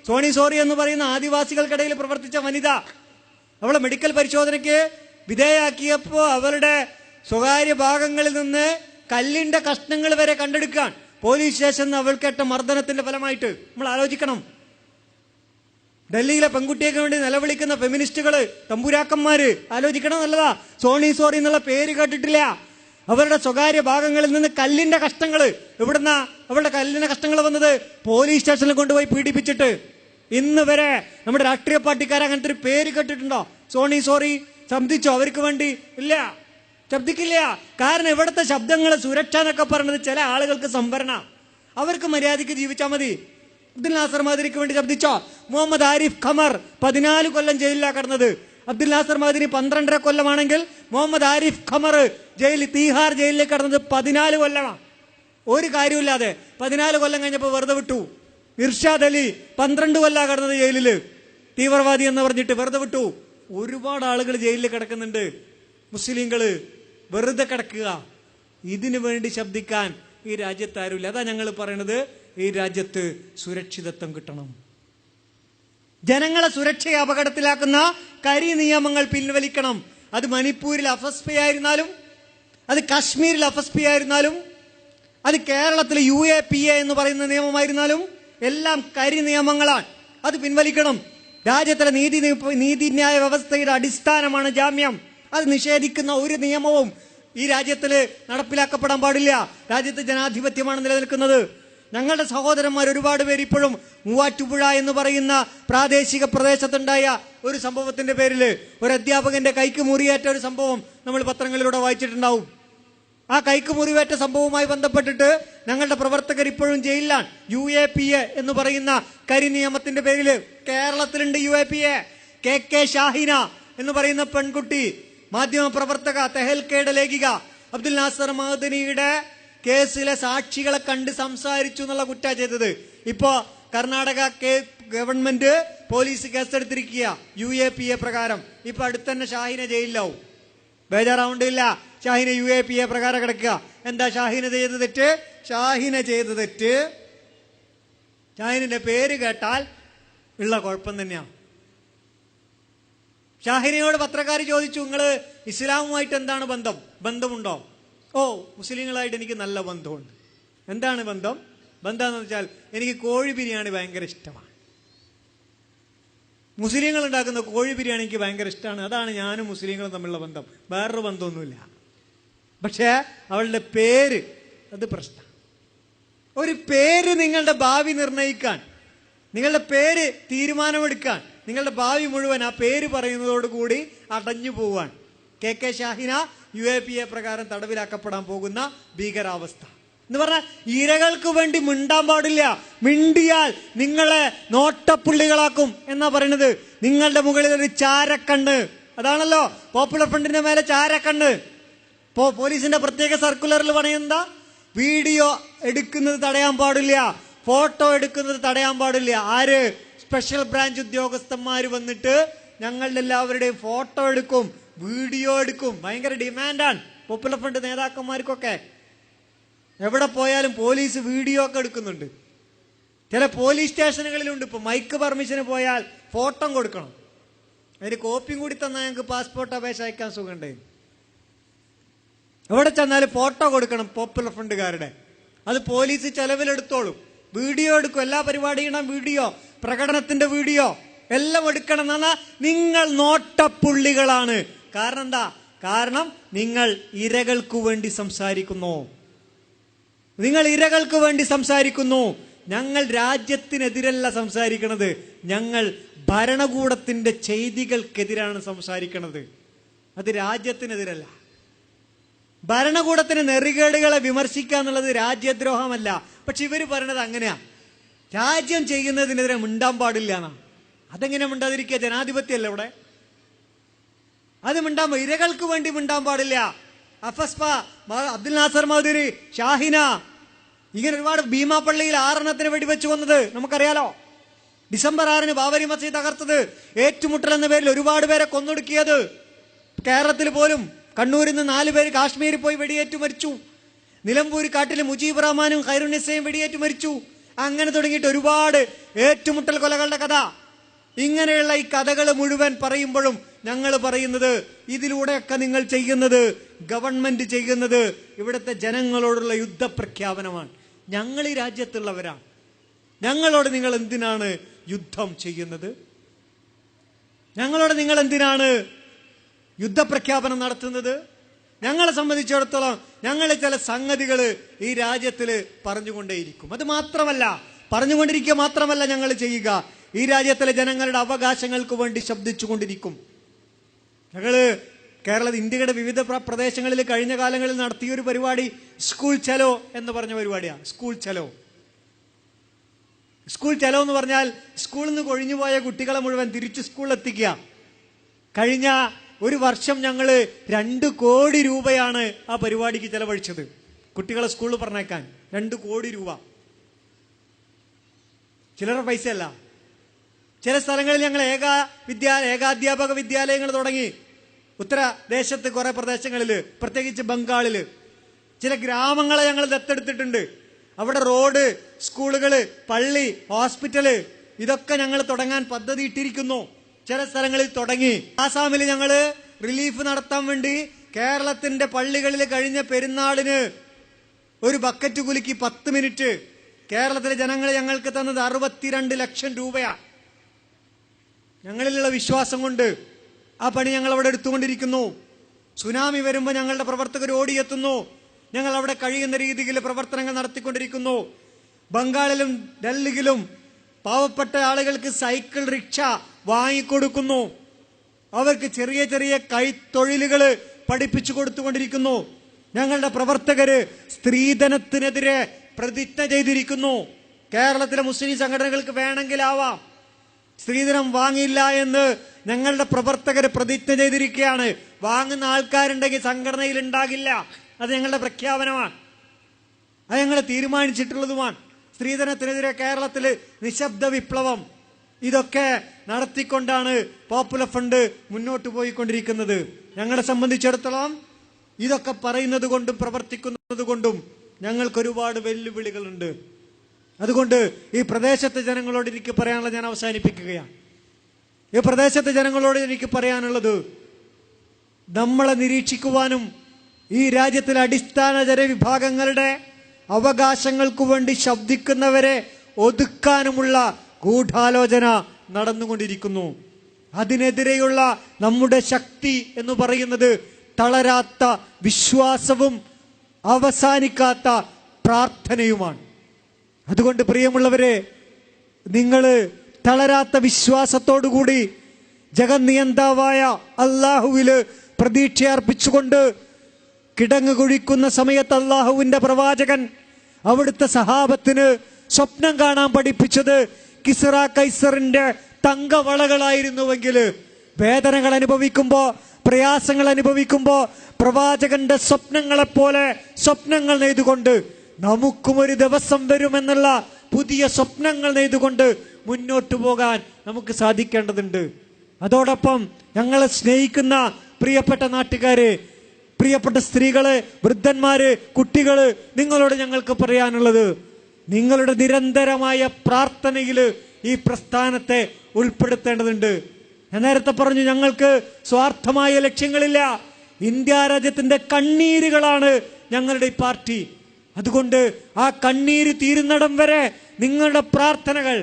സോണി സോറി എന്ന് പറയുന്ന ആദിവാസികൾക്കിടയിൽ പ്രവർത്തിച്ച വനിത, അവളെ മെഡിക്കൽ പരിശോധനയ്ക്ക് വിധേയാക്കിയപ്പോ അവരുടെ സ്വകാര്യ ഭാഗങ്ങളിൽ നിന്ന് കല്ലിന്റെ കഷ്ണങ്ങൾ വരെ കണ്ടെടുക്കാൻ പോലീസ് സ്റ്റേഷനിൽ അവൾക്കേറ്റ മർദ്ദനത്തിന്റെ ഫലമായിട്ട്. നമ്മൾ ആലോചിക്കണം, ഡൽഹിയിലെ പെൺകുട്ടിയൊക്കെ വേണ്ടി നിലവിളിക്കുന്ന ഫെമിനിസ്റ്റുകള്, തമ്പുരാക്കന്മാര് ആലോചിക്കണം. നല്ലതാ, സോറി എന്നുള്ള പേര് കേട്ടിട്ടില്ല. അവരുടെ സ്വകാര്യ ഭാഗങ്ങളിൽ നിന്ന് കല്ലിന്റെ കഷ്ണങ്ങള്, എവിടുന്ന അവരുടെ കല്ലിന്റെ കഷ്ണങ്ങൾ വന്നത്? പോലീസ് സ്റ്റേഷനിൽ കൊണ്ടുപോയി പീഡിപ്പിച്ചിട്ട്. ഇന്ന് വരെ നമ്മുടെ രാഷ്ട്രീയ പാർട്ടിക്കാർ അങ്ങനത്തെ ഒരു പേര് കേട്ടിട്ടുണ്ടോ? സോറി ശബ്ദിച്ചോ അവർക്ക് വേണ്ടി? ഇല്ല, ശബ്ദിക്കില്ല. കാരണം ഇവിടുത്തെ ശബ്ദങ്ങളെ സുരക്ഷ എന്നൊക്കെ പറയുന്നത് ചില ആളുകൾക്ക് സംവരണ. അവർക്ക് മര്യാദയ്ക്ക് ജീവിച്ചാൽ മതി. അബ്ദുൽ നാസർ മദനിക്ക് വേണ്ടി ശബ്ദിച്ചോ? മുഹമ്മദ് ആരിഫ് ഖമർ 14 കൊല്ലം ജയിലിലാണ് കിടന്നത്. അബ്ദുൽ നാസർ മദനി 12.5 കൊല്ലമാണെങ്കിൽ മുഹമ്മദ് ആരിഫ് ഖമർ തീഹാർ ജയിലിൽ കിടന്നത് 14 കൊല്ലമാണ്. ഒരു കാര്യമില്ലാതെ 14 കൊല്ലം കഴിഞ്ഞപ്പോൾ വെറുതെ വിട്ടു. ഇർഷാദ് അലി 12 കൊല്ലമാണ് കിടന്നത് ജയിലില്, തീവ്രവാദി എന്ന് പറഞ്ഞിട്ട് വെറുതെ വിട്ടു. ഒരുപാട് ആളുകൾ ജയിലിൽ കിടക്കുന്നുണ്ട്. മുസ്ലിങ്ങള് വെറുതെ കിടക്കുക. ഇതിനു വേണ്ടി ശബ്ദിക്കാൻ ഈ രാജ്യത്ത് ആരുമില്ല. അതാ ഞങ്ങൾ പറയണത്, ഈ രാജ്യത്ത് സുരക്ഷിതത്വം കിട്ടണം. ജനങ്ങളെ സുരക്ഷയെ അപകടത്തിലാക്കുന്ന കരി നിയമങ്ങൾ പിൻവലിക്കണം. അത് മണിപ്പൂരിൽ അഫസ്പി ആയിരുന്നാലും, അത് കാശ്മീരിൽ അഫസ്പി ആയിരുന്നാലും, അത് കേരളത്തിലെ UAPA എന്ന് പറയുന്ന നിയമമായിരുന്നാലും എല്ലാം കരി നിയമങ്ങളാണ്. അത് പിൻവലിക്കണം. രാജ്യത്തിലെ നീതിന്യായ വ്യവസ്ഥയുടെ അടിസ്ഥാനമാണ് ജാമ്യം. അത് നിഷേധിക്കുന്ന ഒരു നിയമവും ഈ രാജ്യത്തിൽ നടപ്പിലാക്കപ്പെടാൻ പാടില്ല. രാജ്യത്ത് ജനാധിപത്യമാണ് നിലനിൽക്കുന്നത്. ഞങ്ങളുടെ സഹോദരന്മാർ ഒരുപാട് പേര് ഇപ്പോഴും മൂവാറ്റുപുഴ എന്ന് പറയുന്ന പ്രാദേശിക പ്രദേശത്തുണ്ടായ ഒരു സംഭവത്തിന്റെ പേരിൽ ഒരു അധ്യാപകന്റെ കൈക്ക് മുറിയേറ്റ ഒരു സംഭവം നമ്മൾ പത്രങ്ങളിലൂടെ വായിച്ചിട്ടുണ്ടാവും. ആ കൈക്ക് മുറിവേറ്റ സംഭവവുമായി ബന്ധപ്പെട്ടിട്ട് ഞങ്ങളുടെ പ്രവർത്തകർ ഇപ്പോഴും ജയിലിലാണ്. UAPA എന്ന് പറയുന്ന കരി നിയമത്തിന്റെ പേരിൽ കേരളത്തിലുണ്ട് UAPA. KK ഷാഹിന എന്ന് പറയുന്ന പെൺകുട്ടി, മാധ്യമ പ്രവർത്തക, തെഹൽക്കയുടെ ലേഖിക, അബ്ദുൽ നാസർ മദനിയുടെ കേസിലെ സാക്ഷികളെ കണ്ട് സംസാരിച്ചു എന്നുള്ള കുറ്റാ ചെയ്തത്. ഇപ്പോ കർണാടക ഗവൺമെന്റ് പോലീസ് കേസെടുത്തിരിക്കുക UAPA പ്രകാരം. ഇപ്പൊ അടുത്തന്നെ ഷാഹിന ജയിലിലാവും. ബേജാറാവുണ്ടില്ല. ഷാഹിന UAPA പ്രകാരം കിടക്കുക. എന്താ ഷാഹിന ചെയ്ത തെറ്റ്? ഷാഹിനിന്റെ പേര് കേട്ടാൽ ഉള്ള കുഴപ്പം തന്നെയാണ്. ഷാഹിനയോട് പത്രക്കാർ ചോദിച്ചു, നിങ്ങള് ഇസ്ലാമുമായിട്ട് എന്താണ് ബന്ധമുണ്ടോ? ഓ, മുസ്ലിങ്ങളായിട്ട് എനിക്ക് നല്ല ബന്ധമുണ്ട്. എന്താണ് ബന്ധം? ബന്ധമെന്ന് വെച്ചാൽ എനിക്ക് കോഴി ബിരിയാണി ഭയങ്കര ഇഷ്ടമാണ്. മുസ്ലിങ്ങൾ ഉണ്ടാക്കുന്ന കോഴി ബിരിയാണി എനിക്ക് ഭയങ്കര ഇഷ്ടമാണ്. അതാണ് ഞാനും മുസ്ലിങ്ങളും തമ്മിലുള്ള ബന്ധം. വേറൊരു ബന്ധമൊന്നുമില്ല. പക്ഷേ അവളുടെ പേര്, അത് പ്രശ്നം. ഒരു പേര് നിങ്ങളുടെ ഭാവി നിർണ്ണയിക്കാൻ, നിങ്ങളുടെ പേര് തീരുമാനമെടുക്കാൻ, നിങ്ങളുടെ ഭാവി മുഴുവൻ ആ പേര് പറയുന്നതോടുകൂടി അടഞ്ഞു പോവാൻ. KK ഷാഹിന UAPA പ്രകാരം തടവിലാക്കപ്പെടാൻ പോകുന്ന ഭീകരാവസ്ഥ എന്ന് പറഞ്ഞാൽ ഇരകൾക്ക് വേണ്ടി മിണ്ടാൻ പാടില്ല. മിണ്ടിയാൽ നിങ്ങളെ നോട്ടപ്പുള്ളികളാക്കും എന്നാ പറയുന്നത്. നിങ്ങളുടെ മുകളിൽ ഒരു ചാരക്കണ്ണ്, അതാണല്ലോ പോപ്പുലർ ഫ്രണ്ടിന്റെ മേലെ ചാരക്കണ്ണ്. പോലീസിന്റെ പ്രത്യേക സർക്കുലറിൽ പറയുന്ന വീഡിയോ എടുക്കുന്നത് തടയാൻ പാടില്ല, ഫോട്ടോ എടുക്കുന്നത് തടയാൻ പാടില്ല. ആര്? സ്പെഷ്യൽ ബ്രാഞ്ച് ഉദ്യോഗസ്ഥന്മാർ വന്നിട്ട് ഞങ്ങളുടെ എല്ലാവരുടെയും ഫോട്ടോ എടുക്കും, വീഡിയോ എടുക്കും. ഭയങ്കര ഡിമാൻഡാണ് പോപ്പുലർ ഫ്രണ്ട് നേതാക്കന്മാർക്കൊക്കെ. എവിടെ പോയാലും പോലീസ് വീഡിയോ ഒക്കെ എടുക്കുന്നുണ്ട്. ചില പോലീസ് സ്റ്റേഷനുകളിലുണ്ട് ഇപ്പൊ മൈക്ക് പെർമിഷന് പോയാൽ ഫോട്ടോ കൊടുക്കണം. അതിന് കോപ്പിയും കൂടി തന്നാൽ ഞങ്ങൾക്ക് പാസ്പോർട്ട് അപേക്ഷ അയക്കാൻ സുഖമുണ്ട്. എവിടെ ചെന്നാലും ഫോട്ടോ കൊടുക്കണം പോപ്പുലർ ഫ്രണ്ടുകാരുടെ. അത് പോലീസ് ചെലവിലെടുത്തോളും. വീഡിയോ എടുക്കും, എല്ലാ പരിപാടിയും വീഡിയോ, പ്രകടനത്തിന്റെ വീഡിയോ എല്ലാം എടുക്കണം. എന്ന് പറഞ്ഞാൽ നിങ്ങൾ നോട്ടപ്പുള്ളികളാണ്. കാരണം എന്താ? കാരണം നിങ്ങൾ ഇരകൾക്കു വേണ്ടി സംസാരിക്കുന്നു. ഞങ്ങൾ രാജ്യത്തിനെതിരല്ല സംസാരിക്കുന്നത്, ഞങ്ങൾ ഭരണകൂടത്തിന്റെ ചെയ്തികൾക്കെതിരാണ് സംസാരിക്കുന്നത്. അത് രാജ്യത്തിനെതിരല്ല. ഭരണകൂടത്തിന് നെറികേടുകളെ വിമർശിക്കുക എന്നുള്ളത് രാജ്യദ്രോഹമല്ല. പക്ഷെ ഇവര് പറയണത് അങ്ങനെയാ, രാജ്യം ചെയ്യുന്നതിനെതിരെ മിണ്ടാൻ പാടില്ല എന്നാ. അതെങ്ങനെ മിണ്ടാതിരിക്കുക? ജനാധിപത്യമല്ല ഇവിടെ. അത് ഇരകൾക്ക് വേണ്ടി മിണ്ടാൻ പാടില്ല. അഫസ്പ, അബ്ദുൽ നാസർ മദനി, ഷാഹിന, ഇങ്ങനെ ഒരുപാട് ഭീമാപ്പള്ളിയിൽ 6 വെടിവെച്ച് കൊന്നത് നമുക്കറിയാലോ. ഡിസംബർ 6 ബാബരി മസ്ജിദ് തകർത്തത്, ഏറ്റുമുട്ടൽ എന്ന പേരിൽ ഒരുപാട് പേരെ കൊന്നൊടുക്കിയത്. കേരളത്തിൽ പോലും കണ്ണൂരിൽ നിന്ന് 4 പേര് കാശ്മീരിൽ പോയി വെടിയേറ്റു മരിച്ചു. നിലമ്പൂർ കാട്ടിൽ മുജീബ് റഹ്മാനും ഖൈറുന്നിസയും വെടിയേറ്റു മരിച്ചു. അങ്ങനെ തുടങ്ങിയിട്ട് ഒരുപാട് ഏറ്റുമുട്ടൽ കൊലകളുടെ കഥ. ഇങ്ങനെയുള്ള ഈ കഥകൾ മുഴുവൻ പറയുമ്പോഴും ഞങ്ങൾ പറയുന്നത്, ഇതിലൂടെയൊക്കെ നിങ്ങൾ ചെയ്യുന്നത്, ഗവൺമെന്റ് ചെയ്യുന്നത് ഇവിടുത്തെ ജനങ്ങളോടുള്ള യുദ്ധപ്രഖ്യാപനമാണ്. ഞങ്ങൾ ഈ രാജ്യത്തുള്ളവരാണ്. ഞങ്ങളോട് നിങ്ങൾ എന്തിനാണ് യുദ്ധം ചെയ്യുന്നത്? ഞങ്ങളോട് നിങ്ങൾ എന്തിനാണ് യുദ്ധപ്രഖ്യാപനം നടത്തുന്നത്? ഞങ്ങളെ സംബന്ധിച്ചിടത്തോളം ഞങ്ങൾ ചില സംഗതികൾ ഈ രാജ്യത്തിൽ പറഞ്ഞുകൊണ്ടേയിരിക്കും. അത് മാത്രമല്ല, പറഞ്ഞുകൊണ്ടിരിക്കുക മാത്രമല്ല ഞങ്ങൾ ചെയ്യുക, ഈ രാജ്യത്തിലെ ജനങ്ങളുടെ അവകാശങ്ങൾക്ക് വേണ്ടി ശബ്ദിച്ചുകൊണ്ടിരിക്കും. ഇന്ത്യയുടെ വിവിധ പ്രദേശങ്ങളിൽ കഴിഞ്ഞ കാലങ്ങളിൽ നടത്തിയൊരു പരിപാടി സ്കൂൾ ചലോ എന്ന് പറഞ്ഞ പരിപാടിയാണ്. സ്കൂൾ ചലോ സ്കൂൾ ചെലവെന്ന് പറഞ്ഞാൽ സ്കൂളിൽ നിന്ന് കൊഴിഞ്ഞുപോയ കുട്ടികളെ മുഴുവൻ തിരിച്ചു സ്കൂളിൽ എത്തിക്കുക. കഴിഞ്ഞ ഒരു വർഷം ഞങ്ങൾ 2 കോടി രൂപയാണ് ആ പരിപാടിക്ക് ചെലവഴിച്ചത്. കുട്ടികളെ സ്കൂളിൽ പറഞ്ഞേക്കാൻ 2 കോടി രൂപ. ചില്ലറ പൈസയല്ല. ചില സ്ഥലങ്ങളിൽ ഞങ്ങൾ ഏകാധ്യാപക വിദ്യാലയങ്ങൾ തുടങ്ങി. ഉത്തരദേശത്ത് കുറെ പ്രദേശങ്ങളിൽ, പ്രത്യേകിച്ച് ബംഗാളിൽ ചില ഗ്രാമങ്ങളെ ഞങ്ങൾ ദത്തെടുത്തിട്ടുണ്ട്. അവിടെ റോഡ്, സ്കൂളുകള്, പള്ളി, ഹോസ്പിറ്റല് ഇതൊക്കെ ഞങ്ങൾ തുടങ്ങാൻ പദ്ധതി ഇട്ടിരിക്കുന്നു. ചില സ്ഥലങ്ങളിൽ തുടങ്ങി. ആസാമിൽ ഞങ്ങള് റിലീഫ് നടത്താൻ വേണ്ടി കേരളത്തിന്റെ പള്ളികളിൽ കഴിഞ്ഞ പെരുന്നാളിന് ഒരു ബക്കറ്റ് കുലുക്കി 10 മിനിറ്റ് കേരളത്തിലെ ജനങ്ങൾ ഞങ്ങൾക്ക് തന്നത് 62 ലക്ഷം രൂപയാണ്. ഞങ്ങളിലുള്ള വിശ്വാസം കൊണ്ട് ആ പണി ഞങ്ങൾ അവിടെ എടുത്തുകൊണ്ടിരിക്കുന്നു. സുനാമി വരുമ്പോൾ ഞങ്ങളുടെ പ്രവർത്തകർ ഓടിയെത്തുന്നു. ഞങ്ങൾ അവിടെ കഴിയുന്ന രീതിയിൽ പ്രവർത്തനങ്ങൾ നടത്തിക്കൊണ്ടിരിക്കുന്നു. ബംഗാളിലും ഡൽഹിയിലും പാവപ്പെട്ട ആളുകൾക്ക് സൈക്കിൾ റിക്ഷ വാങ്ങിക്കൊടുക്കുന്നു. അവർക്ക് ചെറിയ ചെറിയ കൈത്തൊഴിലുകൾ പഠിപ്പിച്ചു കൊടുത്തുകൊണ്ടിരിക്കുന്നു. ഞങ്ങളുടെ പ്രവർത്തകര് സ്ത്രീധനത്തിനെതിരെ പ്രതിജ്ഞ ചെയ്തിരിക്കുന്നു. കേരളത്തിലെ മുസ്ലിം സംഘടനകൾക്ക് വേണമെങ്കിലാവാം, സ്ത്രീധനം വാങ്ങില്ല എന്ന് ഞങ്ങളുടെ പ്രവർത്തകർ പ്രതിജ്ഞ ചെയ്തിരിക്കുകയാണ്. വാങ്ങുന്ന ആൾക്കാരുണ്ടെങ്കിൽ സംഘടനയിൽ ഉണ്ടാകില്ല. അത് ഞങ്ങളുടെ പ്രഖ്യാപനമാണ്. അത് ഞങ്ങൾ തീരുമാനിച്ചിട്ടുള്ളതുമാണ്. സ്ത്രീധനത്തിനെതിരെ കേരളത്തിൽ നിശബ്ദ വിപ്ലവം ഇതൊക്കെ നടത്തിക്കൊണ്ടാണ് പോപ്പുലർ ഫ്രണ്ട് മുന്നോട്ട് പോയിക്കൊണ്ടിരിക്കുന്നത്. ഞങ്ങളെ സംബന്ധിച്ചിടത്തോളം ഇതൊക്കെ പറയുന്നത് കൊണ്ടും പ്രവർത്തിക്കുന്നത് കൊണ്ടും ഞങ്ങൾക്ക് ഒരുപാട് വെല്ലുവിളികളുണ്ട്. അതുകൊണ്ട് ഈ പ്രദേശത്തെ ജനങ്ങളോട് എനിക്ക് പറയാനുള്ളത് ഞാൻ അവസാനിപ്പിക്കുകയാണ്. ഈ പ്രദേശത്തെ ജനങ്ങളോട് എനിക്ക് പറയാനുള്ളത്, നമ്മളെ നിരീക്ഷിക്കുവാനും ഈ രാജ്യത്തിലെ അടിസ്ഥാന ജനവിഭാഗങ്ങളുടെ അവകാശങ്ങൾക്കു വേണ്ടി ശബ്ദിക്കുന്നവരെ ഒതുക്കാനുമുള്ള ഗൂഢാലോചന നടന്നുകൊണ്ടിരിക്കുന്നു. അതിനെതിരെയുള്ള നമ്മുടെ ശക്തി എന്ന് പറയുന്നത് തളരാത്ത വിശ്വാസവും അവസാനിക്കാത്ത പ്രാർത്ഥനയുമാണ്. അതുകൊണ്ട് പ്രിയമുള്ളവരെ, നിങ്ങൾ തളരാത്ത വിശ്വാസത്തോടുകൂടി ജഗന്നിയന്താവായ അള്ളാഹുവില് പ്രതീക്ഷ അർപ്പിച്ചുകൊണ്ട് കിടങ്ങ് കുഴിക്കുന്ന സമയത്ത് അള്ളാഹുവിന്റെ പ്രവാചകൻ അവിടുത്തെ സഹാബത്തിന് സ്വപ്നം കാണാൻ പഠിപ്പിച്ചത് കിസ്റ കൈസറിന്റെ തങ്കവളകളായിരുന്നുവെങ്കിൽ, വേദനകൾ അനുഭവിക്കുമ്പോ, പ്രയാസങ്ങൾ അനുഭവിക്കുമ്പോ പ്രവാചകന്റെ സ്വപ്നങ്ങളെപ്പോലെ സ്വപ്നങ്ങൾ നെയ്തുകൊണ്ട് നമുക്കും ഒരു ദിവസം വരുമെന്നുള്ള പുതിയ സ്വപ്നങ്ങൾ നെയ്തുകൊണ്ട് മുന്നോട്ടു പോകാൻ നമുക്ക് സാധിക്കേണ്ടതുണ്ട്. അതോടൊപ്പം ഞങ്ങളെ സ്നേഹിക്കുന്ന പ്രിയപ്പെട്ട നാട്ടുകാര്, പ്രിയപ്പെട്ട സ്ത്രീകള്, വൃദ്ധന്മാര്, കുട്ടികള്, നിങ്ങളോട് ഞങ്ങൾക്ക് പറയാനുള്ളത്, നിങ്ങളുടെ നിരന്തരമായ പ്രാർത്ഥനയില് ഈ പ്രസ്ഥാനത്തെ ഉൾപ്പെടുത്തേണ്ടതുണ്ട്. ഞാൻ നേരത്തെ പറഞ്ഞു, ഞങ്ങൾക്ക് സ്വാർത്ഥമായ ലക്ഷ്യങ്ങളില്ല. ഇന്ത്യ രാജ്യത്തിന്റെ കണ്ണീരുകളാണ് ഞങ്ങളുടെ ഈ പാർട്ടി. അതുകൊണ്ട് ആ കണ്ണീര് തീരുന്നിടം വരെ നിങ്ങളുടെ പ്രാർത്ഥനകൾ,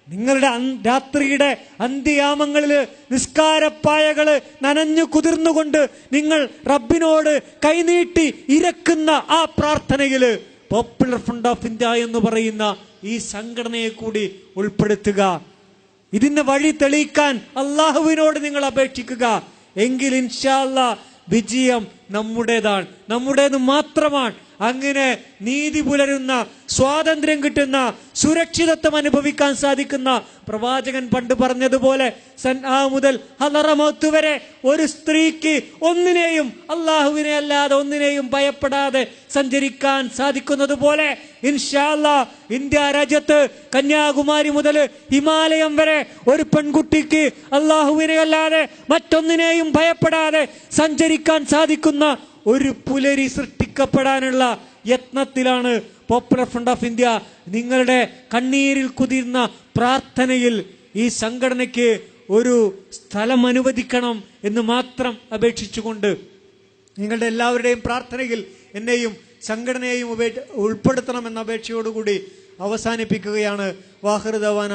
നിങ്ങളുടെ രാത്രിയുടെ അന്ത്യയാമങ്ങളില് നിസ്കാരപ്പായകള് നനഞ്ഞു കുതിർന്നുകൊണ്ട് നിങ്ങൾ റബ്ബിനോട് കൈനീട്ടി ഇരക്കുന്ന ആ പ്രാർത്ഥനയില് പോപ്പുലർ ഫ്രണ്ട് ഓഫ് ഇന്ത്യ എന്ന് പറയുന്ന ഈ സംഘടനയെ കൂടി ഉൾപ്പെടുത്തുക. ഇതിന്റെ വഴി തെളിയിക്കാൻ അള്ളാഹുവിനോട് നിങ്ങൾ അപേക്ഷിക്കുക. എങ്കിൽ ഇൻഷാ അല്ലാഹ് വിജയം നമ്മുടേതാണ്, നമ്മുടേത് മാത്രമാണ്. അങ്ങനെ നീതി പുലരുന്ന, സ്വാതന്ത്ര്യം കിട്ടുന്ന, സുരക്ഷിതത്വം അനുഭവിക്കാൻ സാധിക്കുന്ന, പ്രവാചകൻ പണ്ട് പറഞ്ഞതുപോലെ സൻആ മുതൽ ഹലറമൗത്ത് വരെ ഒരു സ്ത്രീക്ക് ഒന്നിനെയും, അള്ളാഹുവിനെ അല്ലാതെ ഒന്നിനെയും ഭയപ്പെടാതെ സഞ്ചരിക്കാൻ സാധിക്കുന്നത് പോലെ ഇൻഷാ അല്ലാഹ് ഇന്ത്യ രാജ്യത്ത് കന്യാകുമാരി മുതൽ ഹിമാലയം വരെ ഒരു പെൺകുട്ടിക്ക് അള്ളാഹുവിനെ അല്ലാതെ മറ്റൊന്നിനെയും ഭയപ്പെടാതെ സഞ്ചരിക്കാൻ സാധിക്കുന്ന ഒരു പുലരി സൃഷ്ടിക്കപ്പെടാനുള്ള യത്നത്തിലാണ് പോപ്പുലർ ഫ്രണ്ട് ഓഫ് ഇന്ത്യ. നിങ്ങളുടെ കണ്ണീരിൽ കുതിർന്ന പ്രാർത്ഥനയിൽ ഈ സംഘടനയ്ക്ക് ഒരു സ്ഥലം അനുവദിക്കണം എന്ന് മാത്രം അപേക്ഷിച്ചുകൊണ്ട്, നിങ്ങളുടെ എല്ലാവരുടെയും പ്രാർത്ഥനയിൽ എന്നെയും സംഘടനയെയും ഉൾപ്പെടുത്തണമെന്ന അപേക്ഷയോടുകൂടി അവസാനിപ്പിക്കുകയാണ്. വാഹിർ ദവാന.